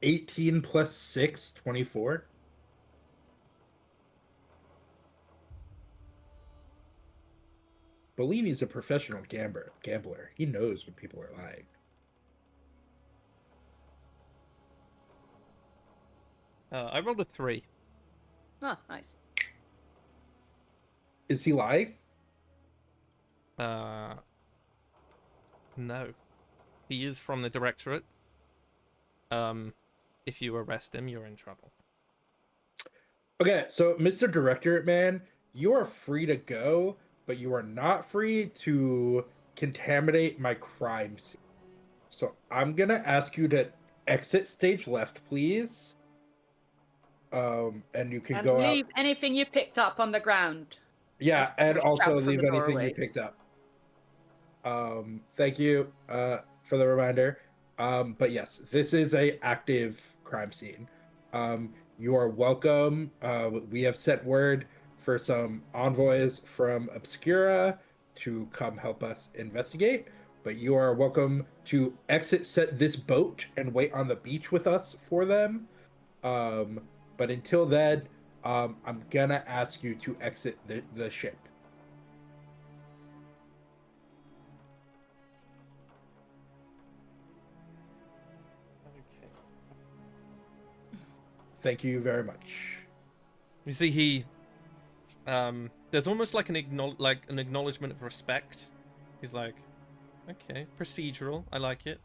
18 plus 6, 24. Bellini's a professional gambler. He knows when people are lying. I rolled a 3. Oh, nice. Is he lying? No. He is from the Directorate. If you arrest him, you're in trouble. Okay, so Mr. Directorate man, you are free to go, but you are not free to contaminate my crime scene. So I'm gonna ask you to exit stage left, please. And you can go leave out. anything you picked up on the ground. Yeah, and Just also shout from leave the anything doorway. you picked up. Thank you for the reminder. But yes, this is a active crime scene. You are welcome. We have sent word for some envoys from Obscura to come help us investigate. But you are welcome to exit this boat and wait on the beach with us for them. But until then, I'm gonna ask you to exit the ship. Okay. Thank you very much. You see, he there's almost like an acknowledgement of respect. He's like, okay, procedural. I like it.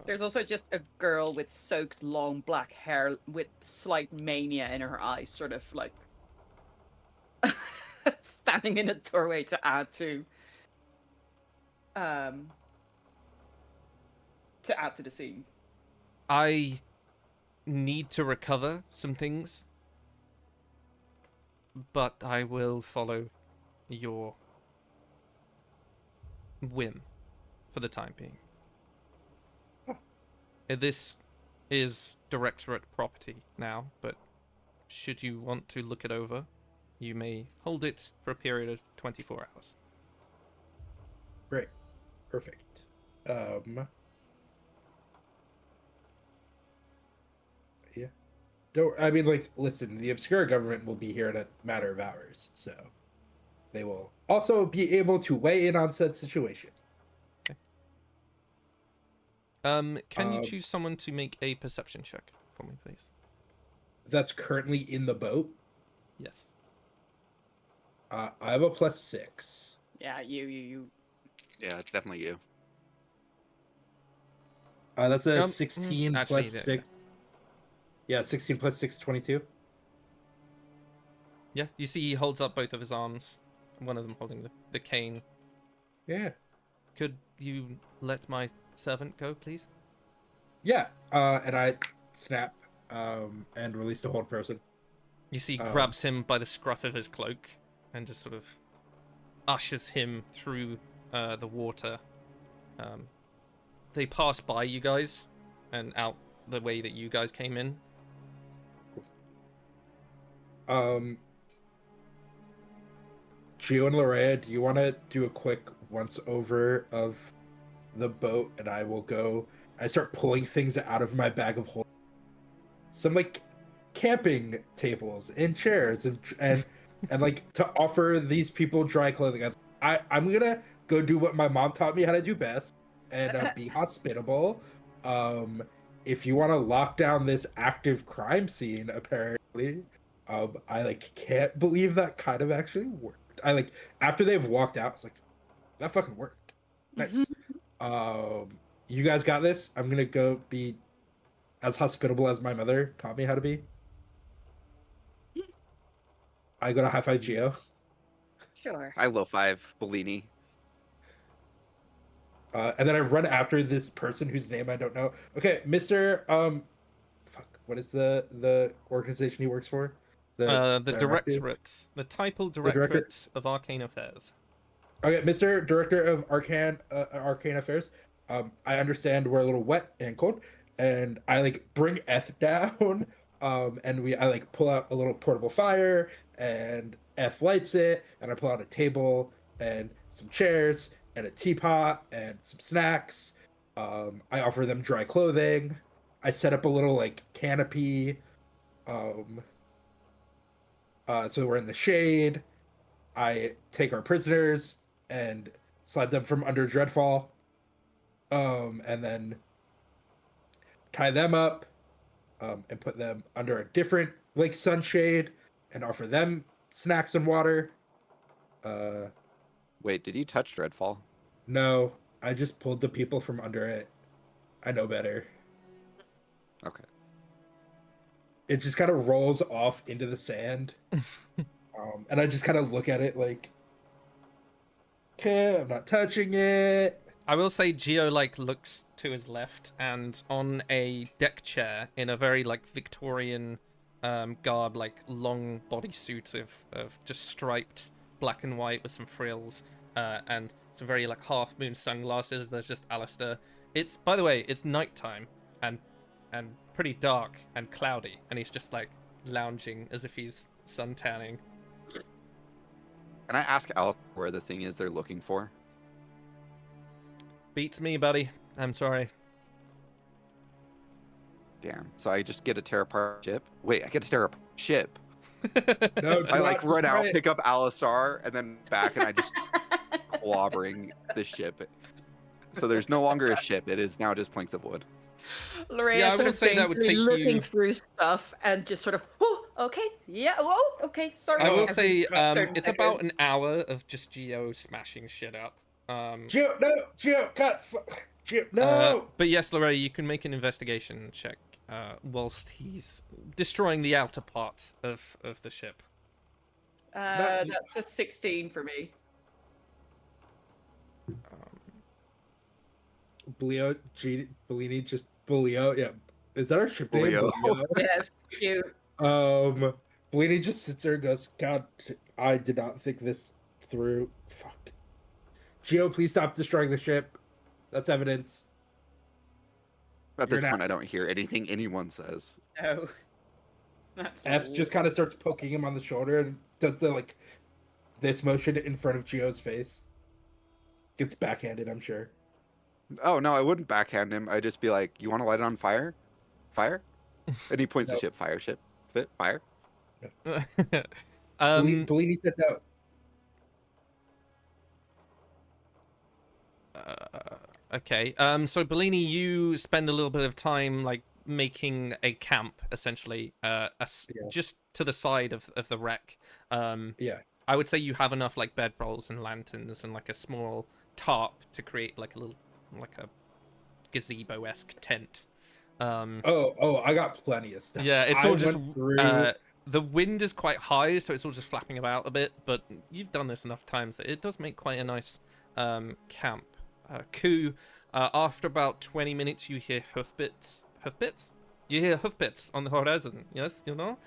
There's also just a girl with soaked long black hair with slight mania in her eyes, sort of like standing in a doorway to add to the scene. I need to recover some things, but I will follow your whim for the time being. This is Directorate property now, but should you want to look it over, you may hold it for a period of 24 hours. Great. Perfect. Yeah. Listen, the Obscura government will be here in a matter of hours, so they will also be able to weigh in on said situation. Can you choose someone to make a perception check for me, please? That's currently in the boat. Yes. I have a +6. Yeah, you. Yeah, it's definitely you. That's a 16 actually, plus 6. Yeah, 16 plus 6, 22. Yeah, you see he holds up both of his arms, one of them holding the cane. Yeah. Could you let my servant go, please? Yeah. And I snap and release the hold person. You see he grabs him by the scruff of his cloak and just sort of ushers him through the water. They pass by you guys and out the way that you guys came in. Gio and Larea, do you want to do a quick once over of the boat, and I will go. I start pulling things out of my bag of holding. Some like camping tables and chairs and like to offer these people dry clothing. I'm gonna go do what my mom taught me how to do best and be hospitable. If you want to lock down this active crime scene, apparently, I like can't believe that kind of actually worked. I like after they've walked out, it's like that fucking worked. Nice. You guys got this. I'm gonna go be as hospitable as my mother taught me how to be. I go to high five Geo. Sure. I low five Bellini. And then I run after this person whose name I don't know. Okay, Mr. Fuck, what is the organization he works for? The directive? Directorate, the Typal director? Directorate of Arcane Affairs. Okay, Mr. Director of Arcane Affairs. I understand we're a little wet and cold, and I like bring Eth down. And I like pull out a little portable fire, and Eth lights it, and I pull out a table and some chairs and a teapot and some snacks. I offer them dry clothing. I set up a little like canopy. So we're in the shade. I take our prisoners and slide them from under Dreadfall. And then tie them up, and put them under a different like sunshade and offer them snacks and water. Wait, did you touch Dreadfall? No, I just pulled the people from under it. I know better. Okay. It just kind of rolls off into the sand. And I just kind of look at it like, okay, I'm not touching it. I will say Geo like looks to his left, and on a deck chair in a very like Victorian garb, like long bodysuit of just striped black and white with some frills, and some very like half moon sunglasses. There's just Alistair. It's, by the way, it's nighttime and pretty dark and cloudy, and he's just like lounging as if he's suntanning. Can I ask Al where the thing is they're looking for? Beats me, buddy. I'm sorry. Damn. So I just get a tear apart ship? Wait, I get to tear apart ship. No, I like just run out, try it. pick up Alistar, and then back, and I just clobbering the ship. So there's no longer a ship. It is now just planks of wood. Lorraine Yeah, I sort will of say that would daintily take looking you- through stuff and just sort of, oh, okay, yeah, oh, okay, sorry. I will every say certain it's second. about an hour of just Geo smashing shit up. Geo, no, Geo, cut. Geo, no. But yes, Lorraine, you can make an investigation check whilst he's destroying the outer part of the ship. That's a 16 for me. Bellini, just Bulio. Yeah, is that our ship name? Bulio. Bulio? Yes, cute. Bellini just sits there and goes, "God, I did not think this through. Fuck. Geo, please stop destroying the ship. That's evidence." At You're this not- point, I don't hear anything anyone says. No. That's F just kind of starts poking him on the shoulder and does the like this motion in front of Geo's face. Gets backhanded, I'm sure. Oh, no, I wouldn't backhand him. I'd just be like, you want to light it on fire? Fire? And he points No. the ship. Fire ship. Fit? Fire? Bellini said no. Okay. So Bellini, you spend a little bit of time like making a camp, essentially, just to the side of the wreck. Yeah. I would say you have enough like bedrolls and lanterns and like a small tarp to create like a little like a gazebo-esque tent. I got plenty of stuff. Yeah, it's I all just went through- the wind is quite high, so it's all just flapping about a bit. But you've done this enough times that it does make quite a nice camp. Coup. After about 20 minutes, you hear hoofbeats. Hoofbeats? You hear hoofbeats on the horizon. Yes, you know.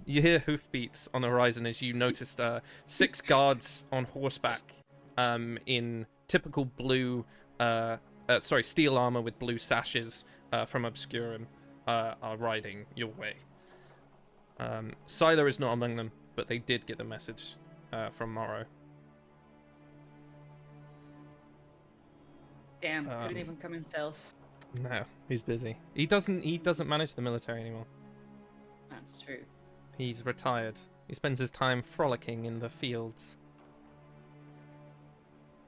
You hear hoofbeats on the horizon as you noticed 6 guards on horseback, in typical blue, steel armor with blue sashes from Obscurum, are riding your way. Sylar is not among them, but they did get the message from Morrow. Damn, couldn't even come himself. No, he's busy. He doesn't manage the military anymore. That's true. He's retired. He spends his time frolicking in the fields.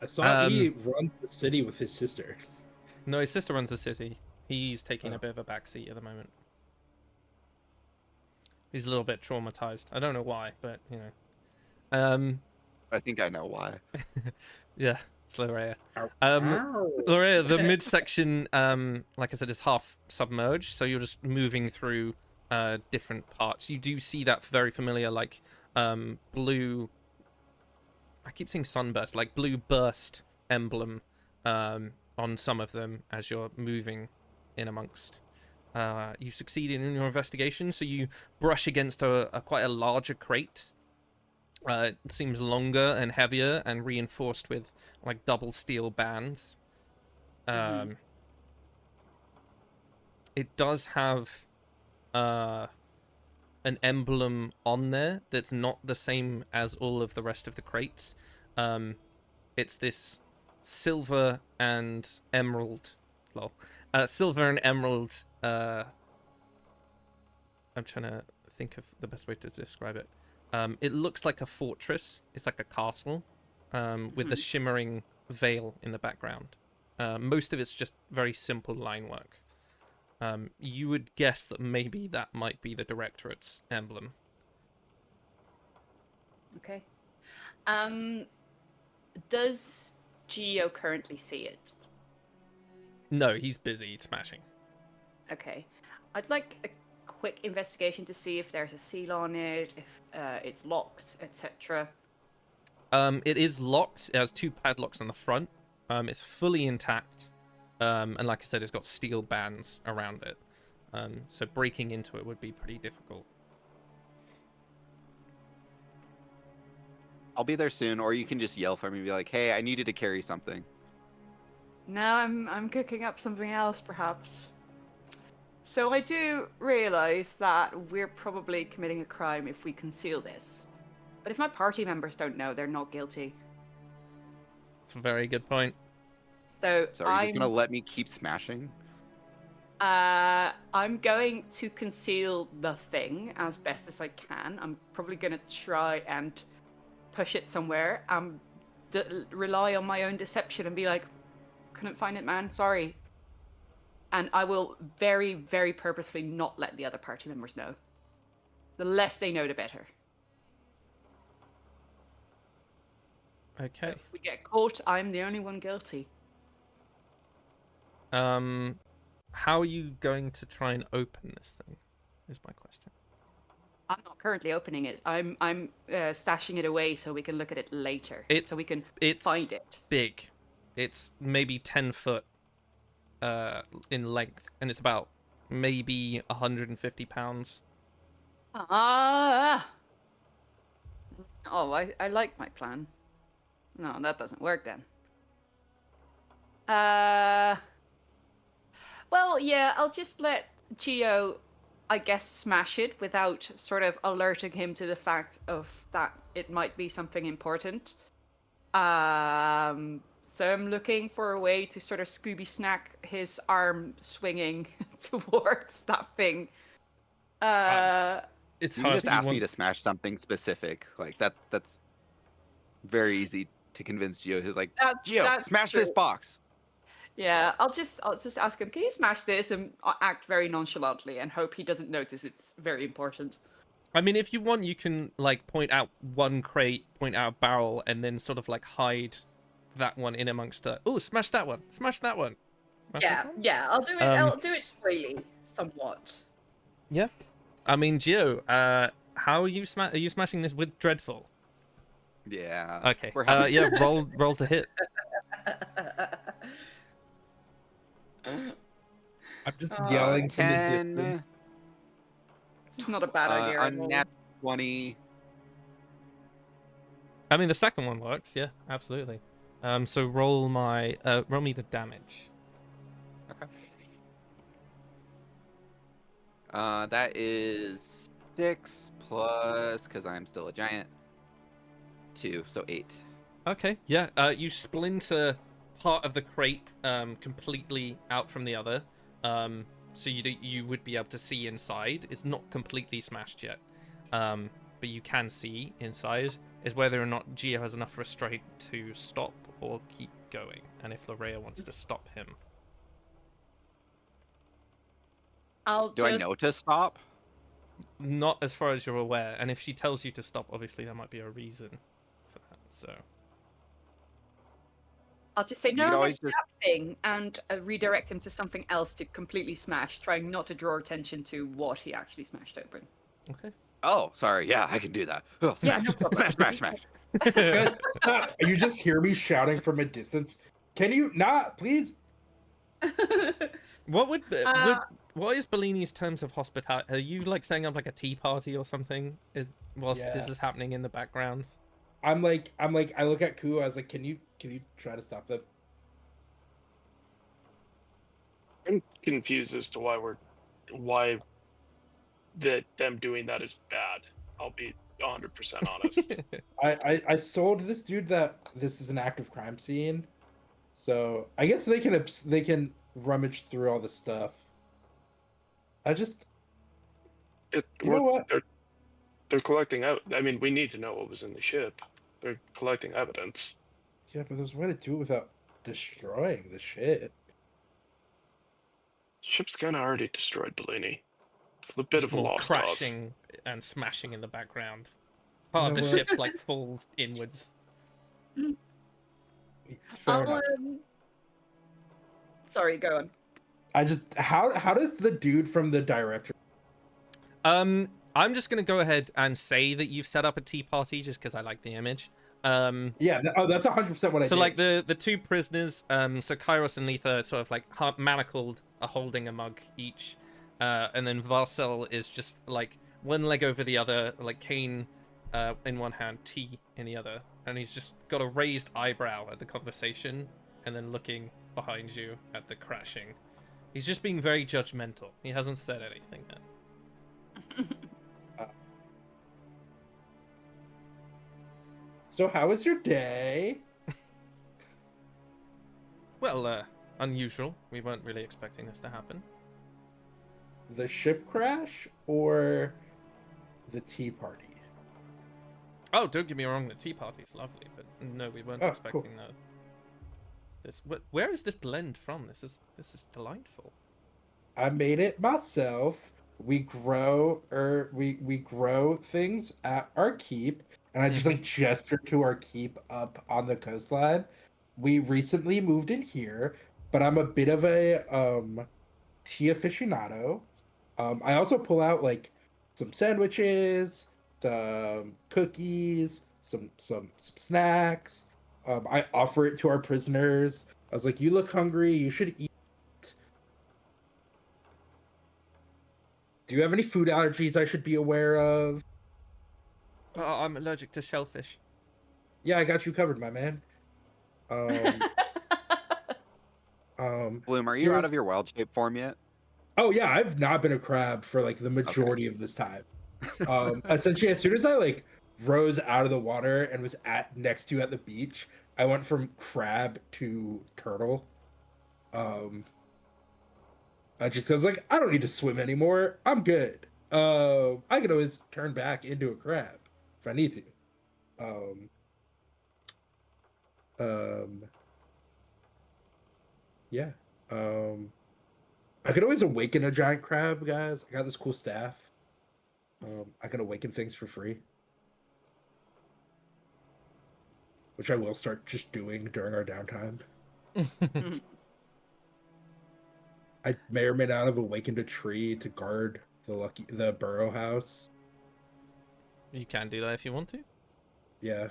I saw he runs the city with his sister. No, his sister runs the city. He's taking a bit of a backseat at the moment. He's a little bit traumatized. I don't know why, but you know. I think I know why. Yeah, it's Lorea. Ow. Lorea, the midsection, like I said, is half submerged, so you're just moving through different parts. You do see that very familiar, like blue. I keep saying sunburst, like blue burst emblem on some of them as you're moving in amongst. You succeeded in your investigation, so you brush against a quite a larger crate. It seems longer and heavier and reinforced with like double steel bands. It does have an emblem on there that's not the same as all of the rest of the crates. It's this silver and emerald. Silver and emerald. I'm trying to think of the best way to describe it. It looks like a fortress. It's like a castle with a shimmering veil in the background. Most of it's just very simple line work. You would guess that maybe that might be the Directorate's emblem. Okay. Does Geo currently see it? No, he's busy smashing. Okay. I'd like a quick investigation to see if there's a seal on it, if it's locked, etc. It is locked. It has 2 padlocks on the front. It's fully intact. And like I said, it's got steel bands around it. So breaking into it would be pretty difficult. I'll be there soon, or you can just yell for me and be like, hey, I needed to carry something. Now I'm cooking up something else, perhaps. So I do realize that we're probably committing a crime if we conceal this. But if my party members don't know, they're not guilty. It's a very good point. So are you just going to let me keep smashing? I'm going to conceal the thing as best as I can. I'm probably going to try and push it somewhere. Rely on my own deception and be like, couldn't find it, man. Sorry. And I will very, very purposefully not let the other party members know. The less they know, the better. Okay. So if we get caught, I'm the only one guilty. How are you going to try and open this thing? Is my question. I'm not currently opening it. I'm stashing it away so we can look at it later. So we can find it. Big. It's maybe 10 foot in length, and it's about maybe 150 pounds. Oh, I like my plan. No, that doesn't work then. Well, yeah, I'll just let Geo, I guess, smash it without sort of alerting him to the fact of that it might be something important. So I'm looking for a way to sort of Scooby snack his arm swinging towards that thing. It's You hard. just ask me to smash something specific. Like that's very easy to convince Gio. Who's like, Gio, smash this box. Yeah, I'll just ask him, can you smash this, and act very nonchalantly and hope he doesn't notice it's very important. I mean, if you want, you can like point out one crate, point out a barrel, and then sort of like hide that one in amongst it. Oh, smash that one! Smash that one! Smash this one? Yeah, I'll do it. I'll do it freely, somewhat. Yeah, I mean, Gio, how are you Are you smashing this with Dreadful? Yeah. Okay. Yeah, roll to hit. I'm just yelling from the 10. distance. It's not a bad idea at all. Unnat 20. I mean, the second one works. Yeah, absolutely. So roll me the damage. Okay. That is 6 plus, because I'm still a giant, 2, so 8. Okay. Yeah. You splinter part of the crate completely out from the other. So you would be able to see inside. It's not completely smashed yet, but you can see inside. Is whether or not Gio has enough restraint to stop or keep going, and if Lorea wants to stop him. Do I know to stop? not as far as you're aware. And if she tells you to stop, obviously there might be a reason for that. So I'll just say You no, could no, always that just- thing, and redirect him to something else to completely smash, trying not to draw attention to what he actually smashed open. okay. Oh, sorry. Yeah, I can do that. Oh, Yeah, smash, no problem. smash, smash. Guys, stop. You just hear me shouting from a distance. Can you not, please? What what is Bellini's terms of hospitality? Are you like setting up like a tea party or something? Whilst Yeah. this is happening in the background? I'm like, I look at Ku. I was like, can you try to stop them? I'm confused as to why them doing that is bad. I'll be 100% honest. I sold this dude that this is an active crime scene, so I guess they can rummage through all the stuff. I just You know what? They're collecting out. I mean, we need to know what was in the ship. They're collecting evidence. Yeah, but there's a way to do it without destroying the shit. Ship's kind of already destroyed, Bellini. It's a bit Just of a more lost cause. crashing and smashing in the background. Part of You the know ship like falls inwards. Fair enough. Sorry, go on. I just how does the dude from the director? I'm just gonna go ahead and say that you've set up a tea party just because I like the image. Yeah, that's 100% what I So did. like the two prisoners, so Kairos and Letha sort of like manacled, are holding a mug each, and then Varcel is just like one leg over the other, like cane in one hand, tea in the other, and he's just got a raised eyebrow at the conversation, and then looking behind you at the crashing. He's just being very judgmental. He hasn't said anything yet. So how was your day? Well, unusual. We weren't really expecting this to happen. The ship crash or the tea party? Oh, don't get me wrong, the tea party's lovely, but no, we weren't Oh, expecting this. Where is this blend from? This is delightful. I made it myself. We grow we grow things at our keep, and I just like gestured to our keep up on the coastline. We recently moved in here, but I'm a bit of a tea aficionado. I also pull out like some sandwiches, some cookies, some snacks. I offer it to our prisoners. I was like, "You look hungry. You should eat." Do you have any food allergies I should be aware of? Oh, I'm allergic to shellfish. Yeah, I got you covered, my man. Bloom, are you out here's- of your wild shape form yet? Oh yeah, I've not been a crab for like the majority of this time. Essentially, as soon as I like rose out of the water and was next to you at the beach, I went from crab to turtle. I was like, I don't need to swim anymore. I'm good. I can always turn back into a crab if I need to. Yeah. I could always awaken a giant crab, guys. I got this cool staff. I can awaken things for free. Which I will start just doing during our downtime. I may or may not have awakened a tree to guard the burrow house. You can do that if you want to. Yeah.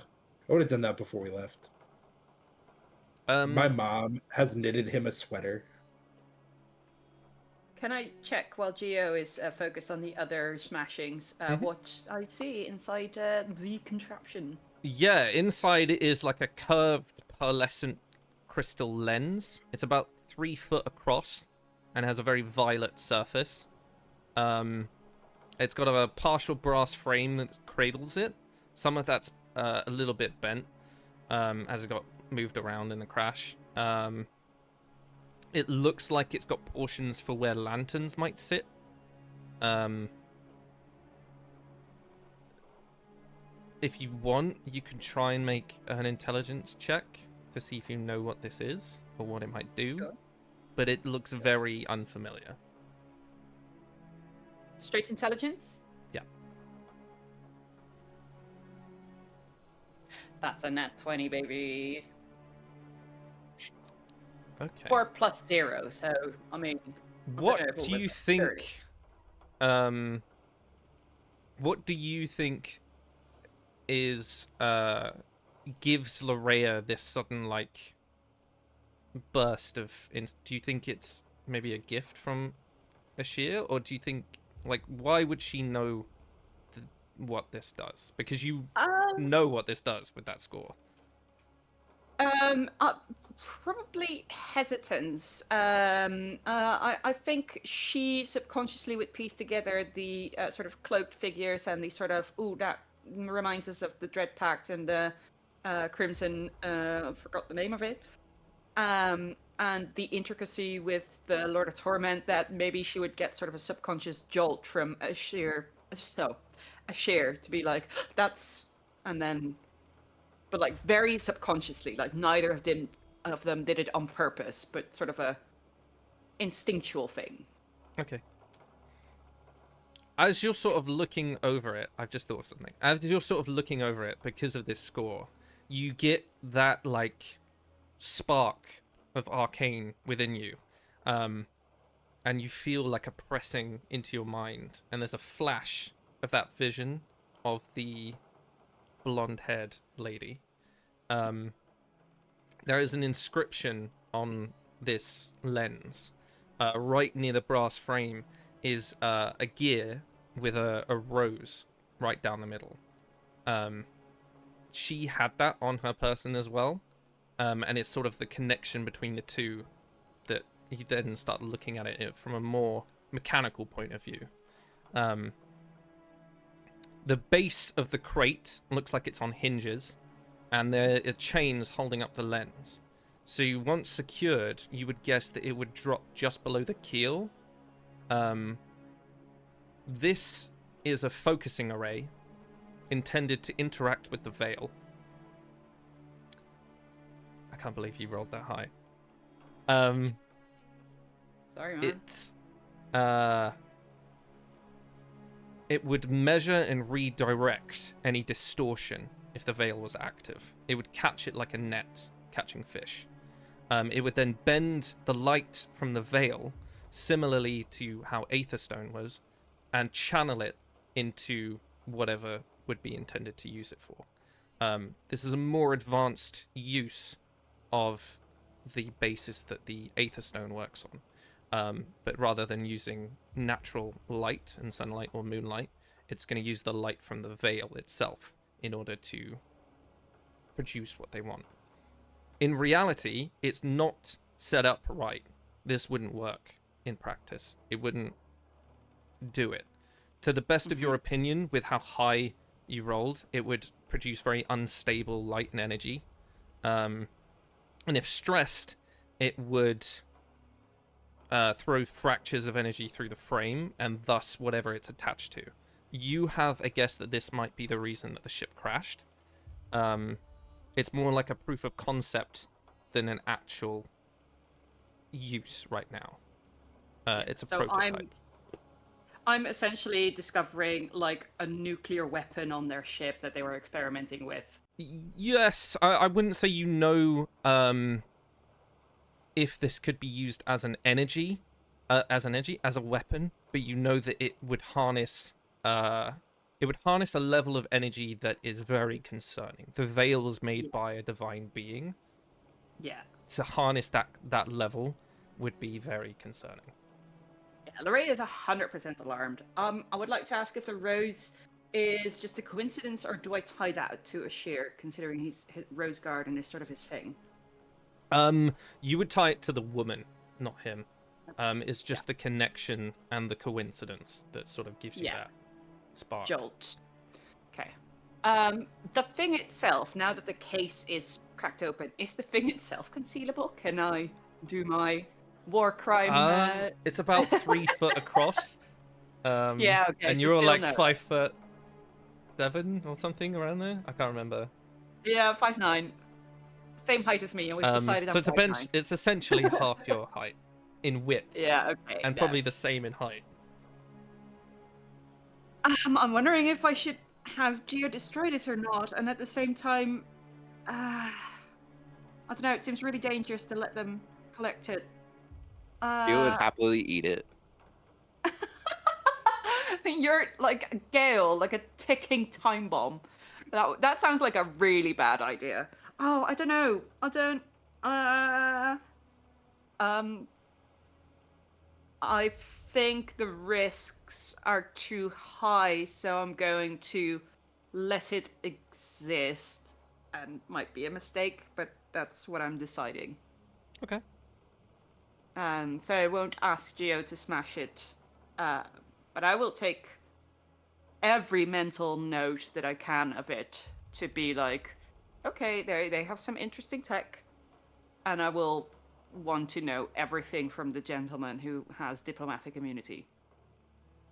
I would have done that before we left. My mom has knitted him a sweater. Can I check while Geo is focused on the other smashings what I see inside the contraption? Yeah, inside it is like a curved pearlescent crystal lens. It's about 3 foot across and has a very violet surface. It's got a partial brass frame that cradles it. Some of that's a little bit bent as it got moved around in the crash. It looks like it's got portions for where lanterns might sit. If you want, you can try and make an intelligence check to see if you know what this is or what it might do. Sure. But it looks very unfamiliar. Straight intelligence? Yeah. That's a nat 20, baby. Okay. 4 plus 0, so, I mean... I What don't know if it do was you a think? What do you think is gives Larea this sudden like burst of? Do you think it's maybe a gift from Ashir, or do you think like why would she know what this does? Because you 30. know what this does with that score. Probably hesitance. I think she subconsciously would piece together the sort of cloaked figures and the sort of, that reminds us of the Dread Pact and the Crimson, forgot the name of it. And the intricacy with the Lord of Torment, that maybe she would get sort of a subconscious jolt from Ashir to be like, that's, and then... But like very subconsciously, like neither of them did it on purpose, but sort of a instinctual thing. Okay. As you're sort of looking over it, I've just thought of something. As you're sort of looking over it, because of this score, you get that like spark of arcane within you, and you feel like a pressing into your mind, and there's a flash of that vision of the blonde-haired lady. There is an inscription on this lens. Right near the brass frame is a gear with a rose right down the middle. She had that on her person as well, and it's sort of the connection between the two that you then start looking at it from a more mechanical point of view. The base of the crate looks like it's on hinges, and there are chains holding up the lens. So once secured, you would guess that it would drop just below the keel. This is a focusing array intended to interact with the veil. I can't believe you rolled that high. Sorry, man. It's it would measure and redirect any distortion if the veil was active. It would catch it like a net catching fish. It would then bend the light from the veil, similarly to how Aetherstone was, and channel it into whatever would be intended to use it for. This is a more advanced use of the basis that the Aetherstone works on. But rather than using natural light and sunlight or moonlight, it's going to use the light from the veil itself in order to produce what they want. In reality, it's not set up right. This wouldn't work in practice. It wouldn't do it. To the best of your opinion, with how high you rolled, it would produce very unstable light and energy. And if stressed, it would throw fractures of energy through the frame, and thus whatever it's attached to. You have a guess that this might be the reason that the ship crashed. It's more like a proof of concept than an actual use right now. It's a prototype. I'm essentially discovering like a nuclear weapon on their ship that they were experimenting with. Yes, I wouldn't say you know if this could be used as an energy, as a weapon, but you know that it would harness a level of energy that is very concerning. The veil was made by a divine being. Yeah. To harness that level would be very concerning. Yeah, Lorraine is 100% alarmed. I would like to ask if the rose is just a coincidence, or do I tie that to Ashir, considering his Rose Garden is sort of his thing? You would tie it to the woman, not him. It's just the connection and the coincidence that sort of gives you that spark. Jolt. Okay. The thing itself, now that the case is cracked open, is the thing itself concealable? Can I do my war crime? It's about 3 foot across. Yeah, okay. And so you're all still like no. 5'7" or something around there. I can't remember. Yeah, 5'9". Same height as me, and we've decided so I'm it's a 5'9". bench. It's essentially half your height in width. Yeah, okay. And probably the same in height. I'm wondering if I should have Geo destroy this or not, and at the same time, I don't know. It seems really dangerous to let them collect it. You would happily eat it. You're like a gale, like a ticking time bomb. That sounds like a really bad idea. Oh, I don't know. I don't. I think the risks are too high, so I'm going to let it exist. And might be a mistake, but that's what I'm deciding. Okay. So I won't ask Geo to smash it, but I will take every mental note that I can of it to be like, okay, they have some interesting tech, and I will want to know everything from the gentleman who has diplomatic immunity.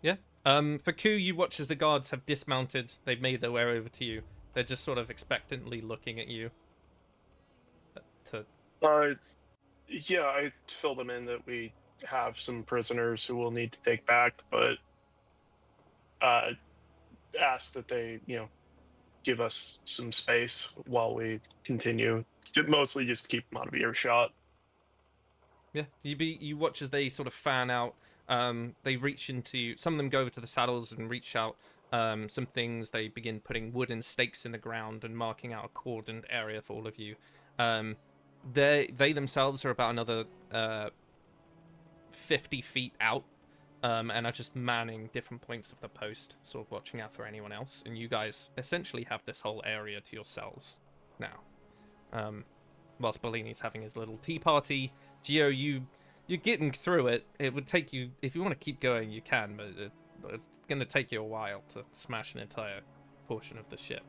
Yeah. For Ku, you watch as the guards have dismounted. They've made their way over to you. They're just sort of expectantly looking at you. Yeah, I fill them in that we have some prisoners who we'll need to take back, but ask that they, give us some space while we continue. Mostly just keep them out of earshot. Yeah, you watch as they sort of fan out. They reach into, some of them go over to the saddles and reach out some things. They begin putting wooden stakes in the ground and marking out a cordoned area for all of you. They themselves are about another 50 feet out, and are just manning different points of the post, sort of watching out for anyone else. And you guys essentially have this whole area to yourselves now. Whilst Bellini's having his little tea party, Geo, you're getting through it. It would take you, if you want to keep going, you can, but it's going to take you a while to smash an entire portion of the ship.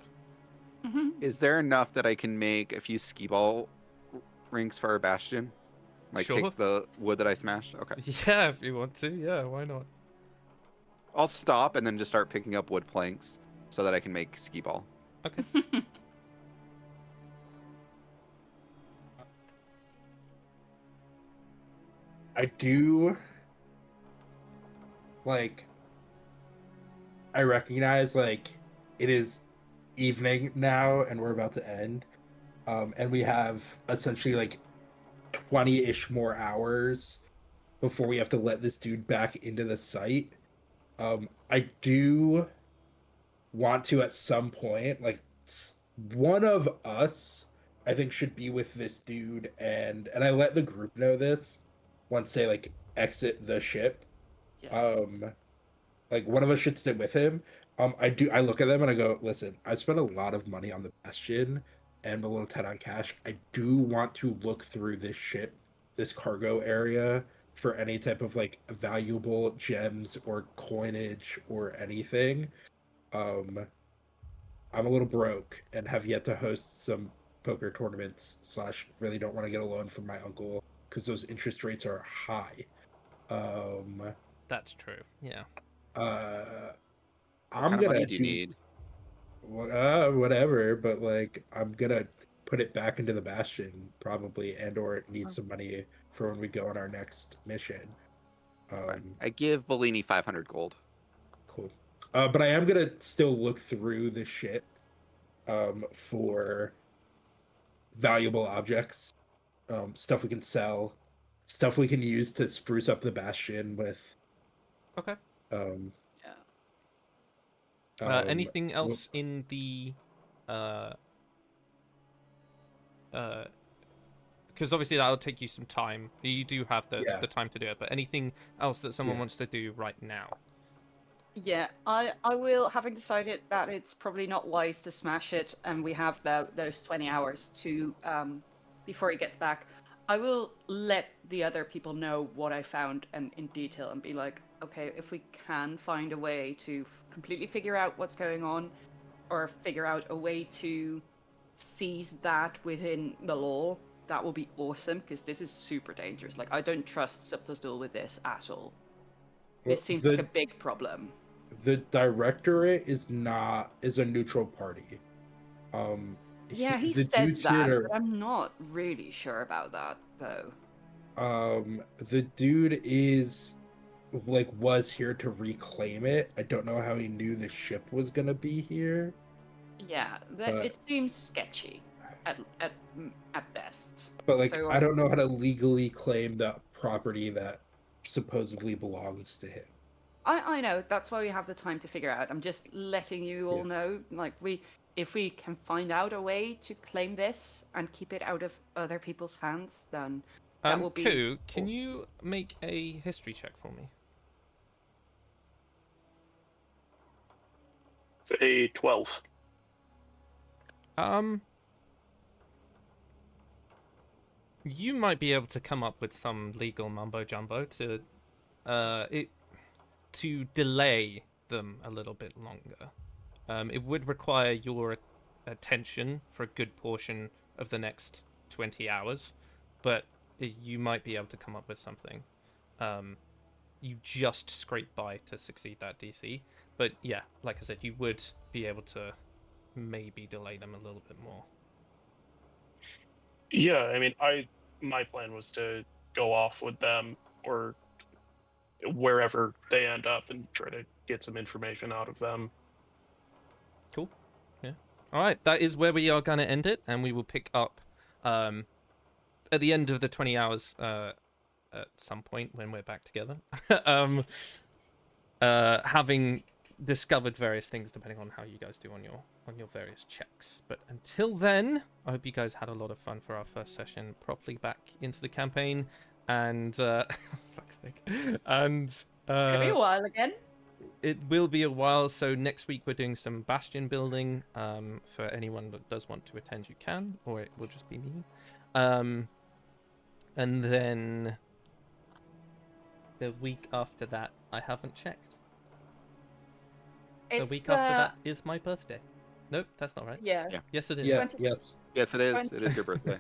Mm-hmm. Is there enough that I can make a few skee ball rings for our bastion? Like, Sure. take the wood that I smashed? Okay. Yeah, if you want to. Yeah, why not? I'll stop and then just start picking up wood planks so that I can make skee ball. Okay. I do, like, I recognize, like, it is evening now and we're about to end. And we have essentially, like, 20-ish more hours before we have to let this dude back into the site. I do want to, at some point, like, one of us, I think, should be with this dude, and I let the group know this once they, like, exit the ship. Yeah. Like, one of us should stay with him. I look at them and I go, listen, I spent a lot of money on the Bastion and a little 10 on cash. I do want to look through this ship, this cargo area, for any type of, like, valuable gems or coinage or anything. I'm a little broke and have yet to host some poker tournaments / really don't want to get a loan from my uncle because those interest rates are high. That's true. Yeah. What I'm kind of gonna money do you need? whatever, but, like, I'm gonna put it back into the Bastion probably, and or need some money for when we go on our next mission. Fine. I give Bellini 500 gold. Cool. But I am gonna still look through the ship for valuable objects, stuff we can sell, stuff we can use to spruce up the Bastion with. Okay. Um, Anything else in the because obviously that'll take you some time. You do have the time to do it, but anything else that someone wants to do right now? Yeah, I will, having decided that it's probably not wise to smash it, and we have those 20 hours to before he gets back, I will let the other people know what I found and in detail, and be like, okay, if we can find a way to completely figure out what's going on, or figure out a way to seize that within the law, that will be awesome, because this is super dangerous. Like, I don't trust Subtlestool with this at all. This seems like a big problem. The Directorate is a neutral party. Yeah, he says that, but I'm not really sure about that, though. The dude was here to reclaim it. I don't know how he knew the ship was gonna be here. Yeah, it seems sketchy. at best. But like, So, I don't know how to legally claim the property that supposedly belongs to him. I know, that's why we have the time to figure out. I'm just letting you all know, like, if we can find out a way to claim this and keep it out of other people's hands, then that will be... Ku, can you make a history check for me? It's a 12. You might be able to come up with some legal mumbo jumbo to delay them a little bit longer. It would require your attention for a good portion of the next 20 hours, but you might be able to come up with something. You just scrape by to succeed that DC, but yeah, like I said, you would be able to maybe delay them a little bit more. Yeah, I mean, my plan was to go off with them or wherever they end up and try to get some information out of them. Cool. Yeah. All right, that is where we are going to end it, and we will pick up at the end of the 20 hours at some point when we're back together. Having discovered various things depending on how you guys do on your various checks. But until then, I hope you guys had a lot of fun for our first session, properly back into the campaign, and fuck's sake. And It'll be a while again. it will be a while, so next week we're doing some bastion building. For anyone that does want to attend, you can, or it will just be me. And then the week after that, I haven't checked. The week after that is my birthday. Nope, that's not right. Yeah. Yes, it is. Yeah, 20 yes. Yes, it is. It is your birthday.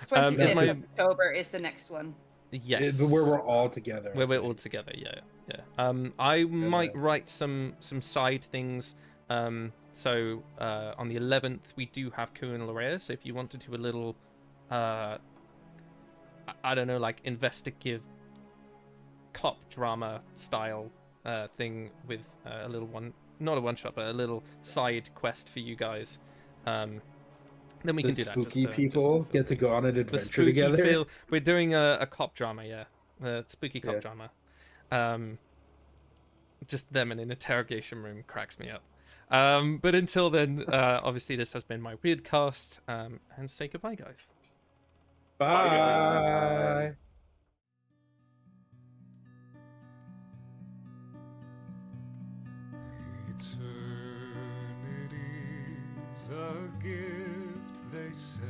25th my- of October is the next one. Yes. Where we're all together. Where we're all together, yeah. I might write some side things. So on the 11th we do have Ku and Larea, so if you want to do a little I don't know, like investigative cop drama style thing with a little not a one shot, but a little side quest for you guys, then we can do that. Spooky people get to go on an adventure together. We're doing a cop drama, yeah, spooky cop drama. Just them in an interrogation room cracks me up. But until then, obviously this has been my Wyrdcast, and say goodbye, guys. Bye. Eternity's a gift, they say,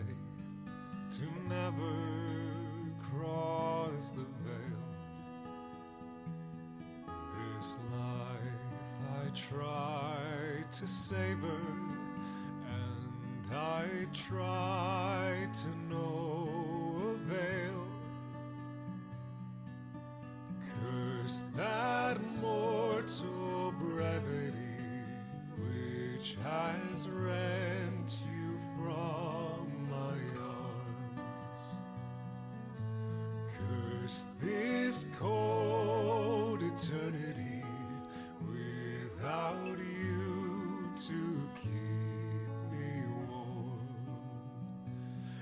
to never cross the veil. This life I try to savor, and I try to no avail. Curse that mortal brevity which has rent you from my arms. Curse this cold eternity without you to keep me warm.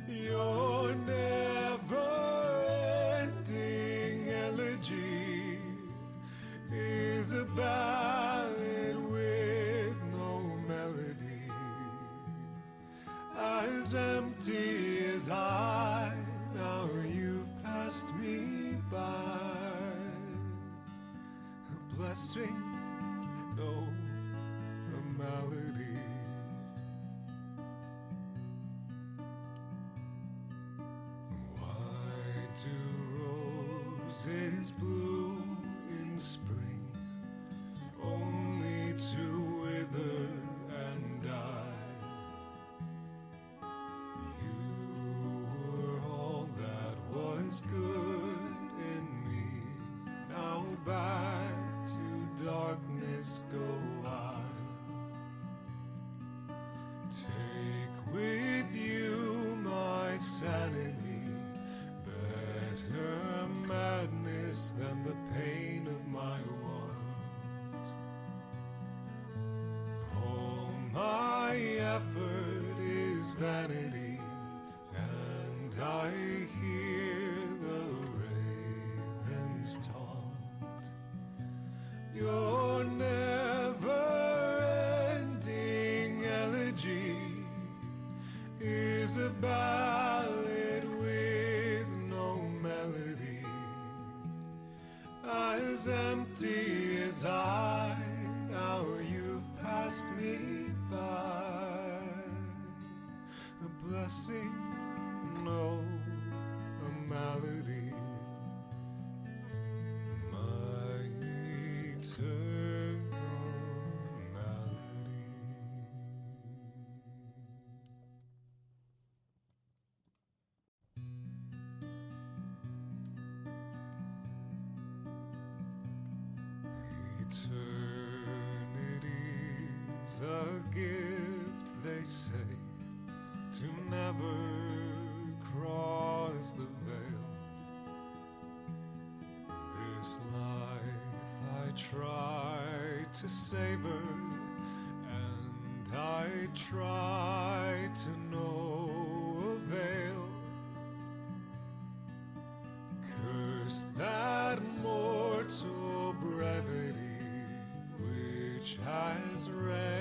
Your never-ending elegy is a ballad with no melody, as empty as I. Now you've passed me by, a blessing, no, a malady. Why do roses bloom in spring, only to wither and die? You were all that was good in me. Now back to darkness go I. Take with you my sanity, better madness than the pain of my want. All my effort is vanity, I hear the ravens taunt. Your never-ending elegy is a ballad with no melody, as empty as I. Now you've passed me by. A blessing, no, a malady. My eternal malady. Eternity's a gift, they say, to never cross the veil. This life I try to savor, and I try to no avail. Curse that mortal brevity which has reigned